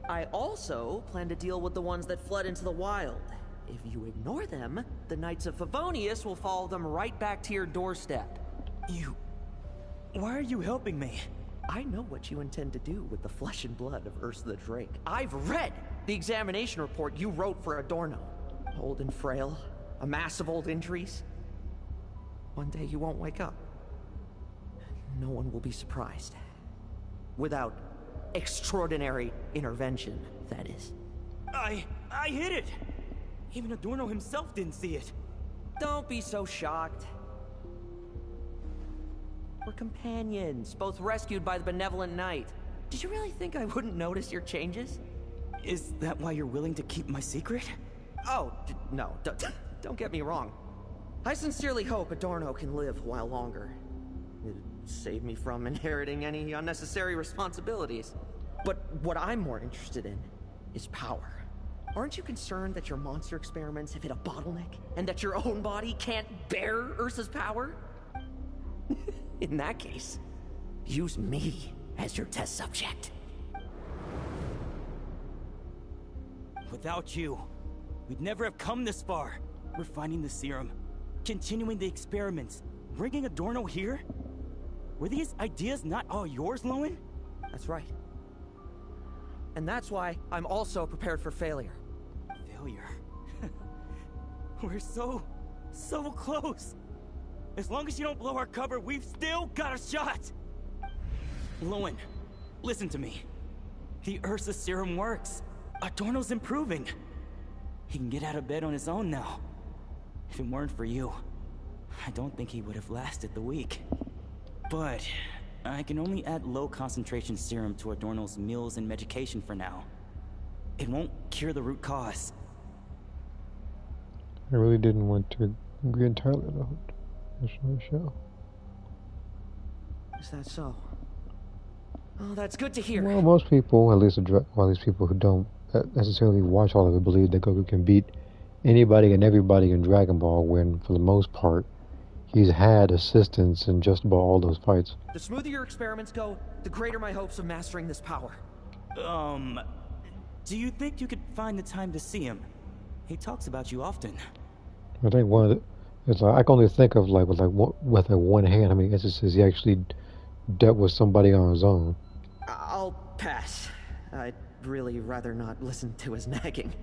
I also plan to deal with the ones that fled into the wild. If you ignore them, the Knights of Favonius will follow them right back to your doorstep. Why are you helping me? I know what you intend to do with the flesh and blood of Ursa the Drake. I've read the examination report you wrote for Adorno. Old and frail, a mass of old injuries. One day you won't wake up. No one will be surprised. Without extraordinary intervention, that is. I hid it! Even Adorno himself didn't see it. Don't be so shocked. We're companions, both rescued by the benevolent knight. Did you really think I wouldn't notice your changes? Is that why you're willing to keep my secret? Oh, no, don't get me wrong. I sincerely hope Adorno can live a while longer. It'd save me from inheriting any unnecessary responsibilities. But what I'm more interested in is power. Aren't you concerned that your monster experiments have hit a bottleneck, and that your own body can't bear Ursa's power? In that case, use me as your test subject. Without you, we'd never have come this far. Refining the serum, continuing the experiments, bringing Adorno here? Were these ideas not all yours, Lohen? That's right. And that's why I'm also prepared for failure. Failure? We're so close. As long as you don't blow our cover, we've still got a shot. Lohen, listen to me. The Ursa serum works. Adorno's improving. He can get out of bed on his own now. If it weren't for you, I don't think he would have lasted the week. But I can only add low concentration serum to Adorno's meals and medication for now. It won't cure the root cause. I really didn't want to agree entirely though. That's my show. Is that so? Oh, that's good to hear. Well, most people, at least people who don't necessarily watch all of it, believe that Goku can beat anybody and everybody in Dragon Ball, when for the most part he's had assistance in just about all those fights. The smoother your experiments go, the greater my hopes of mastering this power. Do you think you could find the time to see him? He talks about you often. I think one of the, it's like I can only think of with one hand how many instances he actually dealt with somebody on his own. I'll pass. I'd really rather not listen to his nagging.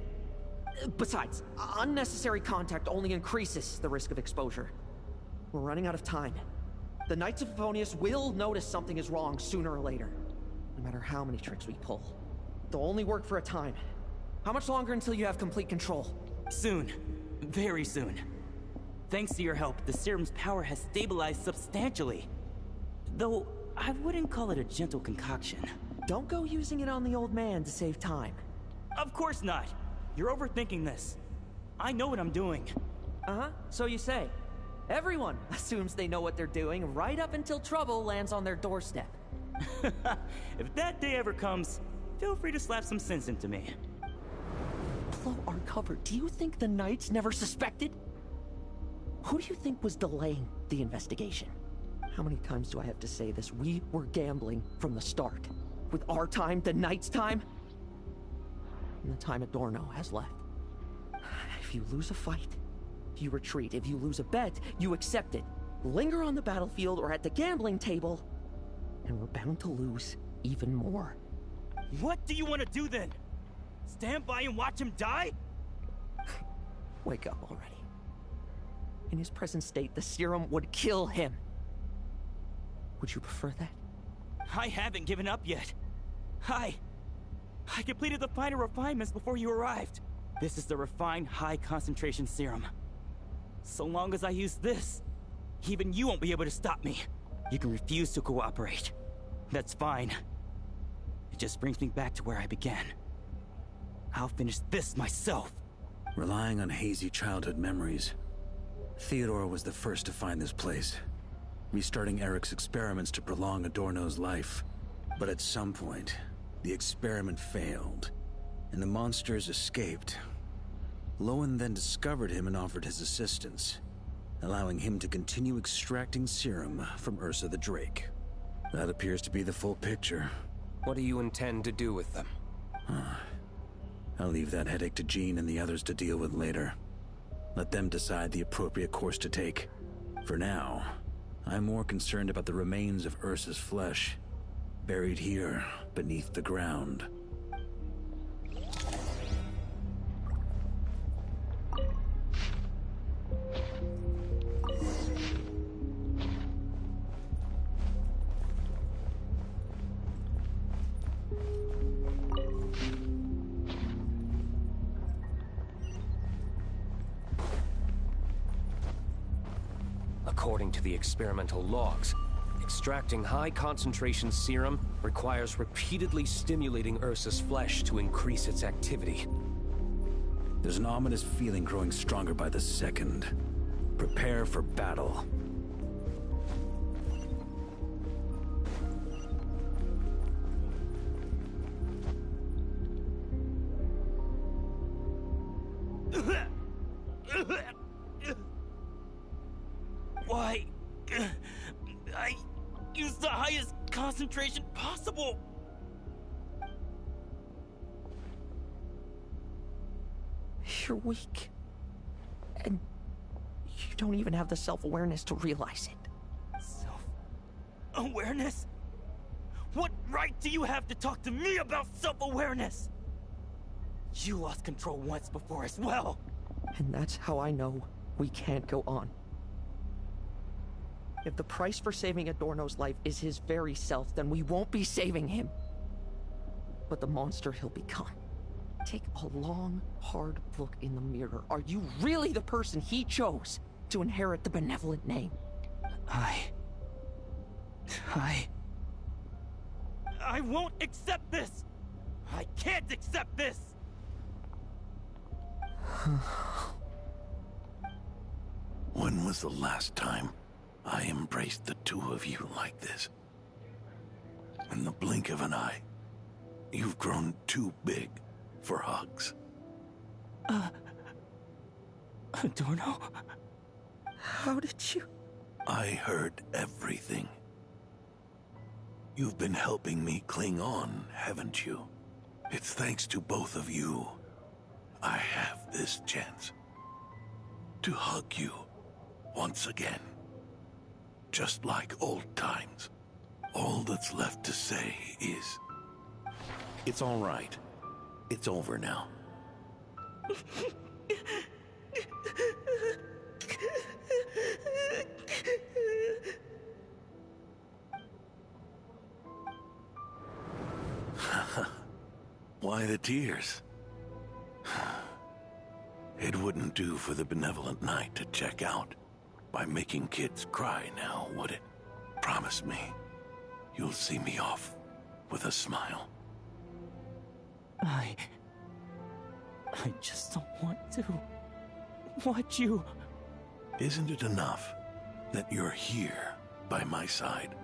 Besides, unnecessary contact only increases the risk of exposure. We're running out of time. The Knights of Favonius will notice something is wrong sooner or later, no matter how many tricks we pull. They'll only work for a time. How much longer until you have complete control? Soon. Very soon. Thanks to your help, the serum's power has stabilized substantially. Though, I wouldn't call it a gentle concoction. Don't go using it on the old man to save time. Of course not. You're overthinking this. I know what I'm doing. Uh-huh, so you say. Everyone assumes they know what they're doing right up until trouble lands on their doorstep. If that day ever comes, feel free to slap some sense into me. Blow our cover. Do you think the Knights never suspected? Who do you think was delaying the investigation? How many times do I have to say this? We were gambling from the start. With our time, the Knights' time, and the time Adorno has left. If you lose a fight, you retreat. If you lose a bet, you accept it. Linger on the battlefield or at the gambling table, and we're bound to lose even more. What do you want to do then? Stand by and watch him die? Wake up already. In his present state, the serum would kill him. Would you prefer that? I haven't given up yet. I completed the finer refinements before you arrived. This is the refined high-concentration serum. So long as I use this, even you won't be able to stop me. You can refuse to cooperate. That's fine. It just brings me back to where I began. I'll finish this myself. Relying on hazy childhood memories, Theodore was the first to find this place, restarting Eric's experiments to prolong Adorno's life. But at some point, the experiment failed, and the monsters escaped. Lohen then discovered him and offered his assistance, allowing him to continue extracting serum from Ursa the Drake. That appears to be the full picture. What do you intend to do with them? I'll leave that headache to Jean and the others to deal with later. Let them decide the appropriate course to take. For now, I'm more concerned about the remains of Ursa's flesh, buried here beneath the ground. According to the experimental logs, extracting high-concentration serum requires repeatedly stimulating Ursa's flesh to increase its activity. There's an ominous feeling growing stronger by the second. Prepare for battle. Why? I used the highest concentration possible. You're weak. And you don't even have the self-awareness to realize it. Self-awareness? What right do you have to talk to me about self-awareness? You lost control once before as well. And that's how I know we can't go on. If the price for saving Adorno's life is his very self, then we won't be saving him, but the monster he'll become. Take a long, hard look in the mirror. Are you really the person he chose to inherit the benevolent name? I won't accept this! I can't accept this! When was the last time I embraced the two of you like this? In the blink of an eye, you've grown too big for hugs. Adorno? How did you... I heard everything. You've been helping me cling on, haven't you? It's thanks to both of you I have this chance to hug you once again. Just like old times. All that's left to say is... It's all right. It's over now. Why the tears? It wouldn't do for the benevolent knight to check out by making kids cry now, would it? Promise me you'll see me off with a smile. I just don't want to watch you. Isn't it enough that you're here by my side?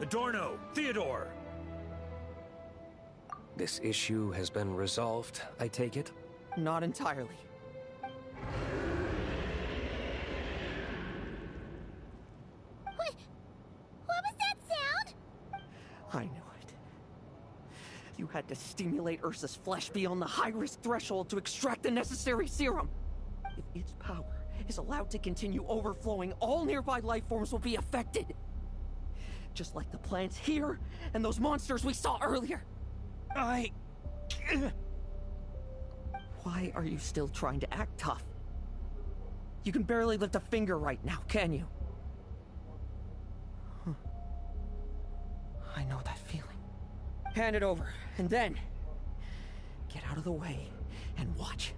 Adorno! Theodore! This issue has been resolved, I take it? Not entirely. What was that sound? I knew it. You had to stimulate Ursa's flesh beyond the high-risk threshold to extract the necessary serum. If its power is allowed to continue overflowing, all nearby life forms will be affected. Just like the plants here and those monsters we saw earlier. Why are you still trying to act tough? You can barely lift a finger right now, can you? I know that feeling. Hand it over, and then... get out of the way and watch.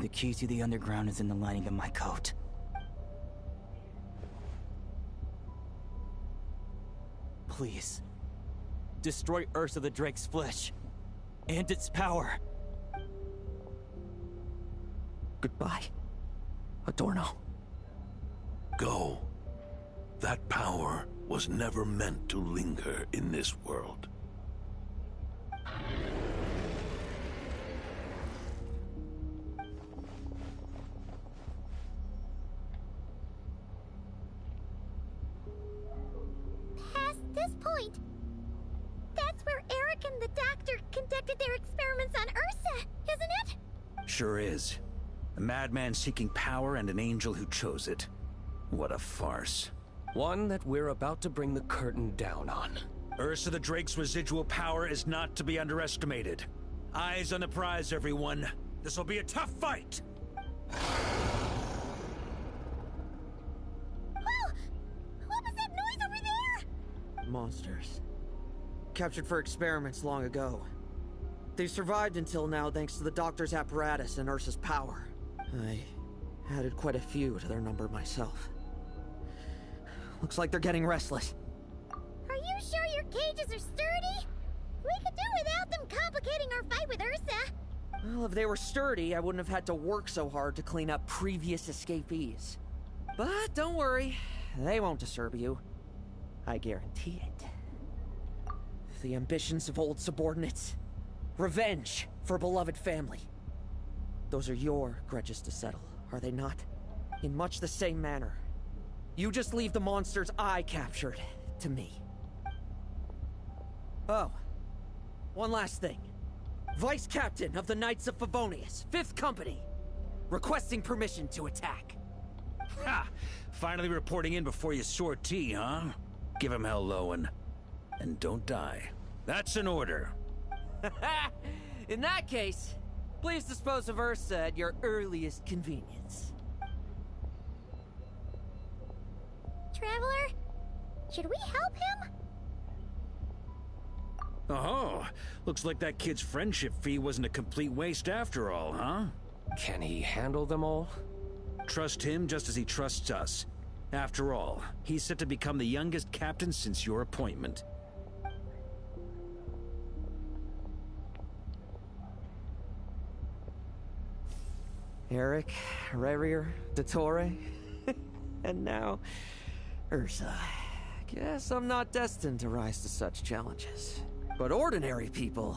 The key to the underground is in the lining of my coat. Please. Destroy Ursa the Drake's flesh. And its power. Goodbye, Adorno. Go. That power was never meant to linger in this world. Past this point, that's where Eric and the doctor conducted their experiments on Ursa, isn't it? Sure is. A madman seeking power and an angel who chose it. What a farce. One that we're about to bring the curtain down on. Ursa the Drake's residual power is not to be underestimated. Eyes on the prize, everyone. This will be a tough fight! Oh! What was that noise over there? Monsters. Captured for experiments long ago. They've survived until now thanks to the doctor's apparatus and Ursa's power. I added quite a few to their number myself. Looks like they're getting restless. Are you sure your cages are sturdy? We could do without them complicating our fight with Ursa. Well, if they were sturdy, I wouldn't have had to work so hard to clean up previous escapees. But don't worry, they won't disturb you. I guarantee it. The ambitions of old subordinates. Revenge for beloved family. Those are your grudges to settle, are they not? In much the same manner. You just leave the monsters I captured to me. Oh, one last thing. Vice Captain of the Knights of Favonius, 5th Company, requesting permission to attack. Ha! Finally reporting in before you sortie, huh? Give him hell, Lohen. And don't die. That's an order. In that case, please dispose of Ursa at your earliest convenience. Traveler, should we help him? Oh, looks like that kid's friendship fee wasn't a complete waste after all, huh? Can he handle them all? Trust him just as he trusts us. After all, he's set to become the youngest captain since your appointment. Eric, Rarier, Dottore, and now Ursa. Guess I'm not destined to rise to such challenges. But ordinary people,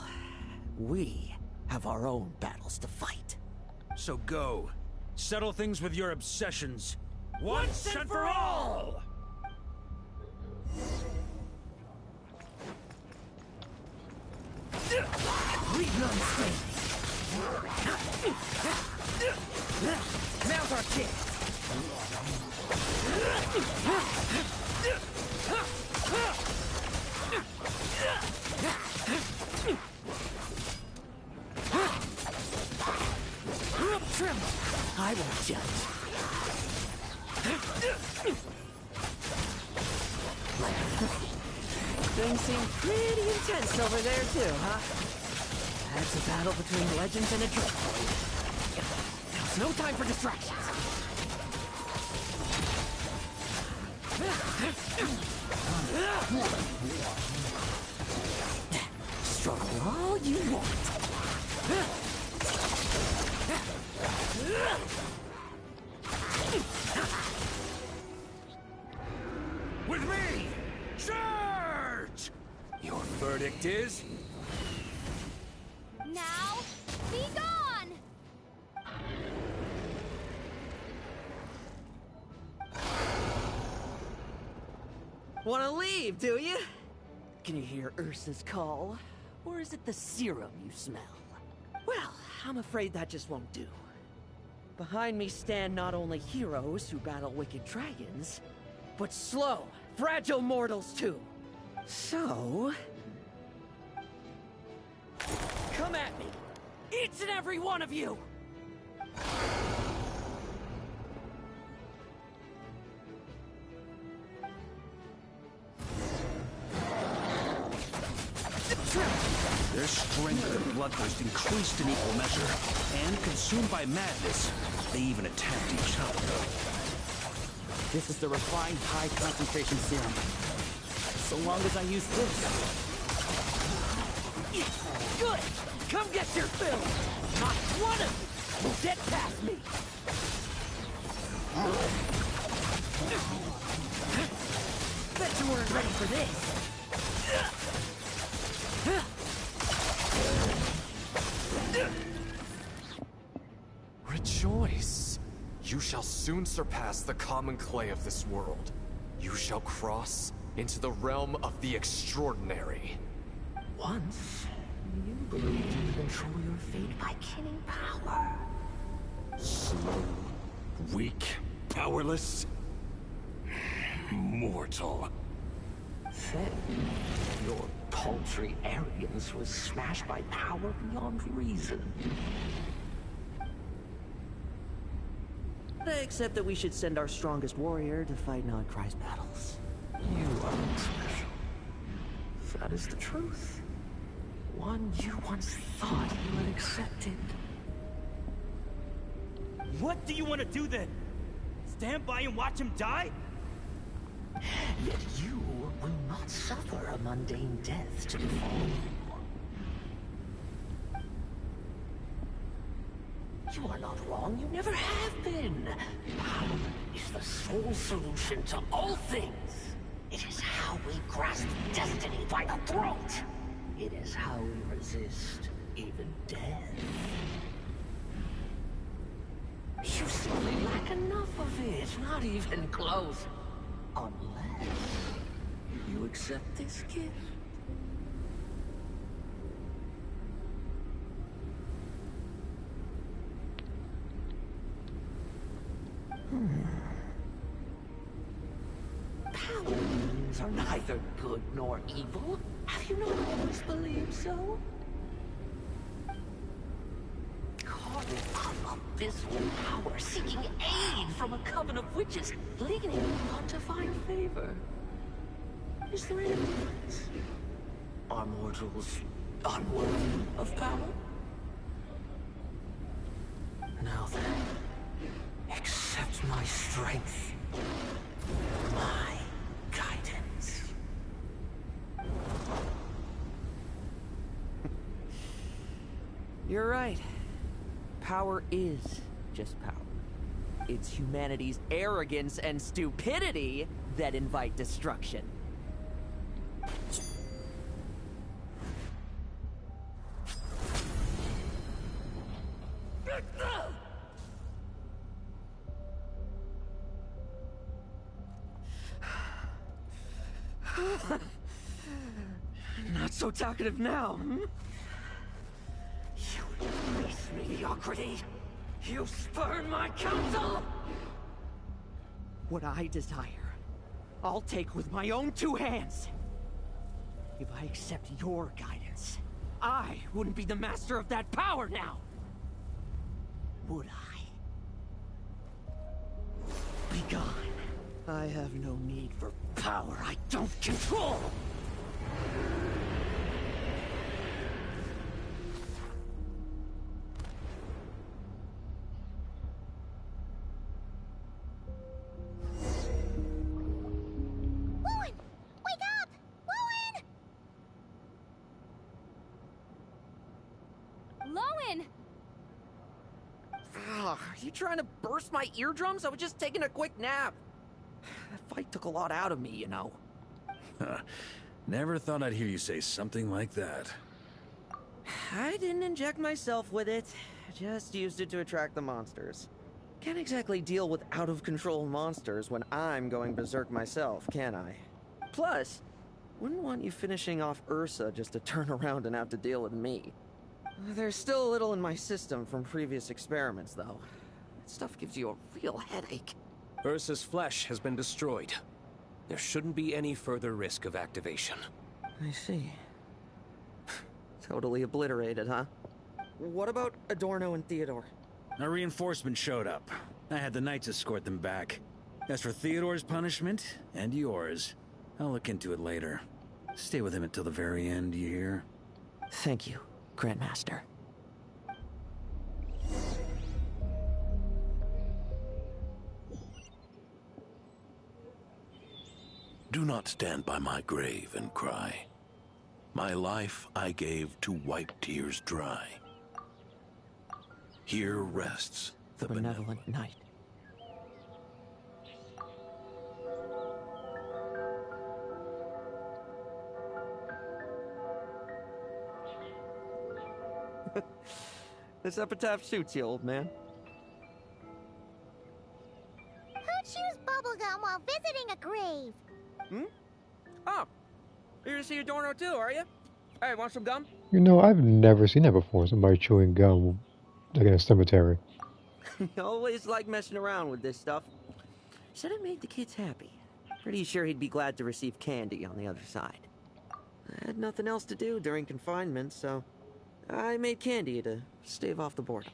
we have our own battles to fight. So go. Settle things with your obsessions. Once and for all! Leave none standing. Now's our chance. Tremble. I won't judge. Things seem pretty intense over there too, huh? That's a battle between legends and a drip for you. There's no time for distractions. Struggle all you want. With me! Charge! Your verdict is? Now, be gone! Wanna leave, do you? Can you hear Ursa's call? Or is it the serum you smell? Well, I'm afraid that just won't do. Behind me stand not only heroes who battle wicked dragons, but slow, fragile mortals too. So... come at me! Each and every one of you! Their strength and bloodthirst increased in equal measure, and consumed by madness, they even attacked each other. This is the refined high-concentration serum. So long as I use this. Good! Come get your fill! Not one of you will get past me! Bet you weren't ready for this! Rejoice! You shall soon surpass the common clay of this world. You shall cross into the realm of the extraordinary. Once, you believed you could control your fate by killing power. Slow, weak, powerless, mortal. Then, your paltry arrogance was smashed by power beyond reason. Except that we should send our strongest warrior to fight Nodcry's battles. You aren't special. That is the truth. One you once thought you had accepted. What do you want to do then? Stand by and watch him die? Yet you will not suffer a mundane death to befall you. You are not wrong, you never have been. Power is the sole solution to all things. It is how we grasp destiny by the throat. It is how we resist even death. You simply lack enough of it, not even close. Unless you accept this gift. Power means Paimons are neither good nor evil. Have you not always believed so? Calling on abysmal power, seeking aid from a coven of witches, leaning upon to find favor. Is there any difference? Are mortals unworthy of power? Now then, accept my strength, my guidance. You're right. Power is just power. It's humanity's arrogance and stupidity that invite destruction. Not so talkative now, hmm? You embrace mediocrity. You spurn my counsel. What I desire, I'll take with my own two hands. If I accept your guidance, I wouldn't be the master of that power now. Would I? Be gone. I have no need for power I don't control. Lohen! Wake up! Lohen! Lohen! Are you trying to burst my eardrums? I was just taking a quick nap. That fight took a lot out of me, you know. Never thought I'd hear you say something like that. I didn't inject myself with it. Just used it to attract the monsters. Can't exactly deal with out-of-control monsters when I'm going berserk myself, can I? Plus, wouldn't want you finishing off Ursa just to turn around and have to deal with me. There's still a little in my system from previous experiments, though. That stuff gives you a real headache. Ursa's flesh has been destroyed. There shouldn't be any further risk of activation. I see. Totally obliterated, huh? What about Adorno and Theodore? A reinforcement showed up. I had the Knights escort them back. As for Theodore's punishment, and yours, I'll look into it later. Stay with him until the very end, you hear? Thank you, Grandmaster. Do not stand by my grave and cry. My life I gave to wipe tears dry. Here rests The benevolent knight. This epitaph suits you, old man. Who chews bubblegum while visiting a grave? Hmm? Oh, you're to see Adorno too, are you? Hey, want some gum? You know, I've never seen that before. Somebody chewing gum like in a cemetery. Always like messing around with this stuff. Said it made the kids happy. Pretty sure he'd be glad to receive candy on the other side. I had nothing else to do during confinement, so I made candy to stave off the boredom.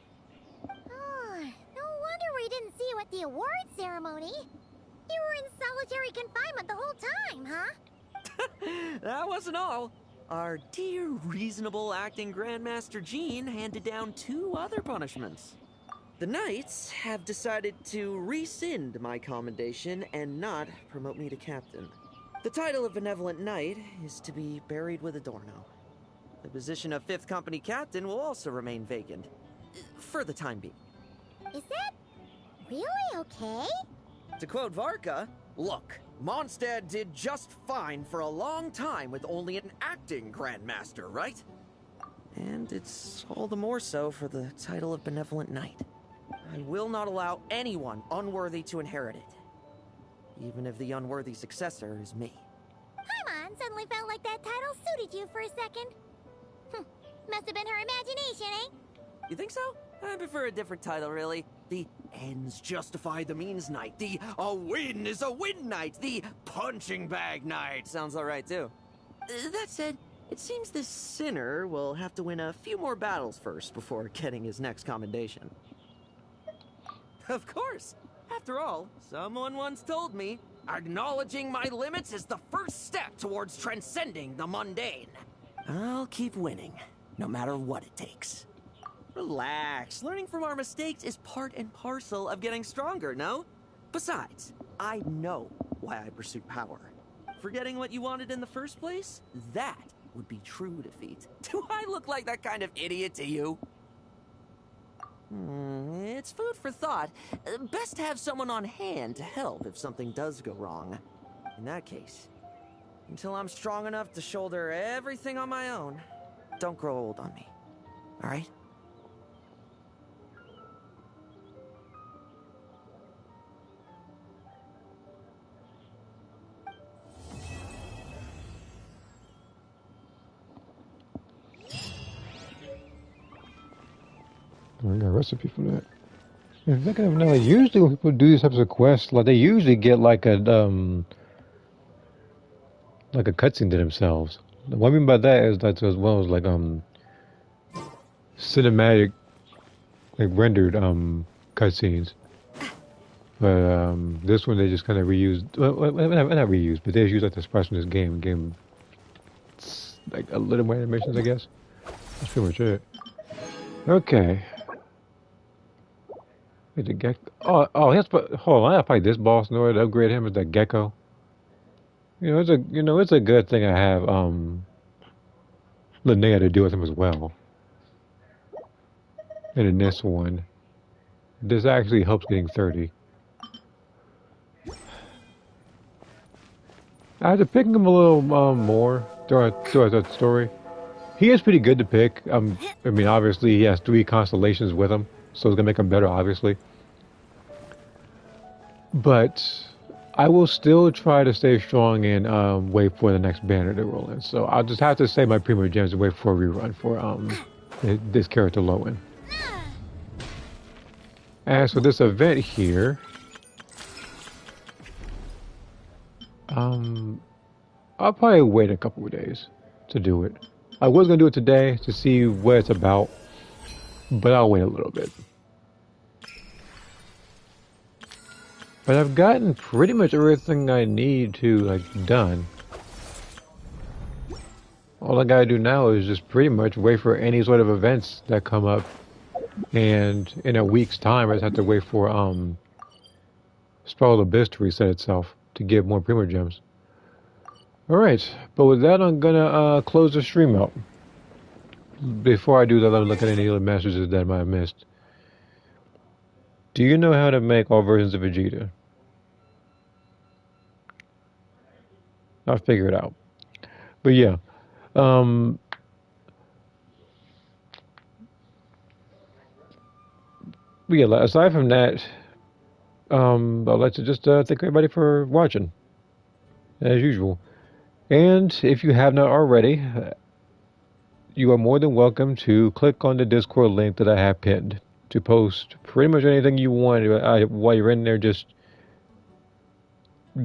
Oh, no wonder we didn't see you at the award ceremony. You were in solitary confinement the whole time, huh? That wasn't all. Our dear, reasonable acting Grandmaster Jean handed down 2 other punishments. The Knights have decided to rescind my commendation and not promote me to captain. The title of Benevolent Knight is to be buried with Adorno. The position of 5th Company Captain will also remain vacant, for the time being. Is that really okay? To quote Varka, look, Mondstadt did just fine for a long time with only an acting Grandmaster, right? And it's all the more so for the title of Benevolent Knight. I will not allow anyone unworthy to inherit it, even if the unworthy successor is me. Paimon suddenly felt like that title suited you for a second. Must have been her imagination, eh? You think so? I prefer a different title, really. The ends justify the means night. The a win is a win night. The punching bag night. Sounds alright, too. That said, it seems this sinner will have to win a few more battles first before getting his next commendation. Of course. After all, someone once told me, acknowledging my limits is the first step towards transcending the mundane. I'll keep winning, no matter what it takes. Relax. Learning from our mistakes is part and parcel of getting stronger, no? Besides, I know why I pursued power. Forgetting what you wanted in the first place? That would be true defeat. Do I look like that kind of idiot to you? It's food for thought. Best to have someone on hand to help if something does go wrong. In that case, until I'm strong enough to shoulder everything on my own, don't grow old on me. All right? I got a recipe for that. And thinking of now, usually when people do these types of quests, like they usually get like a cutscene to themselves. What I mean by that is that as well as like cinematic, like rendered cutscenes. But this one they just kind of reused. Well, not reused, but they just used like the sprites from this game. Like a little more animations, I guess. That's pretty much it. Okay. Wait, the gecko. Hold on. I gotta fight this boss in order to upgrade him as the gecko. It's a good thing I have Linnea to deal with him as well. And in this one, this actually helps getting 30. I had to pick him a little more throughout the story. He is pretty good to pick. I mean, obviously he has 3 constellations with him, so it's gonna make him better, obviously. But I will still try to stay strong and wait for the next banner to roll in. So I'll just have to save my Primo Gems and wait for a rerun for this character Lohen. As for this event here, I'll probably wait a couple of days to do it. I was gonna do it today to see what it's about, but I'll wait a little bit. But I've gotten pretty much everything I need to done. All I gotta do now is just pretty much wait for any sort of events that come up, and in a week's time I just have to wait for Spiral Abyss to reset itself to get more Primo Gems. Alright, but with that I'm gonna close the stream out. Before I do that, let me look at any other messages that I might have missed. Do you know how to make all versions of Vegeta? I'll figure it out. But yeah. But yeah, aside from that, I'd like to just thank everybody for watching, as usual. And if you have not already, you are more than welcome to click on the Discord link that I have pinned to post pretty much anything you want. While you're in there, just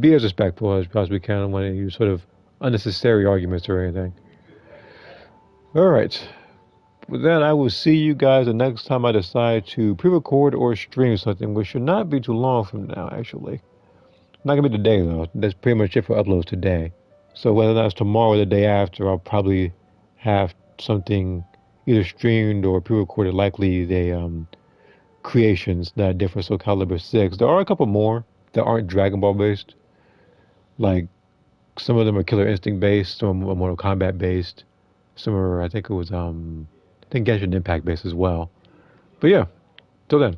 be as respectful as you possibly can. I don't want any sort of unnecessary arguments or anything. Alright. With that, I will see you guys the next time I decide to pre-record or stream something, which should not be too long from now, actually. Not gonna be today, though. That's pretty much it for uploads today. So whether that's tomorrow or the day after, I'll probably have something either streamed or pre-recorded, likely the creations that are different Soul Calibur 6. There are a couple more that aren't Dragon Ball based. Like, some of them are Killer Instinct based, some are Mortal Kombat based. Some are, I think Genshin Impact based as well. But yeah, till then.